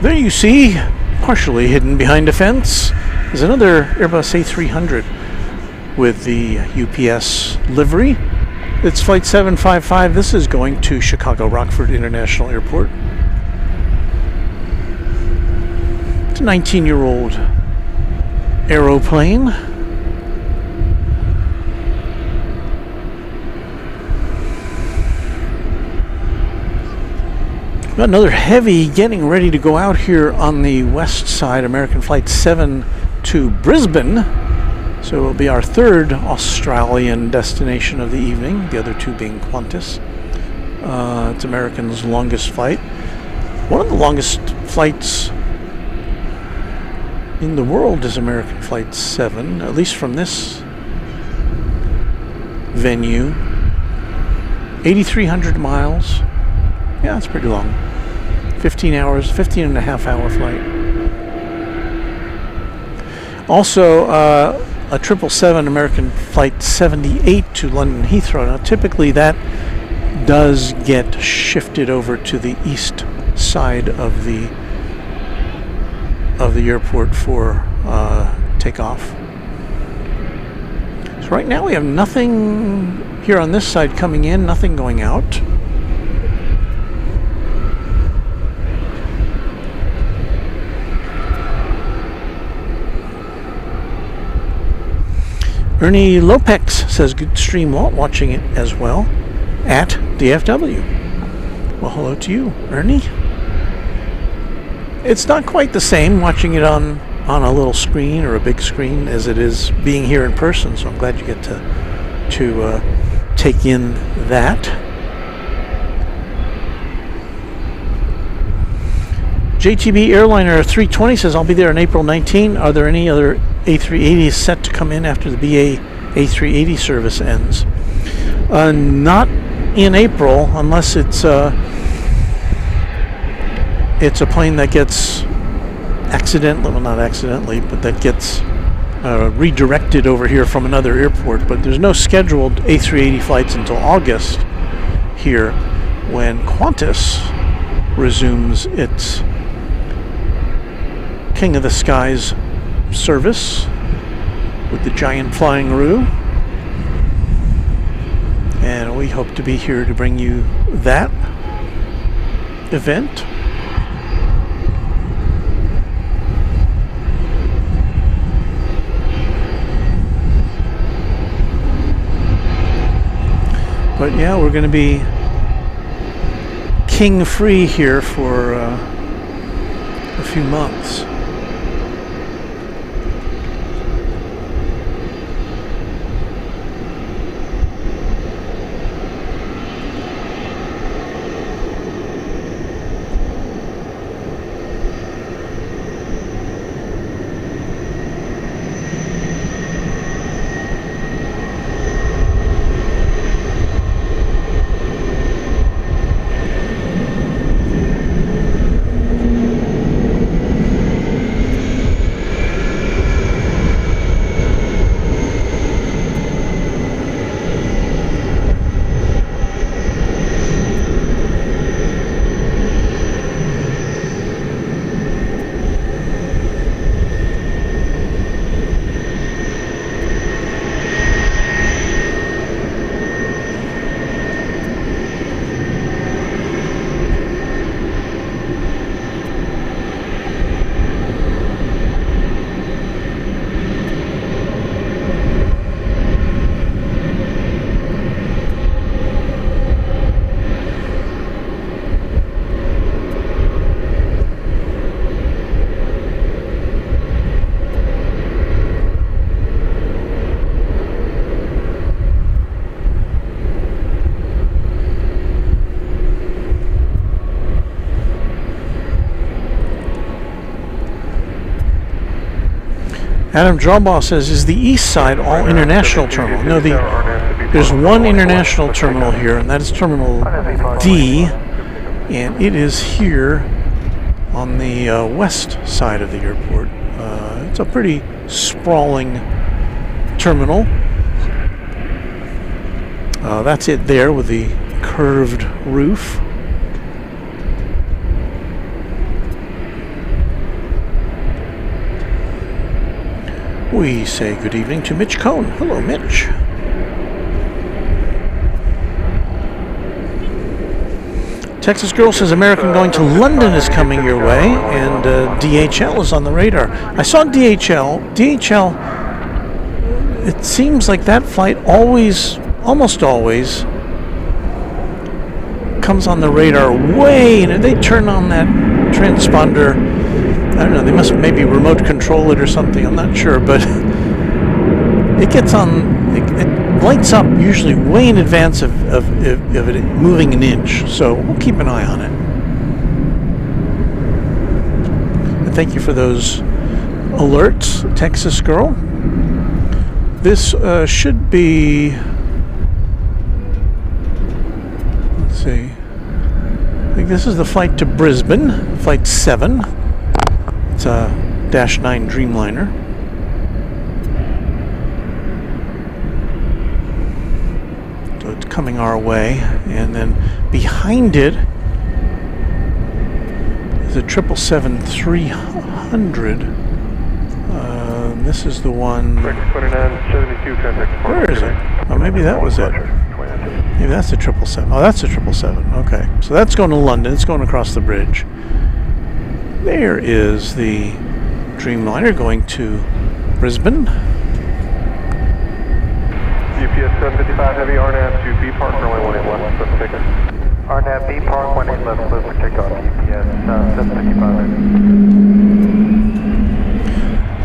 There you see, partially hidden behind a fence, is another Airbus A300 with the UPS livery. It's Flight 755. This is going to Chicago Rockford International Airport. It's a 19-year-old aeroplane. Got another heavy getting ready to go out here on the west side, American Flight 7 to Brisbane. So it will be our third Australian destination of the evening, the other two being Qantas. It's American's longest flight. One of the longest flights in the world is American Flight 7, at least from this venue. 8,300 miles. Yeah, it's pretty long. 15 hours, 15 and a half hour flight. Also, a 777 American Flight 78 to London Heathrow. Now, typically that does get shifted over to the east side of the airport for takeoff. So right now we have nothing here on this side coming in, nothing going out. Ernie Lopex says, good stream, Walt, watching it as well at DFW. Well, hello to you, Ernie. It's not quite the same watching it on a little screen or a big screen as it is being here in person, so I'm glad you get to take in that. JTB Airliner 320 says, I'll be there on April 19. Are there any other A380s set to come in after the BA A380 service ends? Not in April, unless it's a plane that gets accidentally, well, not accidentally, but that gets redirected over here from another airport. But there's no scheduled A380 flights until August here, when Qantas resumes its King of the Skies service with the giant flying roux, and we hope to be here to bring you that event. But yeah, we're going to be king free here for a few months. Adam Drawbaugh says, is the east side all international terminal? No, there's one international terminal here, and that is Terminal D, and it is here on the west side of the airport. It's a pretty sprawling terminal. That's it there with the curved roof. We say good evening to Mitch Cohn. Hello, Mitch. Texas Girl says American going to London is coming your way, and DHL is on the radar. I saw DHL. DHL, it seems like that flight almost always, comes on the radar way, and they turn on that transponder. I don't know, they must maybe remote control it or something, I'm not sure, but it gets on, it lights up usually way in advance of it moving an inch, so we'll keep an eye on it. And thank you for those alerts, Texas Girl. This should be, let's see, I think this is the flight to Brisbane, flight 7. It's a -9 Dreamliner. So it's coming our way, and then behind it is a 777-300. This is the one. Where is it? Oh, maybe that was it. Maybe that's the 777. Oh, that's the 777. Okay, so that's going to London. It's going across the bridge. There is the Dreamliner going to Brisbane. UPS 755 Heavy RNAV to B Park, runway 18 left, clear for takeoff. RNAV B Park, 18 left, clear for takeoff, UPS 755.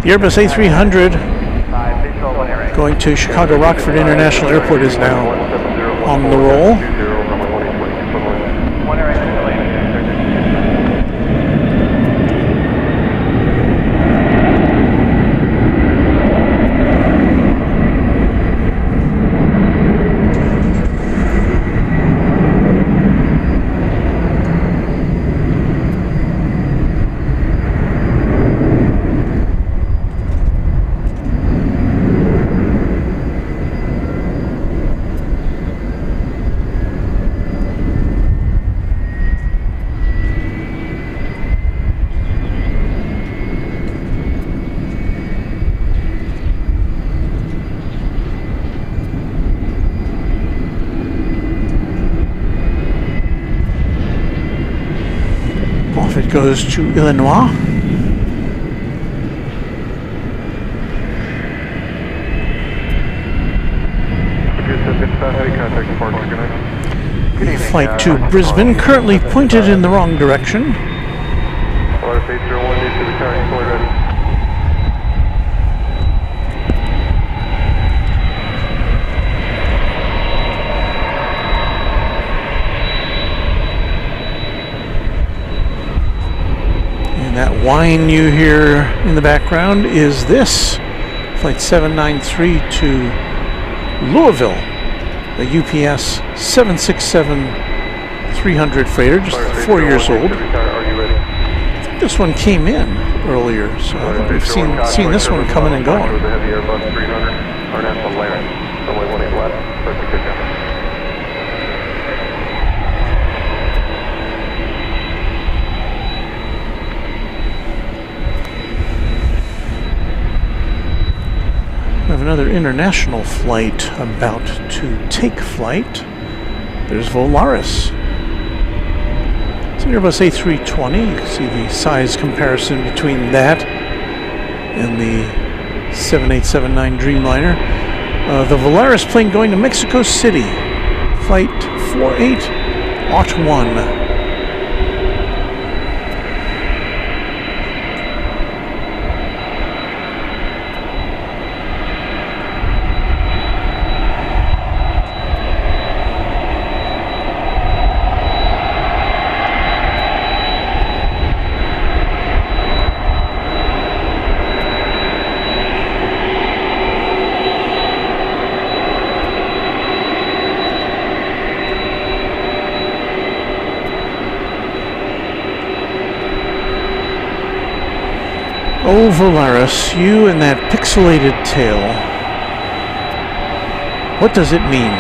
The Airbus A300 going to Chicago Rockford International Airport is now on the roll. It goes to Illinois. UPS Flight to Brisbane, currently pointed in the wrong direction. And that whine you hear in the background is this, Flight 793 to Louisville, the UPS 767-300 freighter, just 4 years old. I think this one came in earlier, so I think we've seen this one coming and going. We have another international flight about to take flight. There's Volaris. It's an Airbus A320. You can see the size comparison between that and the 7879 Dreamliner. The Volaris plane going to Mexico City. Flight 48-01. Oh, Volaris, you and that pixelated tail. What does it mean?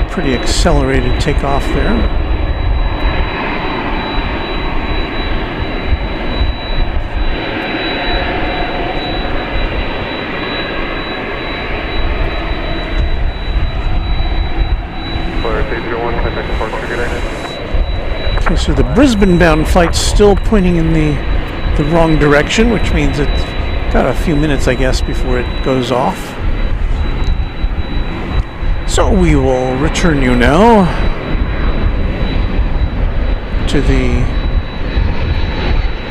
Pretty accelerated takeoff there. Okay, so the Brisbane-bound flight's still pointing in the wrong direction, which means it's got a few minutes, I guess, before it goes off. So we will return you now to the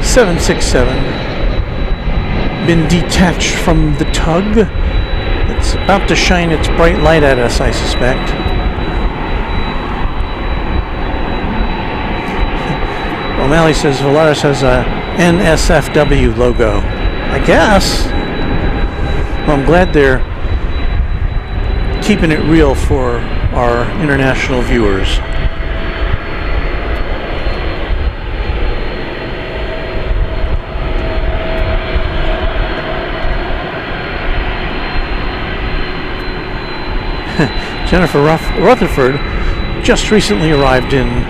767. Been detached from the tug. It's about to shine its bright light at us, I suspect. O'Malley says Volaris has a NSFW logo. I guess. Well, I'm glad they're keeping it real for our international viewers. Jennifer Rutherford just recently arrived in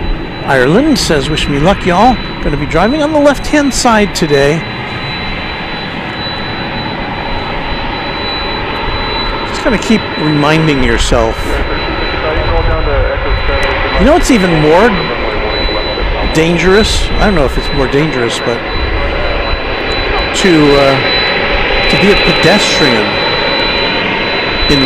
Ireland, says, wish me luck, y'all. Going to be driving on the left-hand side today. Kind of keep reminding yourself. You know what's even more dangerous? I don't know if it's more dangerous, but to be a pedestrian in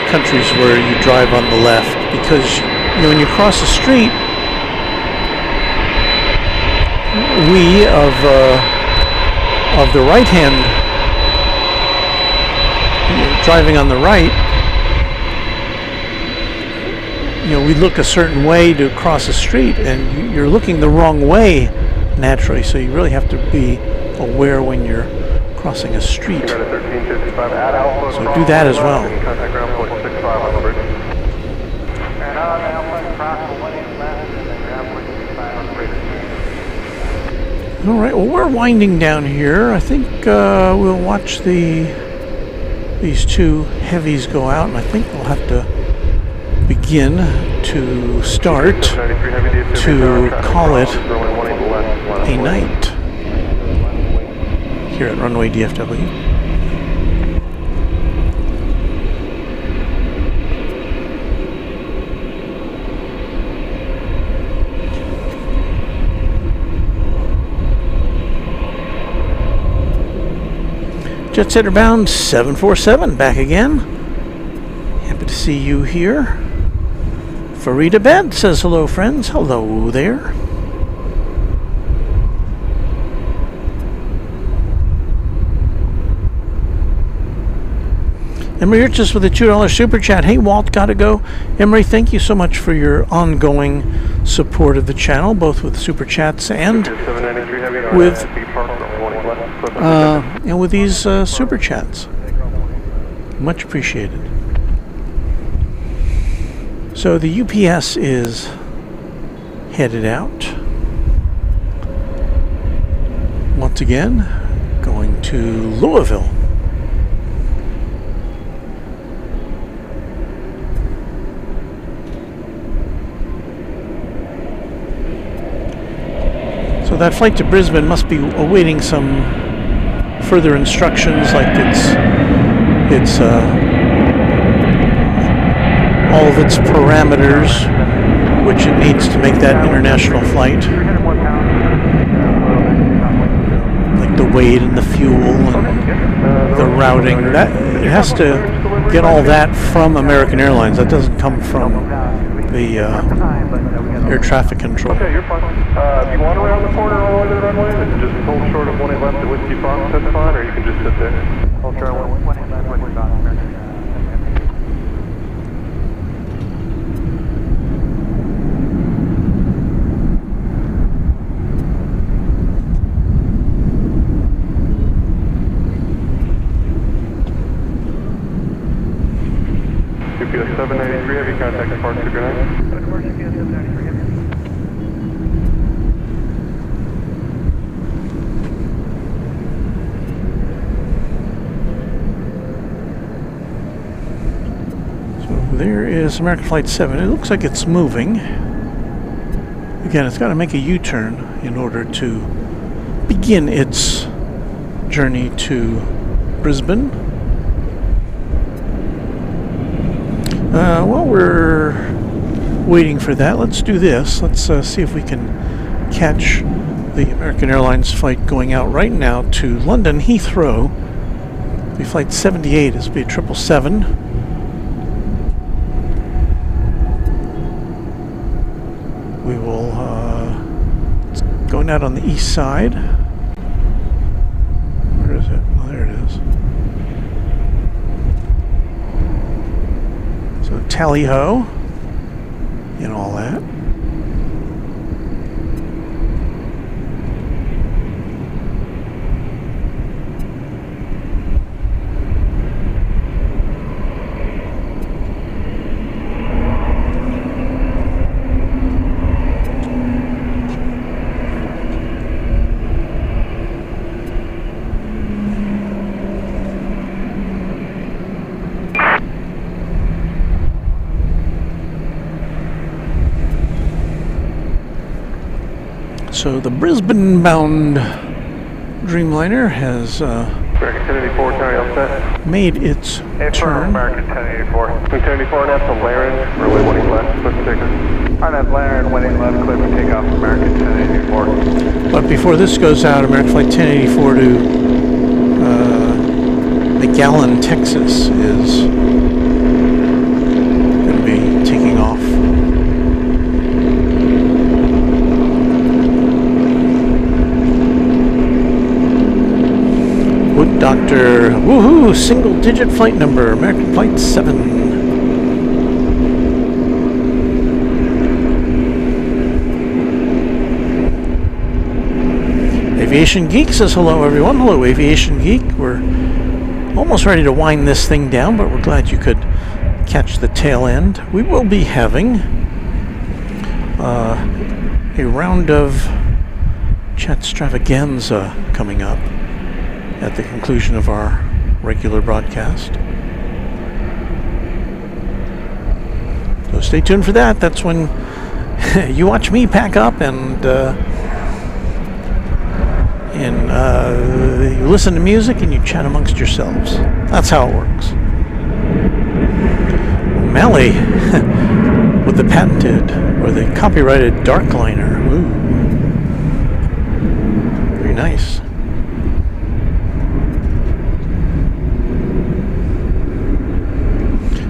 countries where you drive on the left, because when you cross the street, we of the right hand. Driving on the right, we look a certain way to cross the street, and you're looking the wrong way naturally, so you really have to be aware when you're crossing a street. So do that as well. All right, well, we're winding down here. I think we'll watch these two heavies go out, and I think we'll have to begin to start to call it a night here at Runway DFW. Jet Setter bound 747 back again. Happy to see you here. Farida Bed says hello, friends. Hello there. Emery Richards with a $2 super chat. Hey, Walt, gotta go. Emery, thank you so much for your ongoing support of the channel, both with super chats and with these super chats. Much appreciated. So the UPS is headed out. Once again, going to Louisville. So that flight to Brisbane must be awaiting some further instructions, like it's all of its parameters, which it needs to make that international flight, like the weight and the fuel and the routing. That it has to get all that from American Airlines. That doesn't come from the air traffic control. Okay, you're fine. If you want to round the corner all the way to the runway, then just hold short of 18 left at Whiskey Fox, that's fine, or you can just sit there. Hold short of 18 left, Whiskey Fox. UPS 793, have you contacted departure, good night? There is American Flight 7. It looks like it's moving. Again, it's got to make a U-turn in order to begin its journey to Brisbane. While we're waiting for that, let's do this. Let's see if we can catch the American Airlines flight going out right now to London Heathrow. The flight 78 is be 777. We will, it's going out on the east side. Where is it? Oh, there it is. So tally-ho and all that. So the Brisbane-bound Dreamliner has made its turn. American 1084. 1084 and that's a Laren, runway 18 left, let's take it. Alright, Laren, 18 left, clear for takeoff, American 1084. But before this goes out, American Flight 1084 to McAllen, Texas is going to be taking off. Wood Doctor, woohoo, single digit flight number, American Flight 7. Aviation Geek says hello, everyone. Hello, Aviation Geek. We're almost ready to wind this thing down, but we're glad you could catch the tail end. We will be having a round of chat extravaganza coming up at the conclusion of our regular broadcast. So stay tuned for that. That's when you watch me pack up and you listen to music and you chat amongst yourselves. That's how it works. Melly with the patented or the copyrighted darkliner. Ooh. Very nice.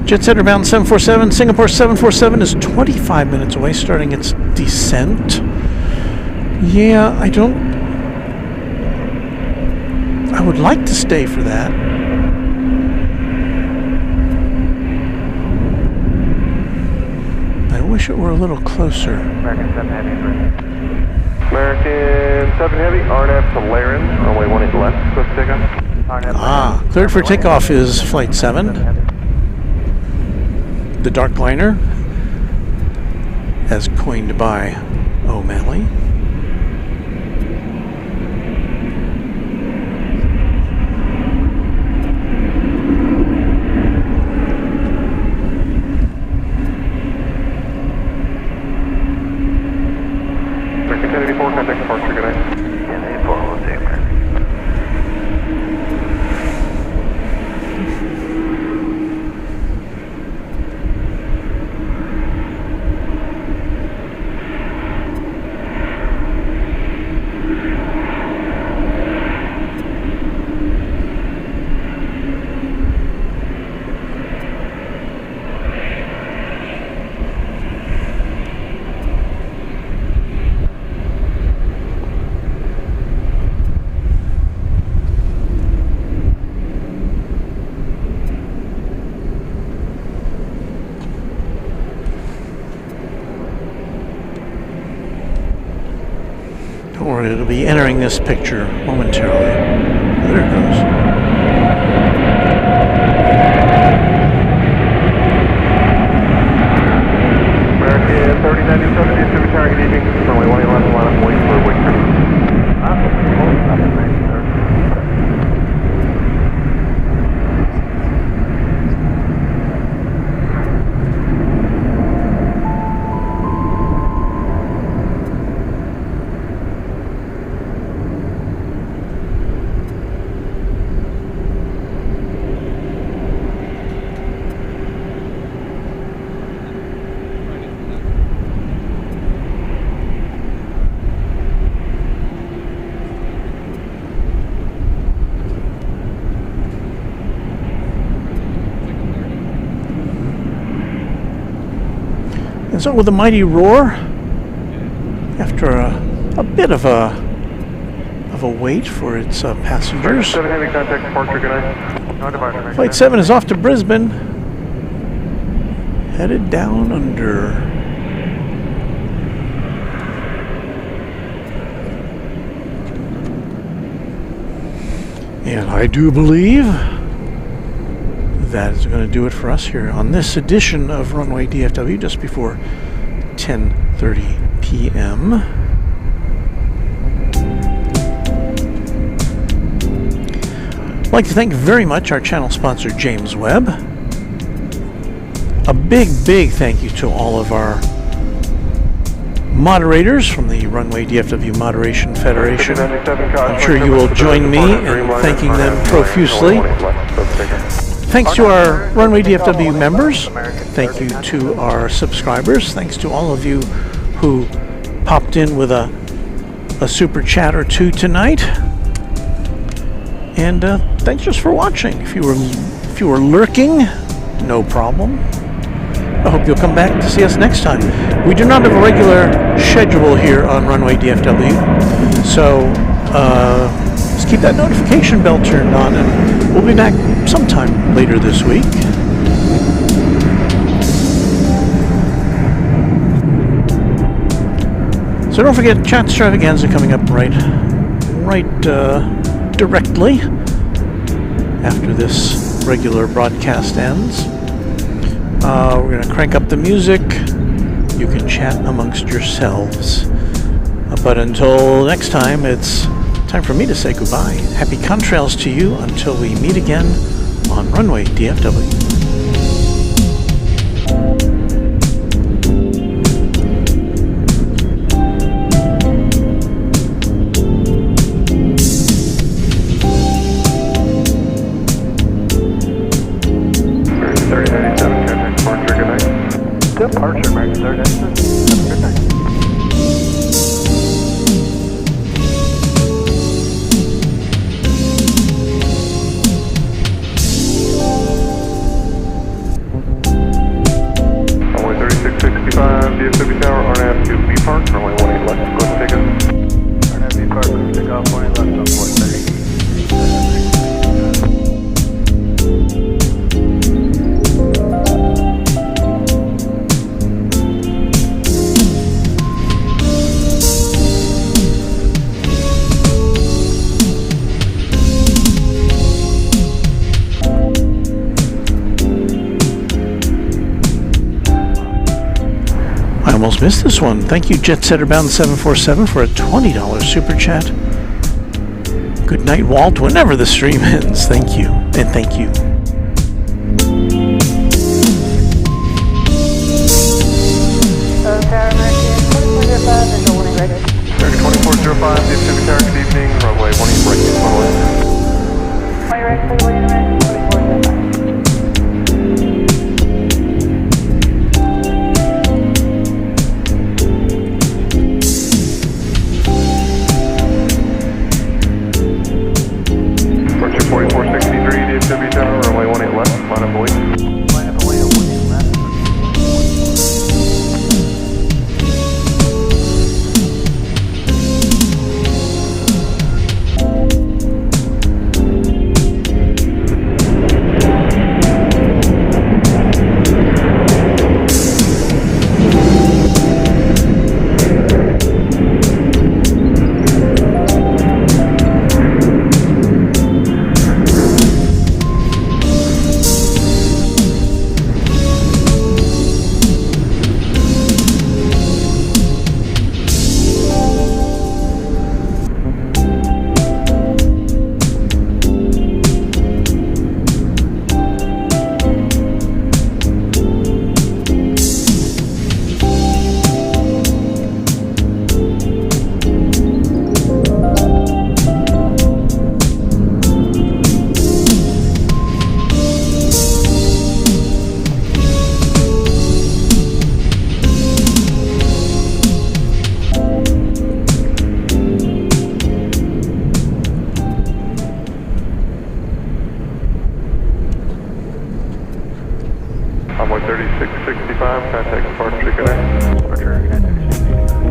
Jet Center bound 747. Singapore 747 is 25 minutes away, starting its descent. Yeah, I would like to stay for that. I wish it were a little closer. American 7 Heavy is ready. American 7 Heavy, RNAV to Laren, runway 18 left, close to takeoff. Cleared for takeoff is Flight 7. The darkliner, as coined by O'Malley. American 1084, contact departure, good night. 1084, we'll see you, American. Don't worry, it'll be entering this picture momentarily. There it goes. American 3097, DFW Tower, good evening. Runway 18 left, line up, wait for wait for. And so with a mighty roar, after a bit of a wait for its passengers, 7 Heavy, contact departure, good night. No departure. Flight 7 is off to Brisbane, headed down under. And I do believe that is going to do it for us here on this edition of Runway DFW, just before 10:30 p.m. I'd like to thank very much our channel sponsor, James Webb. A big thank you to all of our moderators from the Runway DFW Moderation Federation. I'm sure you will join me in thanking them profusely. Thanks to our Runway DFW members. Thank you to our subscribers. Thanks to all of you who popped in with a super chat or two tonight. And thanks just for watching. If you were lurking, no problem. I hope you'll come back to see us next time. We do not have a regular schedule here on Runway DFW, so just keep that notification bell turned on, and we'll be back sometime later this week. So don't forget Chat Extravaganza coming up right directly after this regular broadcast ends. We're going to crank up the music. You can chat amongst yourselves. But until next time, it's time for me to say goodbye. Happy contrails to you until we meet again on Runway DFW. Departure, American 3097. Have a good night. Runway 3665, DFW Tower, RNAV to B Park, runway 18 left, go ahead and take us. RNAV B Park, take off 20 left on 430. I almost missed this one. Thank you, Jet Setter Bound 747, for a $20 super chat. Good night, Walt, whenever the stream ends. Thank you, and thank you. Tower American 2405, visual 1 ready. American 2405, DFW Tower, good evening, runway 18 right, 20 ready, for William American 2405. Departure 4463, DFW Tower, runway 18 left, line up away. Line up away at 18 left. Runway 3665, contact departure, good night. Departure, United 685.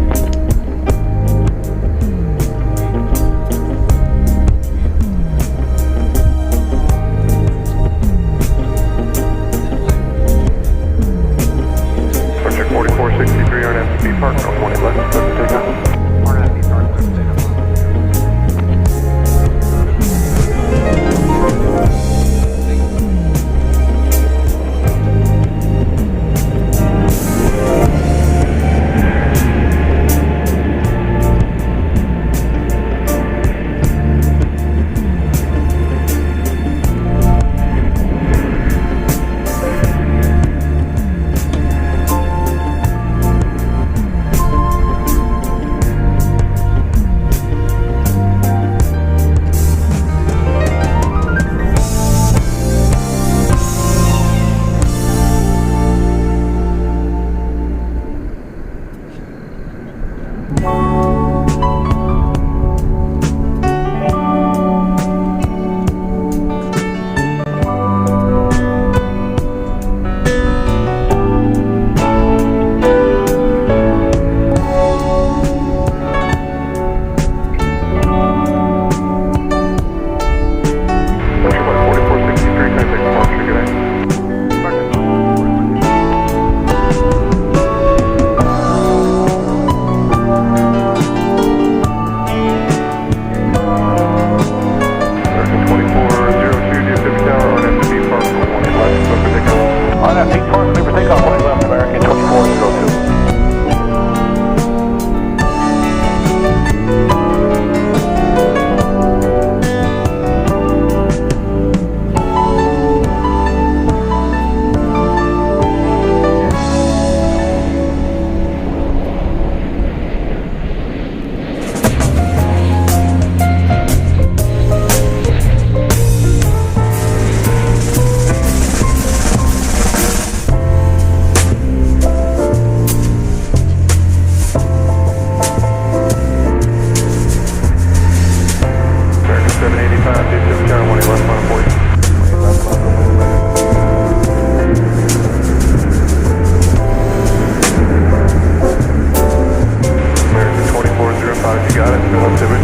Departure 4463, RNAV B Park, runway 18 left, go ahead and take us. RNAV B Park, take off.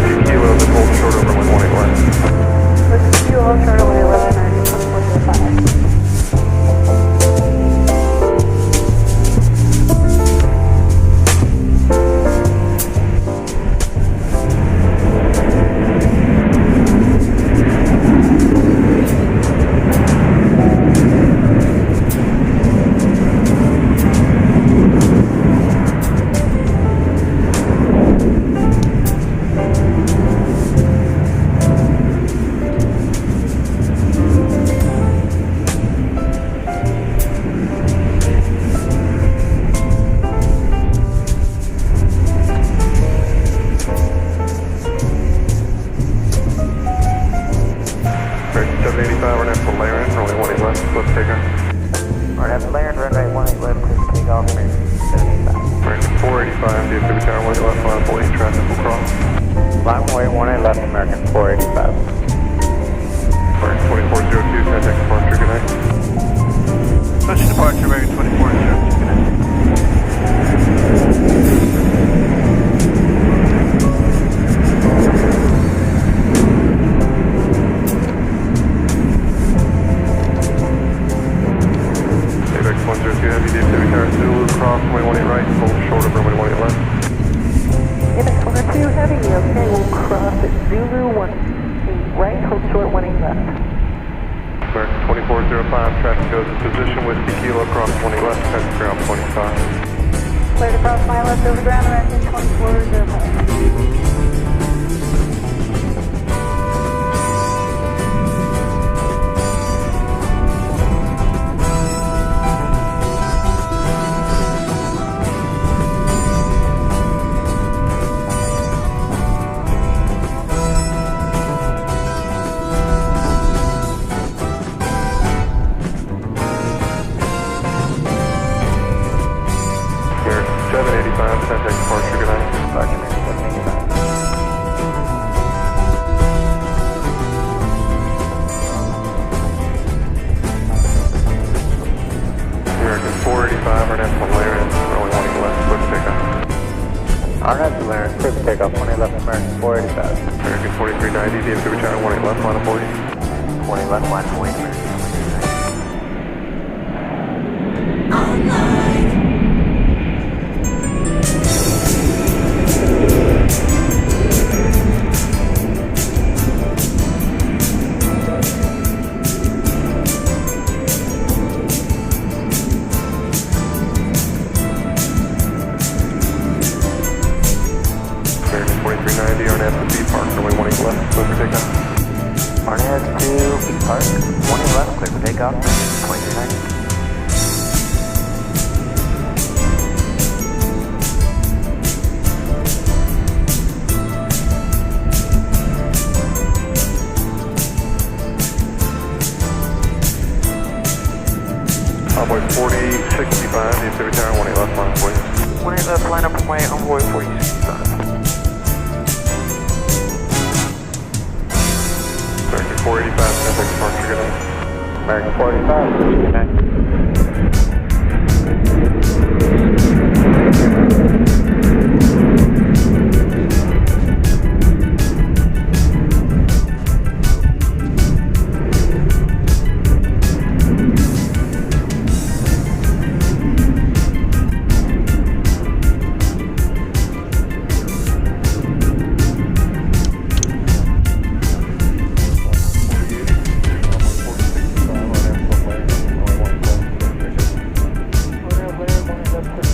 50 kilos and hold short over 118 left. With fuel, short away, 11, American 2405. DFW Tower 1 left, line police traffic will cross. Runway 18 left, American 485. American 2402, contact departure, good night. Pushing departure, American 2402, good night. AVEX 102 Heavy, DFW Tower Zulu, cross, runway 18 right, hold short of runway 18 left. AVEX 102 Heavy, okay, we'll cross at Zulu 18 right, hold short 18 left. American 2405, traffic goes in position with Tequila, cross 20 left, head ground 25. Clear to cross my left over ground, American 2405. Contact departure, good night. Departure, American 785. American 485, RNF 1 layer in, runway 18 left, quick takeoff. RNF Valerian, quick takeoff, 20 left, American 485. American 4390, DFW Tower 18 left, line of police. 20 left, line of police, American 485. American 4390, RNF to B Park, runway 18 left, clear for takeoff. RNF to B Park, 20 left, clear for takeoff, 2390. Envoy 4065, DFW Tower 18 left, line of police. 20 left, line up runway, Envoy 4065. American 485, contact departure, good night. American 485, good night.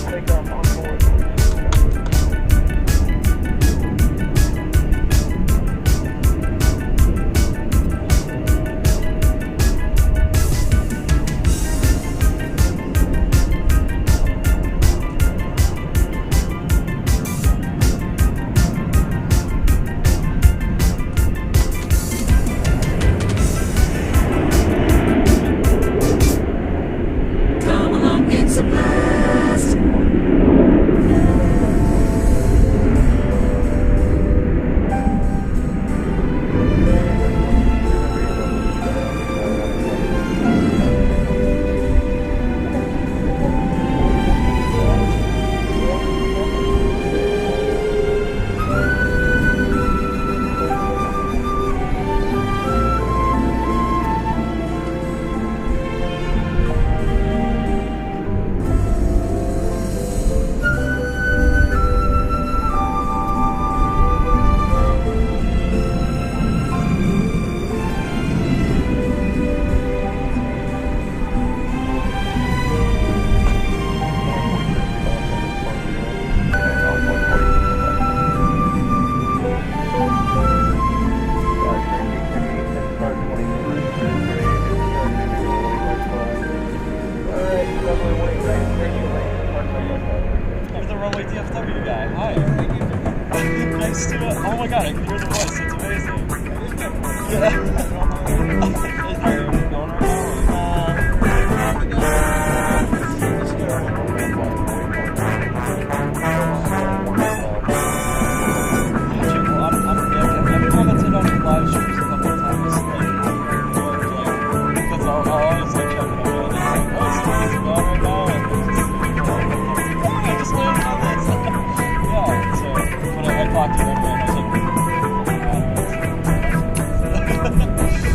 Take off on board, please. hear the voice. It's amazing. Yeah. I've commented on your live streams a couple of times, because I'll always check it out. And it's like, oh, it's going right now, and I just landed on this. Yeah, so, but I talked to them, and I was like,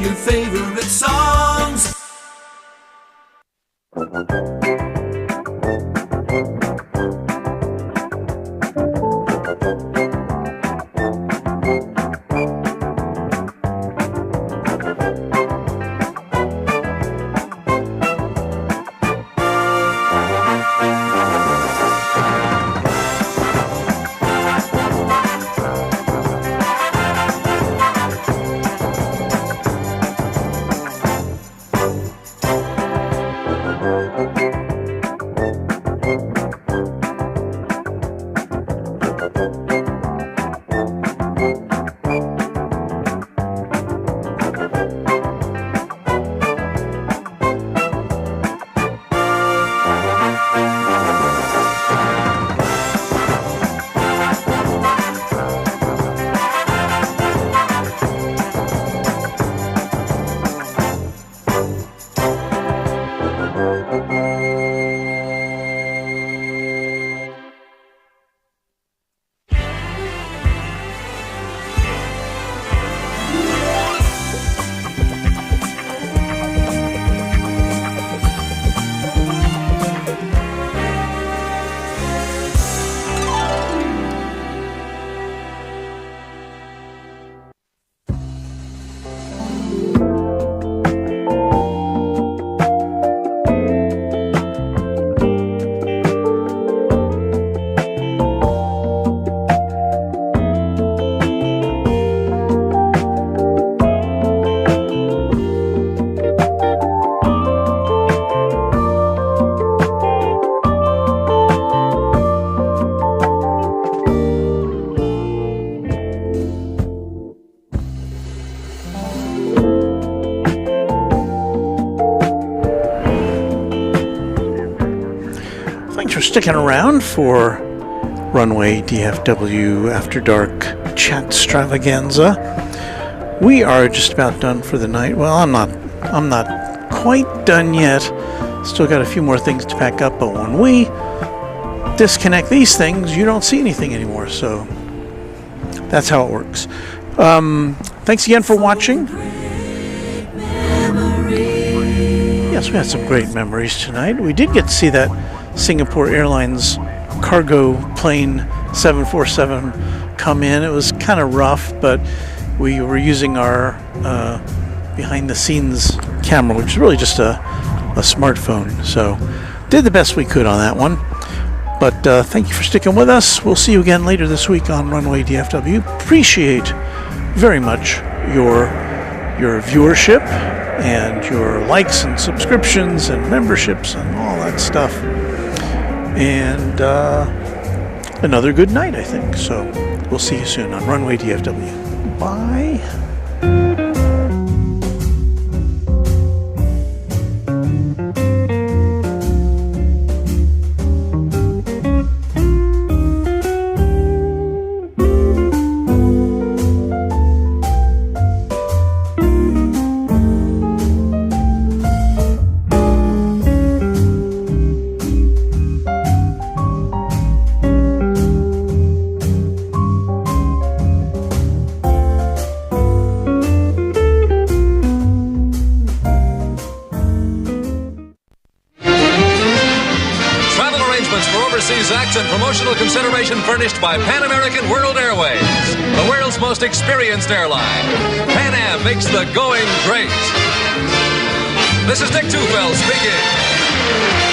your favorite songs. For sticking around for Runway DFW After Dark Chat Extravaganza. We are just about done for the night. Well, I'm not quite done yet. Still got a few more things to pack up, but when we disconnect these things, you don't see anything anymore. So that's how it works. Thanks again for watching. Yes, we had some great memories tonight. We did get to see that Singapore Airlines cargo plane 747 come in. It was kind of rough, but we were using our behind-the-scenes camera, which is really just a smartphone. So did the best we could on that one. But thank you for sticking with us. We'll see you again later this week on Runway DFW. Appreciate very much your viewership and your likes and subscriptions and memberships and all that stuff. And another good night, I think. So we'll see you soon on Runway DFW. Bye. And promotional consideration furnished by Pan American World Airways, the world's most experienced airline. Pan Am makes the going great. This is Dick Tufeld speaking.